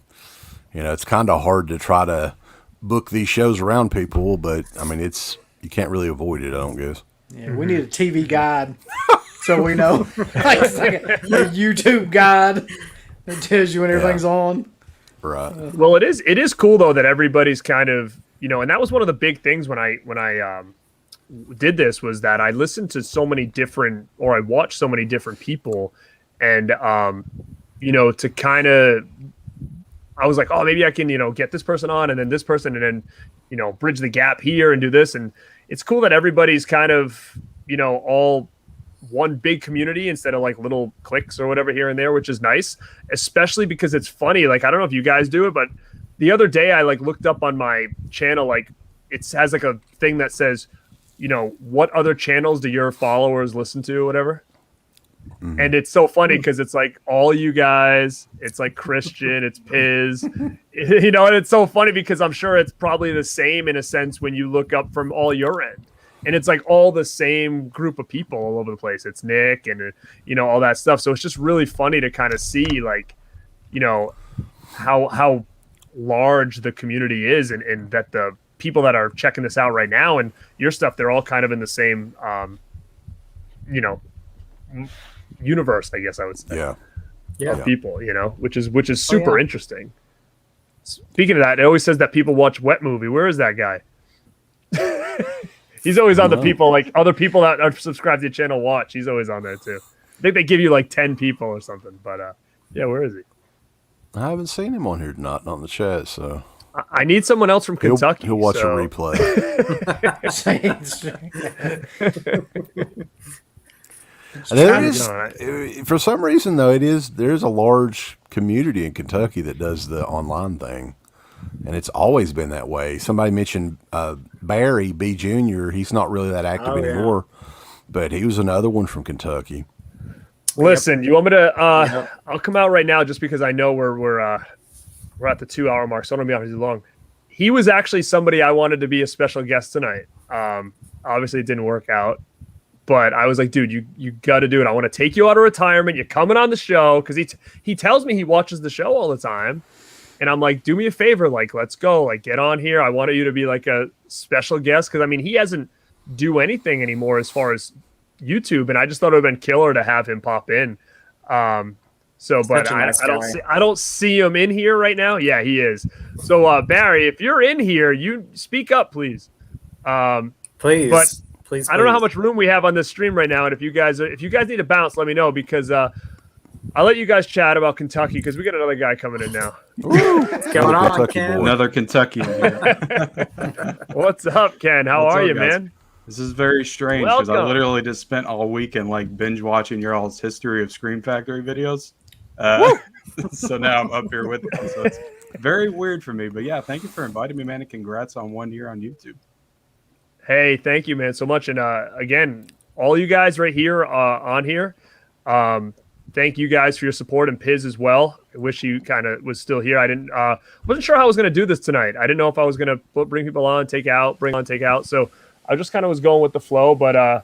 it's kind of hard to try to book these shows around people, but I mean, you can't really avoid it, I don't guess. Yeah, we need a TV guide so we know. Like, it's like a YouTube guide that tells you when everything's on. Right. Well, it is cool though that everybody's kind of, and that was one of the big things when I did this, was that I listened to so many different, or I watched so many different people, and to kind of, I was like, oh, maybe I can, get this person on and then this person, and then, bridge the gap here and do this. And it's cool that everybody's kind of, all one big community instead of like little cliques or whatever here and there, which is nice, especially because it's funny. Like, I don't know if you guys do it, but the other day I like looked up on my channel, like it has like a thing that says, what other channels do your followers listen to or whatever. Mm-hmm. And it's so funny because it's like all you guys, it's like Christian, it's Piz, and it's so funny because I'm sure it's probably the same in a sense when you look up from all your end. And it's like all the same group of people all over the place. It's Nick and, all that stuff. So it's just really funny to kind of see like, how large the community is, and that the people that are checking this out right now and your stuff, they're all kind of in the same, universe, I guess I would say. Of people, which is super interesting. Speaking of that, it always says that people watch Wet Movie. Where is that guy? He's always on the people, like other people that are subscribed to the channel watch. He's always on there too. I think they give you like 10 people or something, but where is he? I haven't seen him on here not on the chat, so I need someone else from Kentucky. He'll watch a replay. There is, for some reason though, there's a large community in Kentucky that does the online thing, and it's always been that way. Somebody mentioned Barry B. Jr. He's not really that active anymore, but he was another one from Kentucky. Listen, you want me to? I'll come out right now just because I know we're at the 2 hour mark, so I don't want to be on too long. He was actually somebody I wanted to be a special guest tonight. Obviously, it didn't work out, but I was like, dude, you got to do it. I want to take you out of retirement. You're coming on the show because he tells me he watches the show all the time, and I'm like, do me a favor, like let's go, like get on here. I wanted you to be like a special guest because I mean he hasn't do anything anymore as far as YouTube, and I just thought it would have been killer to have him pop in. But I don't see him in here right now. Yeah, he is. So Barry, if you're in here, you speak up, please. Please. But I don't know how much room we have on this stream right now, and if you guys need to bounce, let me know because I'll let you guys chat about Kentucky because we got another guy coming in now. What's going on, Ken? Another Kentucky. What's up, Ken? How are you, man? This is very strange because I literally just spent all weekend like binge watching your all's history of Scream Factory videos. So now I'm up here with them. So it's very weird for me. But yeah, thank you for inviting me, man. And congrats on 1 year on YouTube. Hey, thank you, man, so much. And again, all you guys right here on here, thank you guys for your support, and Piz as well. I wish you kind of was still here. I wasn't sure how I was going to do this tonight. I didn't know if I was going to bring people on, take out. So I just kind of was going with the flow, but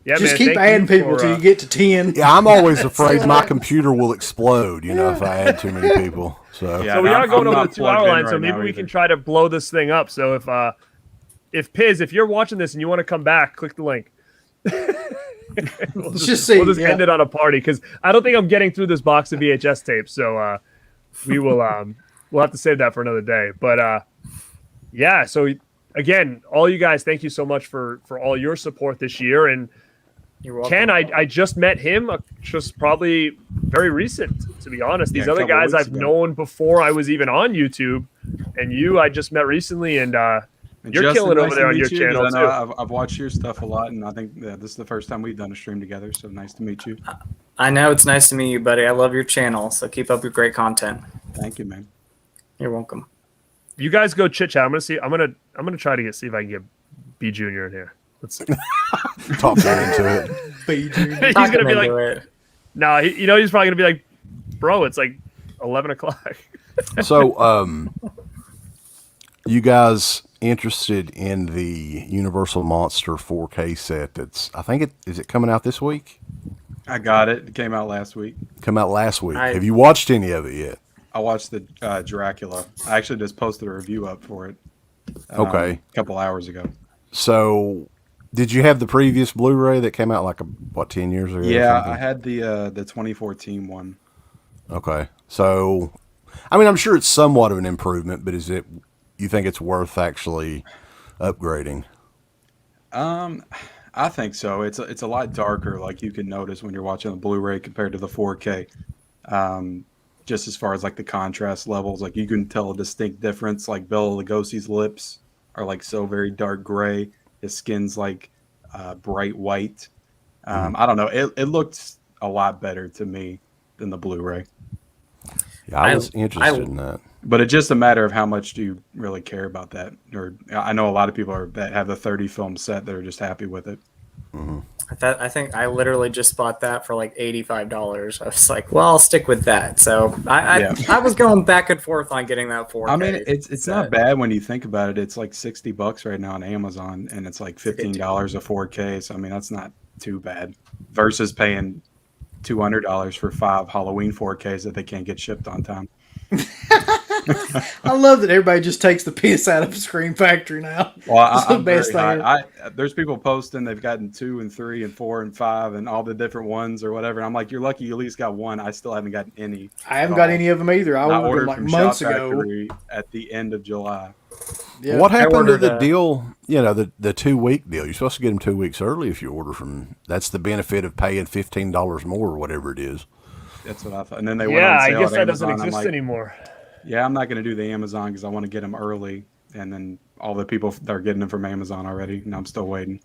yeah, just keep adding people till you get to 10. Yeah, I'm always afraid my computer will explode, if I add too many people. So we are going over the 2 hour line, so maybe we can try to blow this thing up. So if Piz, if you're watching this and you want to come back, click the link. We'll just end it on a party because I don't think I'm getting through this box of VHS tapes. So we will we'll have to save that for another day. But yeah, so again, all you guys, thank you so much for all your support this year. And you're welcome. Ken, I just met him just probably very recent, to be honest. These other guys I've known before I was even on YouTube, and I just met recently, and you're Justin, killing over there on your channel too. I've watched your stuff a lot, and I think this is the first time we've done a stream together. So nice to meet you. I know it's nice to meet you, buddy. I love your channel, so keep up your great content. Thank you, man. You're welcome. You guys go chit chat. I'm gonna try to see if I can get B Junior in here. Let's see. Talk into it. B Junior. He's gonna be like, no, he's probably gonna be like, bro, it's like 11 o'clock. So, you guys interested in the Universal Monster 4K set? Is it coming out this week? I got it. It came out last week. Have you watched any of it yet? I watched the Dracula. I actually just posted a review up for it. Okay. A couple hours ago. So, did you have the previous Blu-ray that came out 10 years ago? Yeah, I had the 2014 one. Okay. So, I'm sure it's somewhat of an improvement, but you think it's worth actually upgrading? I think so. It's a lot darker, like you can notice when you're watching the Blu-ray compared to the 4K. Just as far as the contrast levels, you can tell a distinct difference. Like Bela Lugosi's lips are so very dark gray. His skin's bright white. I don't know. It looked a lot better to me than the Blu-ray. Yeah, I was interested in that. But it's just a matter of how much do you really care about that. Or I know a lot of people that have the 30 film set that are just happy with it. Mm-hmm. I think I literally just bought that for $85. I was like, well, I'll stick with that. So I was going back and forth on getting that 4K. I mean, it's not bad when you think about it. It's $60 right now on Amazon, and it's $15 a 4K. So I mean, that's not too bad versus paying $200 for 5 Halloween 4Ks that they can't get shipped on time. I love that everybody just takes the piss out of Scream Factory now. Well, It's the I'm best very thing. high. There's people posting they've gotten 2 and 3 and 4 and 5 and all the different ones or whatever. And I'm like, you're lucky you at least got one. I still haven't gotten any. I haven't got any of them either. I I ordered them ordered like from months Shop ago. Factory at the end of July. Yeah. What happened to ordered the a- deal? You know, the 2-week deal. You're supposed to get them 2 weeks early if you order from. That's the benefit of paying $15 more or whatever it is. That's what I thought. And then they went Yeah, on I sale guess at that doesn't Amazon. I'm exist like, anymore. yeah, I'm not going to do the Amazon because I want to get them early. And then all the people that are getting them from Amazon already, and I'm still waiting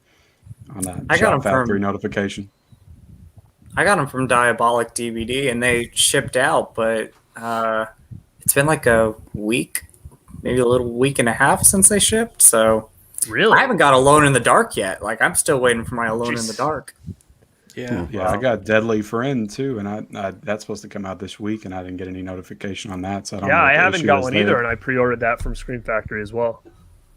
on that I got Shop 'em Factory from- notification. I got them from Diabolic DVD, and they shipped out, but it's been like a week, maybe a little week and a half since they shipped. So Really? I haven't got Alone in the Dark yet. Like I'm still waiting for my Alone in the Jeez. Dark. Yeah. Yeah, I got Deadly Friend too, and I that's supposed to come out this week, and I didn't get any notification on that. So I don't know. Yeah, what I the haven't issue got is one there. either, and I pre-ordered that from Scream Factory as well.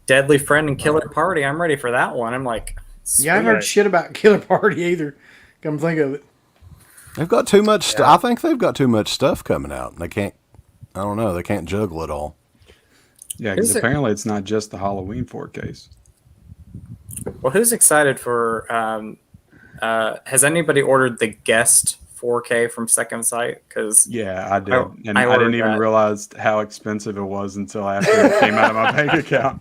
Deadly Friend and Killer Party. I'm ready for that one. I'm like, Yeah, I haven't heard Right. shit about Killer Party either. Come think of it. They've got too much. I think they've got too much stuff coming out, and they can't. I don't know. They can't juggle it all. Yeah, because Is it- apparently it's not just the Halloween 4Ks. well, who's excited for? Has anybody ordered the Guest 4K from Second Sight? Because Yeah, I did, and I I, ordered didn't even that. realize how expensive it was until after it came out of my bank account.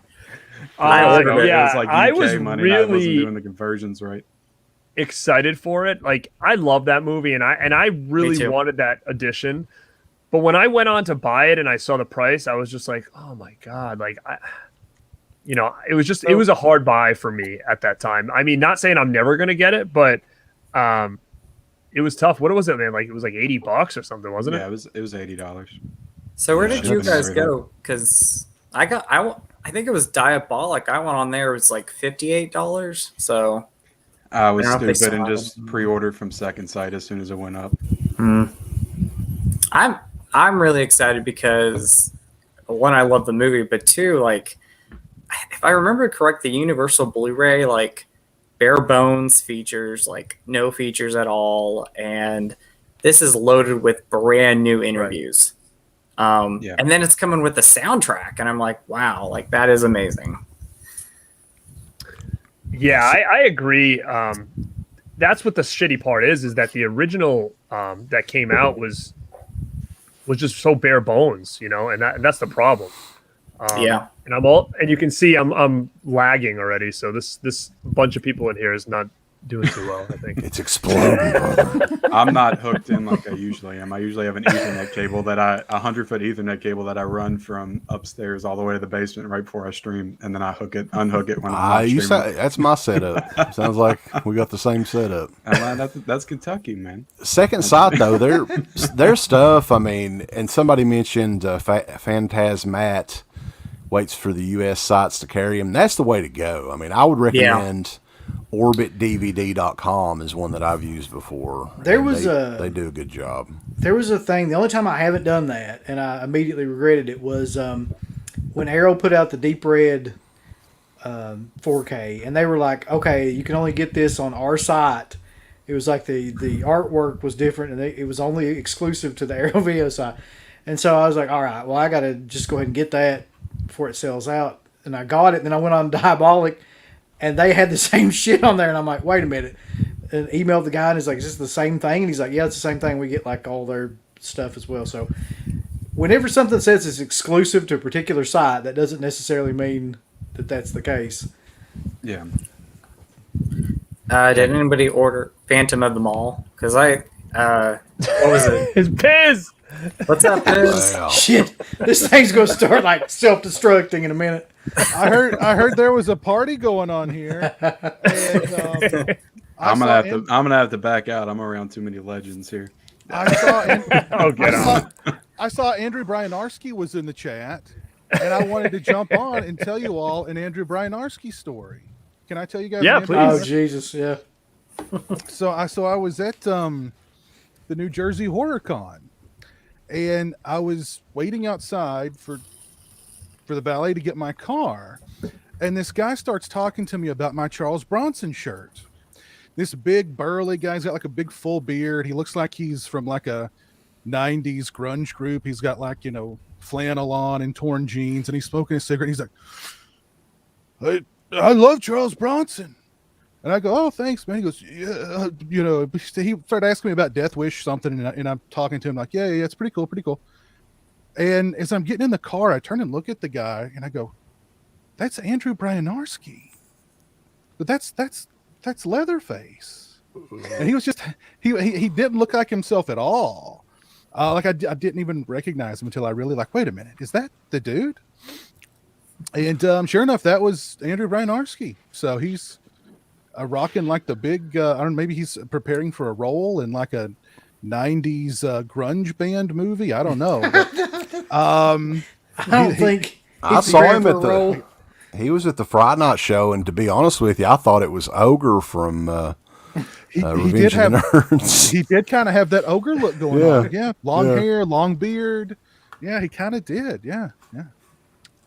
I ordered it. It yeah, was like UK I was money, and I wasn't really doing the conversions right. excited for it. Like, I love that movie, and I really too. wanted that edition. But when I went on to buy it and I saw the price, I was just like, oh my god! Like, it was just it was a hard buy for me at that time. I mean, not saying I'm never gonna get it, but it was tough. What was it, man? Like, it was like $80 or something, wasn't Yeah, it? it was $80. So where Yeah, did you shipping guys straight go? Because I think it was Diabolic. I went on there. It was like $58. So I was I don't know if they stupid and still just pre-ordered from Second Sight as soon as it went up. I'm really excited because one, I love the movie, but two, like if I remember correct, the Universal Blu-ray like bare bones features, like no features at all, and this is loaded with brand new interviews. Yeah. And then it's coming with the soundtrack, and I'm like, wow, like that is amazing. Yeah, I agree. That's what the shitty part is that the original that came out was just so bare bones, and that's the problem. Yeah. And you can see I'm lagging already, so this bunch of people in here is not doing too well, I think. It's exploding, brother. I'm not hooked in like I usually am. I usually have an Ethernet cable a 100-foot Ethernet cable that I run from upstairs all the way to the basement right before I stream, and then I unhook it when I'm not streaming. That's my setup. Sounds like we got the same setup. That's Kentucky, man. Second Sight, though, their stuff. I mean, and somebody mentioned Phantasmat waits for the U.S. sites to carry him. That's the way to go. I mean, I would recommend OrbitDVD.com is one that I've used before. There and was they do a good job. There was a thing. The only time I haven't done that, and I immediately regretted it, was when Arrow put out the Deep Red 4K, and they were like, "Okay, you can only get this on our site." It was like the artwork was different, and it was only exclusive to the Arrow Video site. And so I was like, "All right, well, I got to just go ahead and get that before it sells out." And I got it. And then I went on Diabolic, and they had the same shit on there, and I'm like, "Wait a minute." And emailed the guy, and he's like, "Is this the same thing?" And he's like, "Yeah, it's the same thing. We get like all their stuff as well." So whenever something says it's exclusive to a particular site, that doesn't necessarily mean that that's the case. Yeah. Did anybody order Phantom of the Mall? Because what was it? It's Piz! What's up, Piz? Wow. Shit, this thing's gonna start like self-destructing in a minute. I heard there was a party going on here. And, I'm gonna have to back out. I'm around too many legends here. I saw Oh, get on. I saw Andrew Bryanarski was in the chat, and I wanted to jump on and tell you all an Andrew Bryanarski story. Can I tell you guys? Yeah, an Andrew please. Oh Jesus, yeah. So I was at the New Jersey Horror Con, and I was waiting outside for the valet to get my car, and this guy starts talking to me about my Charles Bronson shirt. This big burly guy's got like a big full beard. He looks like he's from like a 90s grunge group. He's got like, flannel on and torn jeans, and he's smoking a cigarette. And he's like, I love Charles Bronson. And I go, oh, thanks, man. He goes, yeah, he started asking me about Death Wish something, and I'm talking to him like, yeah, it's pretty cool. And as I'm getting in the car, I turn and look at the guy, and I go, that's Andrew Bryanarski. But that's Leatherface. And he was just he didn't look like himself at all. I didn't even recognize him until I really wait a minute, is that the dude? And sure enough, that was Andrew Bryanarski. So he's rocking the big I don't know, maybe he's preparing for a role in a 90s grunge band movie. I don't know. But, I don't think I saw him at he was at the Friday Night show, and to be honest with you, I thought it was Ogre from he Revenge did of the have Nerds. he did kind of have that ogre look going on. Yeah, long hair, long beard. Yeah, he kind of did. Yeah.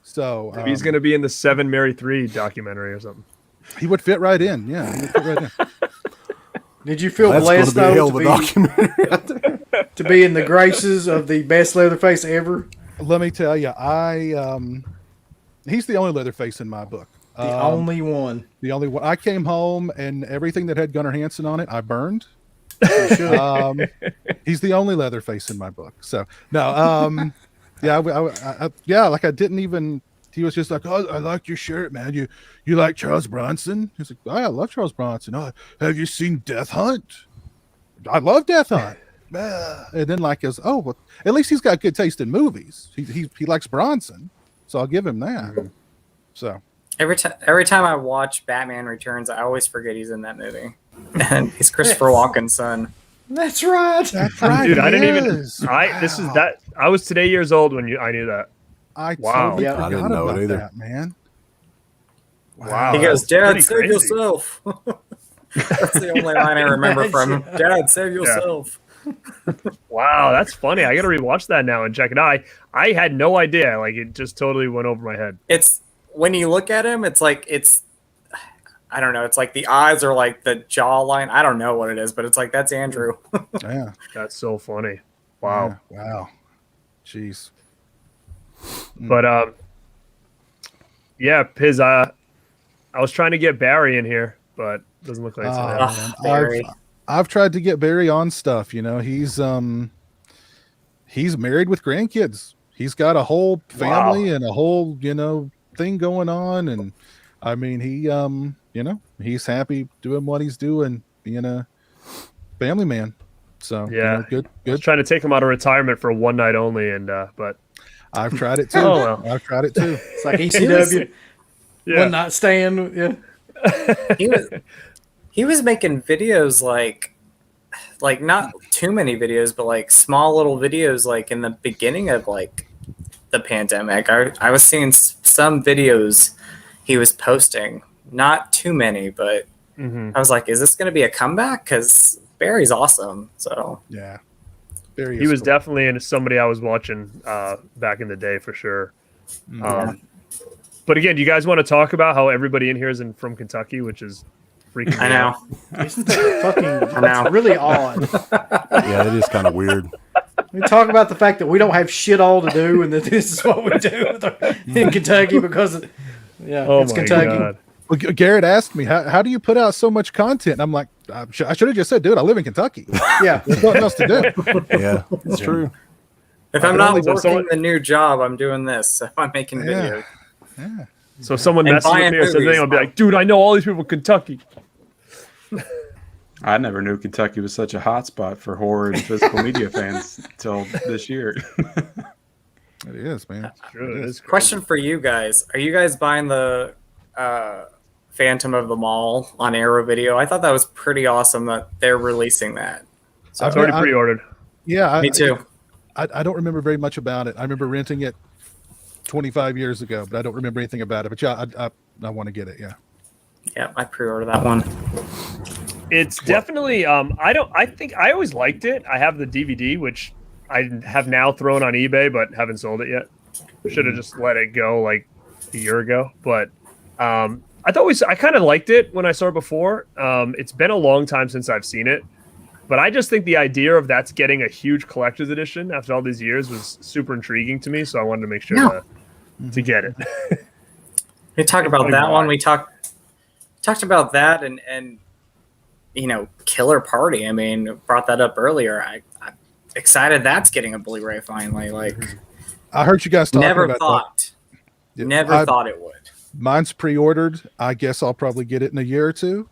So maybe he's going to be in the 7 Mary 3 documentary or something. He would fit right in. Yeah, he would fit right in. Did you feel blessed though to be in the graces of the best Leatherface ever? Let me tell you, he's the only Leatherface in my book. The only one. The only one. I came home and everything that had Gunnar Hansen on it, I burned. He's the only Leatherface in my book. So no, I didn't even. He was just like, oh, I like your shirt, man. You like Charles Bronson? He's like, oh, I love Charles Bronson. Oh, have you seen Death Hunt? I love Death Hunt. And then goes, oh, well, at least he's got good taste in movies. He likes Bronson, so I'll give him that. Mm-hmm. So every time I watch Batman Returns, I always forget he's in that movie, and he's Christopher Walken's son. That's right. That's right, dude. I didn't even. I was today years old when I knew that. I totally I didn't know it either, that, man. Wow. He goes, Dad, save yourself. That's the only line I remember from him. Dad, save yourself. Wow, that's funny. I got to rewatch that now and check it out. I had no idea. It just totally went over my head. It's when you look at him, it's I don't know. It's the eyes are the jawline. I don't know what it is, but it's that's Andrew. Yeah, that's so funny. Wow. Yeah, wow. Jeez. But yeah, Piz. I was trying to get Barry in here, but it doesn't look like it's I've tried to get Barry on stuff. He's married with grandkids. He's got a whole family and a whole thing going on, and I mean he's happy doing what he's doing, being a family man. So yeah, good. I was trying to take him out of retirement for one night only, and but. I've tried it too. Oh, well. I've tried it too. It's like ECW. One night stand. Yeah. He was making videos not too many videos, but small little videos in the beginning of the pandemic. I was seeing some videos he was posting, not too many, but I was like, is this going to be a comeback? Because Barry's awesome. So yeah. He was definitely somebody I was watching back in the day for sure. But again, do you guys want to talk about how everybody in here is from Kentucky, which is freaking I know. Isn't that fucking that's really odd. Yeah, it is kind of weird. We talk about the fact that we don't have shit all to do and that this is what we do in Kentucky because it's Kentucky. God. Well, Garrett asked me, how do you put out so much content? And I'm like, I should have just said, dude, I live in Kentucky. Yeah. There's nothing else to do. Yeah, it's true. If I'm not working the new job, I'm doing this. If I'm making videos. Yeah. So if someone messes with me or something, I'll be like, dude, I know all these people in Kentucky. I never knew Kentucky was such a hotspot for horror and physical media fans until this year. It is, man. That's true. It is Question for you guys. Are you guys buying the Phantom of the Mall on Arrow Video? I thought that was pretty awesome that they're releasing that. So it's already pre-ordered. Yeah. Me too. I don't remember very much about it. I remember renting it 25 years ago, but I don't remember anything about it. But yeah, I want to get it. Yeah. Yeah, I pre-ordered that one. It's definitely. I think I always liked it. I have the DVD, which I have now thrown on eBay, but haven't sold it yet. Should have just let it go a year ago. But I kind of liked it when I saw it before. It's been a long time since I've seen it. But I just think the idea of that's getting a huge collector's edition after all these years was super intriguing to me. So I wanted to make sure to get it. We talked about that one. We talked about that and Killer Party. I mean, brought that up earlier. I'm excited that's getting a Blu-ray finally. Like, I heard you guys talking about that. Never thought it would. Mine's pre-ordered. I guess I'll probably get it in a year or two.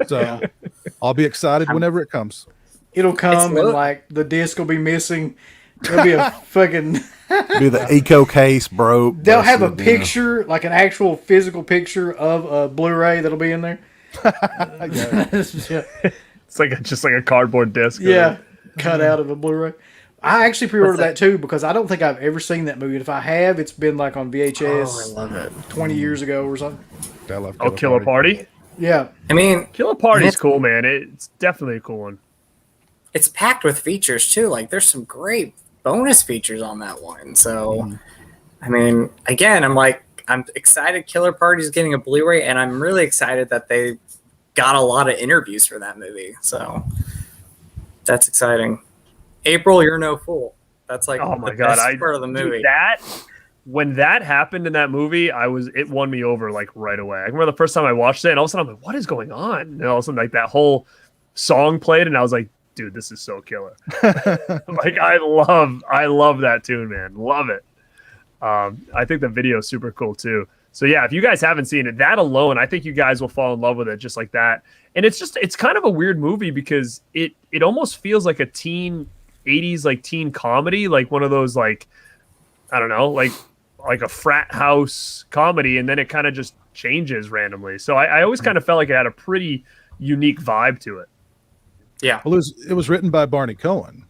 So I'll be excited whenever it comes. It'll come and like the disc will be missing. There'll be a fucking Be the eco case broke. They'll have a picture, like an actual physical picture of a Blu-ray that'll be in there. It's like just like a cardboard disc. Yeah, cut out of a Blu-ray. I actually pre-ordered that too because I don't think I've ever seen that movie. And if I have, it's been like on VHS. Oh, I love it. 20 years ago or something. I love Killer Party. Yeah, I mean, Killer Party's cool, man. It's definitely a cool one. It's packed with features too. Like, there's some great bonus features on that one. So, I mean, again, I'm excited Killer Party's getting a Blu-ray, and I'm really excited that they got a lot of interviews for that movie. So, that's exciting. April, you're no fool. That's like the best part of the movie. Dude, when that happened in that movie, it won me over like right away. I remember the first time I watched it, and all of a sudden I'm like, what is going on? And all of a sudden, like, that whole song played, and I was like, dude, this is so killer. Like, I love that tune, man. Love it. I think the video is super cool too. So yeah, if you guys haven't seen it, that alone, I think you guys will fall in love with it just like that. And it's kind of a weird movie because it almost feels like a 80s like teen comedy, like one of those, like, I don't know, like a frat house comedy, and then it kind of just changes randomly. So I always kind of felt like it had a pretty unique vibe to it. Yeah. Well, it was written by Barney Cohen.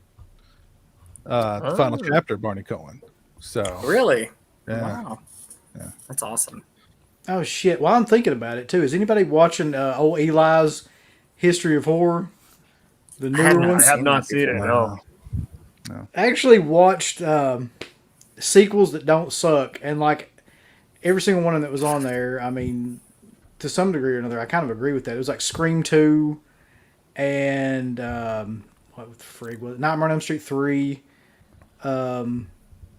The final chapter, Barney Cohen. So Really? yeah. Wow. Yeah. That's awesome. Oh shit! While I'm thinking about it too, is anybody watching old Eli's History of Horror? The newer ones. I have not seen it. No. I actually watched sequels that don't suck, and like every single one of them that was on there, I mean, to some degree or another, I kind of agree with that. It was like Scream 2 and what the frig was it? Nightmare on Elm Street 3. I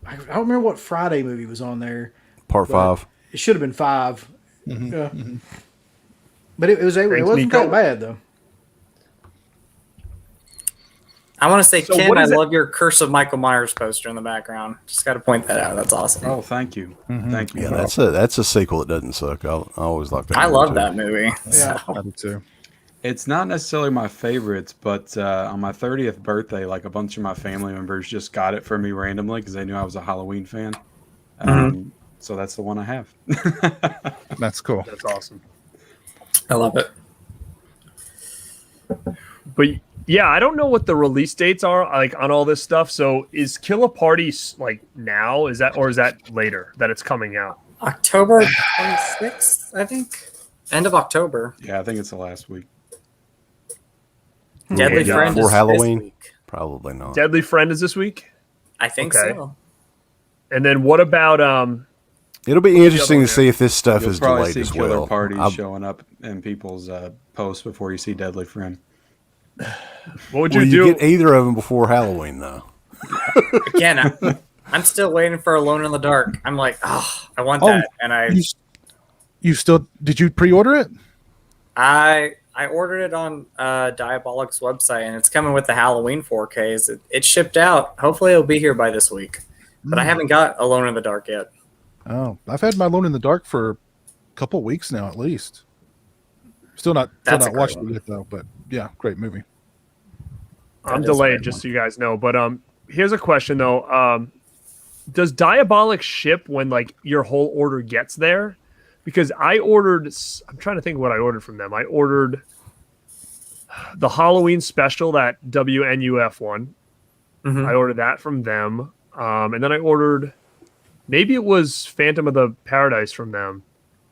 don't remember what Friday movie was on there. Part 5. It should have been 5. Yeah. But it wasn't that bad though. I want to say, Ken, I love your Curse of Michael Myers poster in the background. Just got to point that out. That's awesome. Oh, thank you. Thank you. Yeah, that's a sequel that doesn't suck. I always like that. I love that movie. Yeah, I do too. It's not necessarily my favorites, but on my 30th birthday, like, a bunch of my family members just got it for me randomly because they knew I was a Halloween fan. So that's the one I have. That's cool. That's awesome. I love it. But yeah, I don't know what the release dates are like on all this stuff. So is Killer Party like now? Is that later that it's coming out? October 26th, I think. End of October. Yeah, I think it's the last week. Deadly Friend before is Halloween? this week. Probably not. Deadly Friend is this week. I think Okay. so. And then what about It'll be interesting to see if this stuff You'll is probably delayed see as Killer well. Party showing up in people's posts before you see Deadly Friend. what would Will you you do? get either of them before Halloween, though? Again, I'm still waiting for Alone in the Dark. I'm like, I want that. And Did you pre-order it? I ordered it on Diabolic's website, and it's coming with the Halloween 4Ks. It shipped out. Hopefully, it'll be here by this week. But I haven't got Alone in the Dark yet. Oh, I've had my Alone in the Dark for a couple weeks now, at least. Still not watched it yet though. But yeah, great movie. I'm delayed, just so you guys know. But here's a question though. Does Diabolic ship when like your whole order gets there? Because I'm trying to think what I ordered from them. I ordered the Halloween special, that WNUF one. I ordered that from them. And then I ordered, maybe it was Phantom of the Paradise from them.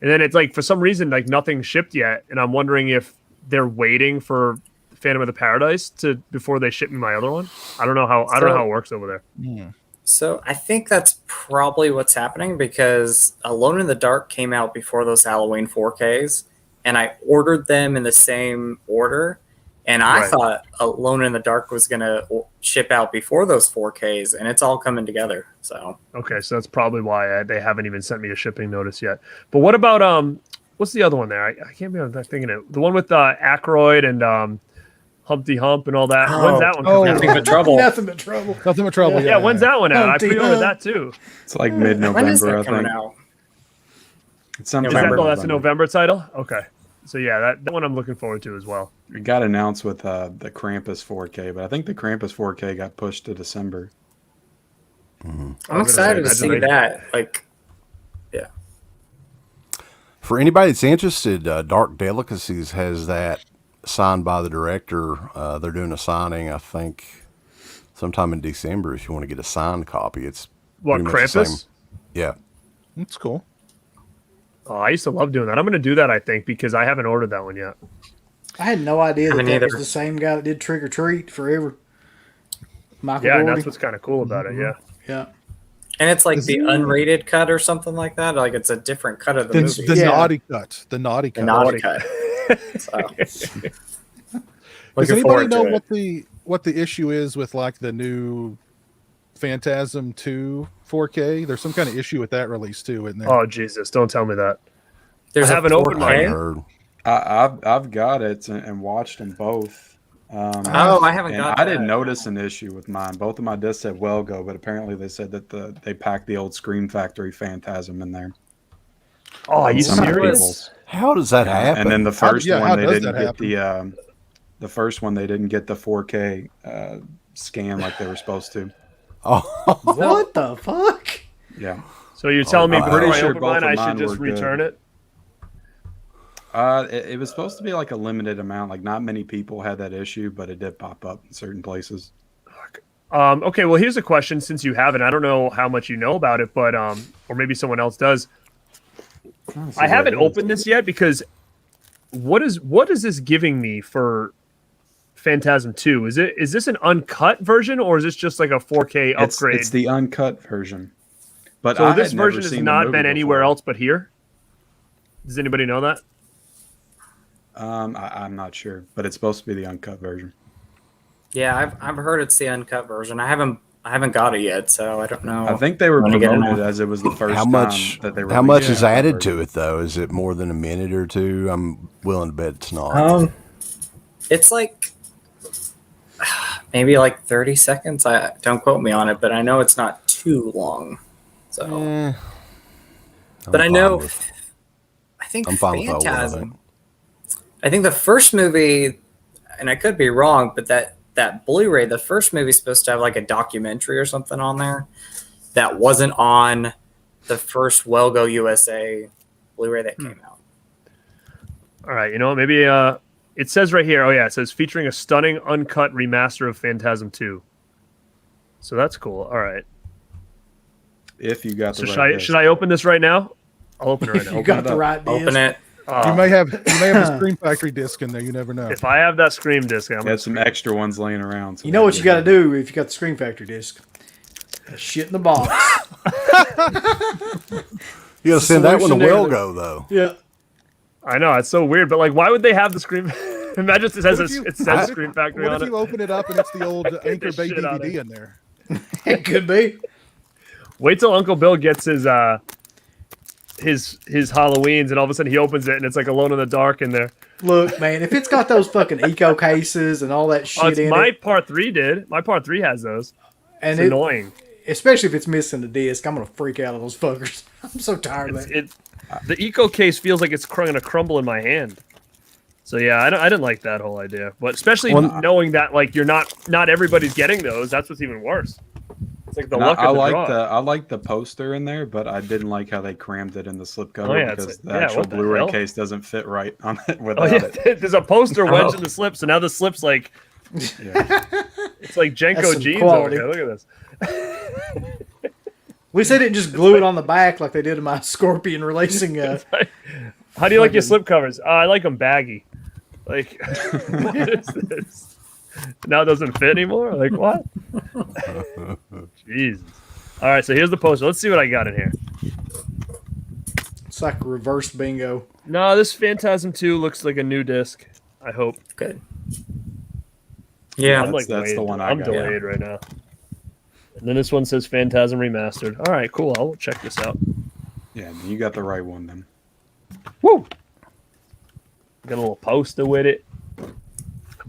And then it's like, for some reason, like nothing shipped yet. And I'm wondering if they're waiting for Phantom of the Paradise before they ship me my other one. I don't know how it works over there. Yeah. So I think that's probably what's happening because Alone in the Dark came out before those Halloween 4Ks, and I ordered them in the same order. And I Right. thought Alone in the Dark was going to ship out before those 4Ks, and it's all coming together. So Okay, so that's probably why they haven't even sent me a shipping notice yet. But what about what's the other one there? I can't be thinking it. The one with Aykroyd and Humpty Hump and all that. When's that one coming out? Nothing but trouble. Nothing but trouble. Nothing but trouble. Yeah, when's that one out? I Humpty pre-ordered Hump. that too. It's like When is mid-November, I that coming think. out? It's sometime Is that, November. oh, that's a November title? Okay. So yeah, that one I'm looking forward to as well. It got announced with the Krampus 4K, but I think the Krampus 4K got pushed to December. I'm gonna excited to say, see imagine that. Like, yeah. For anybody that's interested, Dark Delicacies has that signed by the director. They're doing a signing, I think, sometime in December. If you want to get a signed copy, it's What, pretty much the Krampus? same. Yeah. That's cool. Oh, I used to love doing that. I'm going to do that, I think, because I haven't ordered that one yet. I had no idea that haven't that was either. the same guy that did Trick or Treat forever. Michael Yeah, and Dougherty. that's what's kind of cool about it. Yeah. Yeah. And it's like Is the it- unrated cut or something like that. Like it's a different cut of the The, movie. the Yeah. naughty cut. The naughty cut. Naughty cut. So, Does looking anybody forward know to it. what the issue is with like the new Phantasm 2 4K? There's some kind of issue with that release too, isn't there? Oh, Jesus. Don't tell me that. There's I a haven't opened 4K? mine. I heard. I've got it and watched them both. Oh, I haven't and got I that. didn't notice an issue with mine. Both of my discs said well go, but apparently they said that they packed the old Scream Factory Phantasm in there. Oh, are you Some serious? cables. How does that happen? And then the first how one they does didn't that get the first one they didn't get the 4K scan like they were supposed to. oh, What the fuck? Yeah. So you're telling me I'm before pretty I sure open both mine, of I mine should just were good. return it? It was supposed to be like a limited amount. Like not many people had that issue, but it did pop up in certain places. Okay, well, here's a question. Since you haven't, I don't know how much you know about it, but or maybe someone else does. I haven't opened this yet because what is this giving me for Phantasm 2? Is this an uncut version or is this just like a 4K upgrade? It's the uncut version. But so I this had never version has seen the not movie been anywhere before. else but here? Does anybody know that? I'm not sure, but it's supposed to be the uncut version. Yeah, I've heard it's the uncut version. I haven't got it yet, so I don't know. I think they were Wanna get it promoting it now? as it was the first how much? time that they were. How much is added to it though? Is it more than a minute or two? I'm willing to bet it's not. It's like maybe like 30 seconds. I don't quote me on it, but I know it's not too long. So, I'm but I fine know. with- I think I'm fine with that one, I Phantasm. think. I think the first movie, and I could be wrong, but that Blu-ray, the first movie is supposed to have like a documentary or something on there that wasn't on the first Well Go USA Blu-ray that came out. All right, you know, maybe it says right here. Oh yeah, it says featuring a stunning uncut remaster of Phantasm 2. So that's cool. All right. If you got So the should I open this right now? I'll open it right now. You got the right disc. Open it. You may have a Scream Factory disc in there. You never know. If I have that Scream disc, I'm You gonna had some extra ones laying around. So You know what you got to do if you got the Scream Factory disc? Shit in the box. You got to send that one to solution to Well everything. Go though. Yeah. I know it's so weird, but like, why would they have the Scream? Imagine it says What if you- it says Scream Factory What on if you it. open it up and it's the old Anchor the Bay shit out of DVD it. in there? It could be. Wait till Uncle Bill gets his Halloweens, and all of a sudden he opens it, and it's like Alone in the Dark in there. Look, man, if it's got those fucking eco cases and all that shit Oh, it's in my it, Part 3 did. My Part 3 has those. and It's annoying. especially if it's missing the disc, I'm gonna freak out of those fuckers. I'm so tired of it. The eco case feels like it's going to crumble in my hand. So yeah, I didn't like that whole idea, but especially knowing that like you're not everybody's getting those. That's what's even worse. It's like the luck of the draw. I like the poster in there, but I didn't like how they crammed it in the slipcover Oh, yeah, it's because like- the yeah, actual what the Blu-ray hell? case doesn't fit right on it Oh without yeah, it. there's a poster wedged Oh. in the slip, so now the slip's like Yeah. it's like That's Jenko some jeans quality. over here. Look at this. We said it just glue it on the back like they did in my Scorpion releasing. How do you like your slip covers? I like them baggy. Like, what is this? Now it doesn't fit anymore? Like, what? Jesus. All right, so here's the poster. Let's see what I got in here. It's like reverse bingo. No, this Phantasm 2 looks like a new disc. I hope. Good. Yeah. I'm like that's the delayed. one I I'm got. delayed right now. And then this one says Phantasm Remastered. All right, cool. I'll check this out. Yeah, you got the right one then. Woo! Got a little poster with it.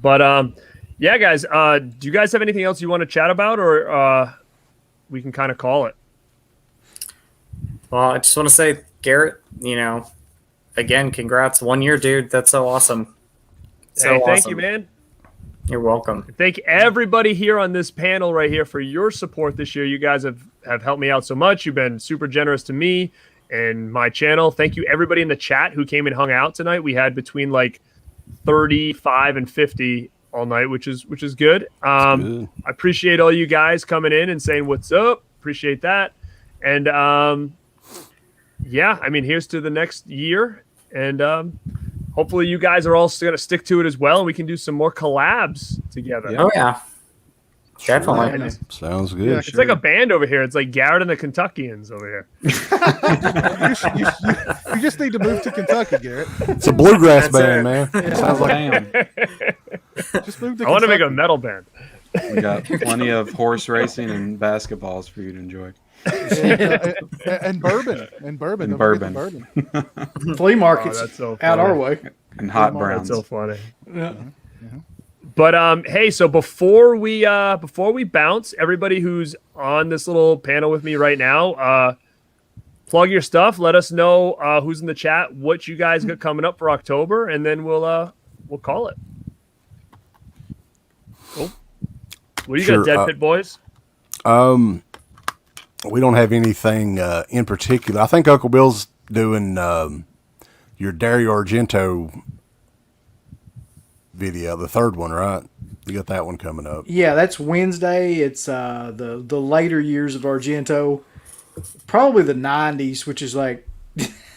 But yeah, guys. Do you guys have anything else you want to chat about, or we can kind of call it? Well, I just want to say, Garrett, again, congrats. 1 year, dude. That's so awesome. So Hey, thank awesome. you, man. You're welcome. Thank everybody here on this panel right here for your support this year. You guys have helped me out so much. You've been super generous to me and my channel. Thank you, everybody in the chat who came and hung out tonight. We had between like 35 and 50 all night, which is good. Good. I appreciate all you guys coming in and saying what's up. Appreciate that. And yeah, I mean, here's to the next year. And hopefully you guys are all going to stick to it as well. And we can do some more collabs together. Yeah. Oh, yeah. Definitely. Yeah. Sounds good. Yeah, It's like a band over here. It's like Garrett and the Kentuckians over here. You just need to move to Kentucky, Garrett. It's a bluegrass That's band, man. Sounds like Damn. Just move to I want to make a Kentucky. metal band. We got plenty of horse racing and basketballs for you to enjoy. And bourbon. And bourbon. And Don't forget bourbon. the bourbon. Flea Oh, markets that's so out funny. our way. And hot That's browns. That's so funny. Yeah. But hey, so before we bounce, everybody who's on this little panel with me right now, plug your stuff. Let us know who's in the chat, what you guys got coming up for October, and then we'll call it. Cool. What do you Sure, got, Dead Pit Boys? we don't have anything in particular. I think Uncle Bill's doing your Dario Argento video, the third one, right? You got that one coming up. Yeah, that's Wednesday. It's the later years of Argento, probably the '90s, which is like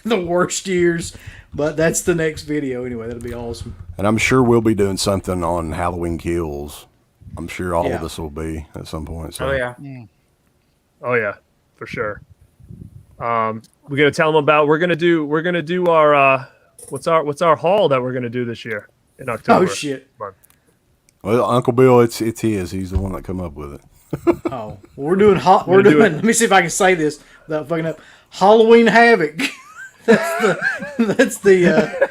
the worst years. But that's the next video anyway. That'll be awesome. And I'm sure we'll be doing something on Halloween Kills. I'm sure all Yeah. of us will be at some point. So. Oh, yeah. Oh yeah, for sure. We're gonna tell them about. We're gonna do our what's our haul that we're gonna do this year in October. Oh shit! Well, Uncle Bill, it's his. He's the one that come up with it. Oh, we're doing hot. We're gonna do doing. Let me see if I can say this without fucking up. Halloween Havoc. That's the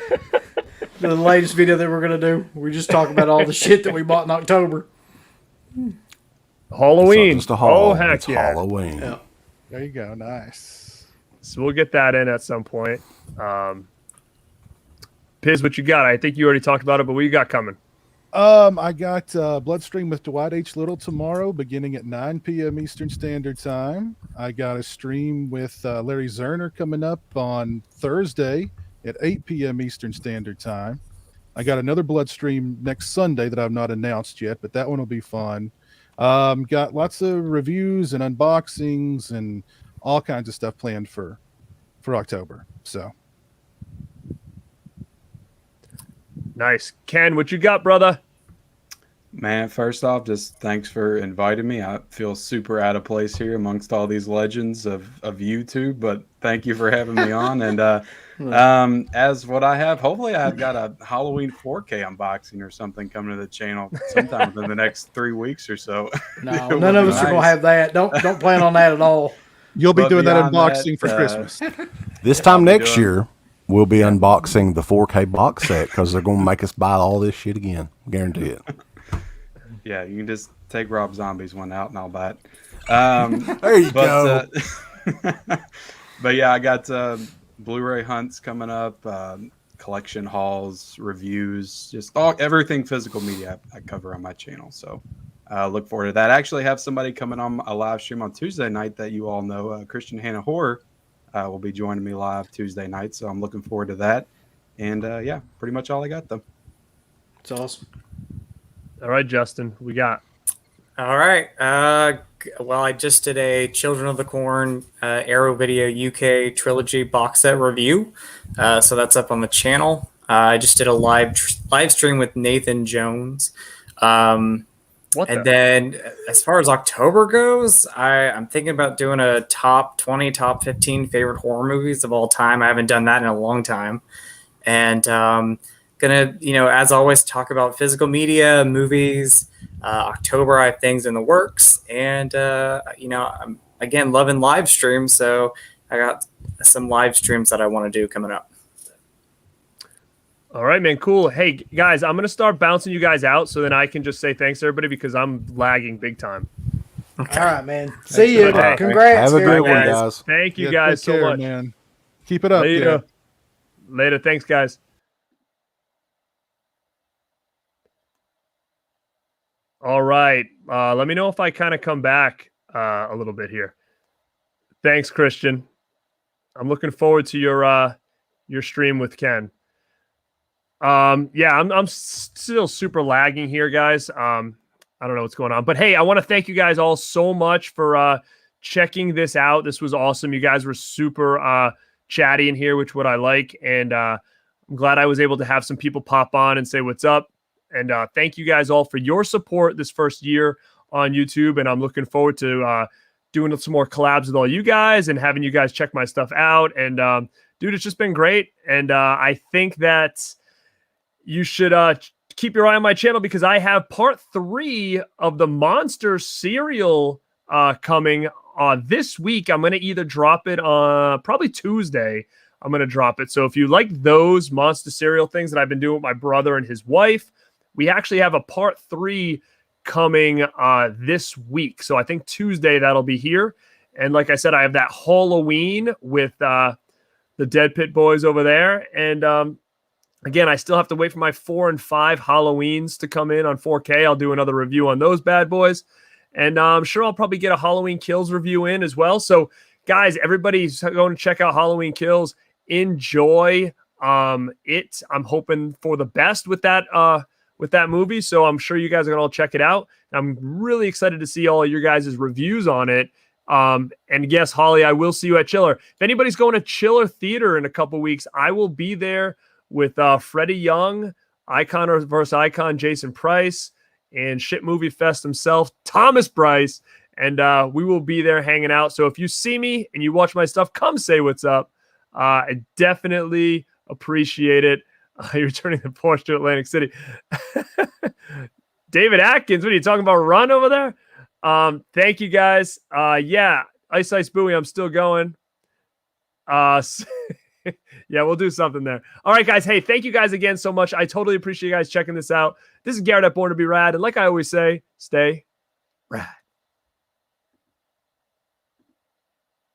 latest video that we're gonna do. We just talk about all the shit that we bought in October. Halloween. It's not just a haul. Oh heck it's yeah! Halloween. Yeah. There you go. Nice. So we'll get that in at some point. Piz, what you got? I think you already talked about it, but what you got coming? I got Bloodstream with Dwight H. Little tomorrow, beginning at 9 p.m. Eastern Standard Time. I got a stream with Larry Zerner coming up on Thursday at 8 p.m. Eastern Standard Time. I got another Bloodstream next Sunday that I've not announced yet, but that one will be fun. Got lots of reviews and unboxings and all kinds of stuff planned for October. So. Nice. Ken, what you got, brother? Man, first off, just thanks for inviting me. I feel super out of place here amongst all these legends of YouTube, but thank you for having me on. And as what I have, hopefully I've got a Halloween 4K unboxing or something coming to the channel sometime within the next 3 weeks or so. No, It none would of be us are gonna nice. have that. Don't plan on that at all. You'll be But doing that beyond unboxing that, for Christmas. This time I'll be next doing- year, we'll be unboxing the 4K box set because they're going to make us buy all this shit again. Guarantee it. Yeah, you can just take Rob Zombie's one out and I'll buy it. There you go. But yeah, I got Blu-ray hunts coming up, collection hauls, reviews, just everything physical media I cover on my channel. So look forward to that. I actually have somebody coming on a live stream on Tuesday night that you all know, Christian Hannah Horror will be joining me live Tuesday night. So I'm looking forward to that. And yeah, pretty much all I got though. It's awesome. All right, Justin, we got. All right. Well, I just did a Children of the Corn Arrow Video UK trilogy box set review. So that's up on the channel. I just did a live stream with Nathan Jones. What And the? then as far as October goes, I'm thinking about doing a top 20, top 15 favorite horror movies of all time. I haven't done that in a long time. And gonna, as always, talk about physical media, movies, October, I have things in the works, and I'm again loving live streams, so I got some live streams that I want to do coming up. All right, man. Cool. Hey, guys, I'm going to start bouncing you guys out so then I can just say thanks to everybody because I'm lagging big time. Okay. All right, man. See you. Okay. Congrats. Have a good Gary. one, guys. Thank you Yeah, guys take so care, much. man. Keep it up. Later. Yeah. Later. Thanks, guys. All right. Let me know if I kind of come back a little bit here. Thanks, Christian. I'm looking forward to your stream with Ken. Yeah, I'm still super lagging here, guys. I don't know what's going on, but hey, I want to thank you guys all so much for checking this out. This was awesome. You guys were super chatty in here, which what I like, and I'm glad I was able to have some people pop on and say what's up. And thank you guys all for your support this first year on YouTube. And I'm looking forward to doing some more collabs with all you guys and having you guys check my stuff out. And dude, it's just been great. And I think that you should keep your eye on my channel because I have part 3 of the Monster cereal coming this week. I'm going to either drop it on probably Tuesday. I'm going to drop it. So if you like those Monster cereal things that I've been doing with my brother and his wife, we actually have a part 3 coming this week. So I think Tuesday that'll be here. And like I said, I have that Halloween with the Dead Pit Boys over there. And again, I still have to wait for my 4 and 5 Halloweens to come in on 4K. I'll do another review on those bad boys. And I'm sure I'll probably get a Halloween Kills review in as well. So guys, everybody's going to check out Halloween Kills. Enjoy it. I'm hoping for the best with that movie. So I'm sure you guys are going to all check it out. I'm really excited to see all of your guys' reviews on it. And yes, Holly, I will see you at Chiller. If anybody's going to Chiller Theater in a couple weeks, I will be there with Freddie Young, Icon versus Icon, Jason Price, and Shit Movie Fest himself, Thomas Bryce. And we will be there hanging out. So if you see me and you watch my stuff, come say what's up. I definitely appreciate it. You're turning the Porsche to Atlantic City. David Atkins, what are you talking about? Run over there? Thank you guys. Yeah, Ice Ice Buoy, I'm still going. Yeah, we'll do something there. All right, guys. Hey, thank you guys again so much. I totally appreciate you guys checking this out. This is Garrett at Born to be Rad. And like I always say, stay rad.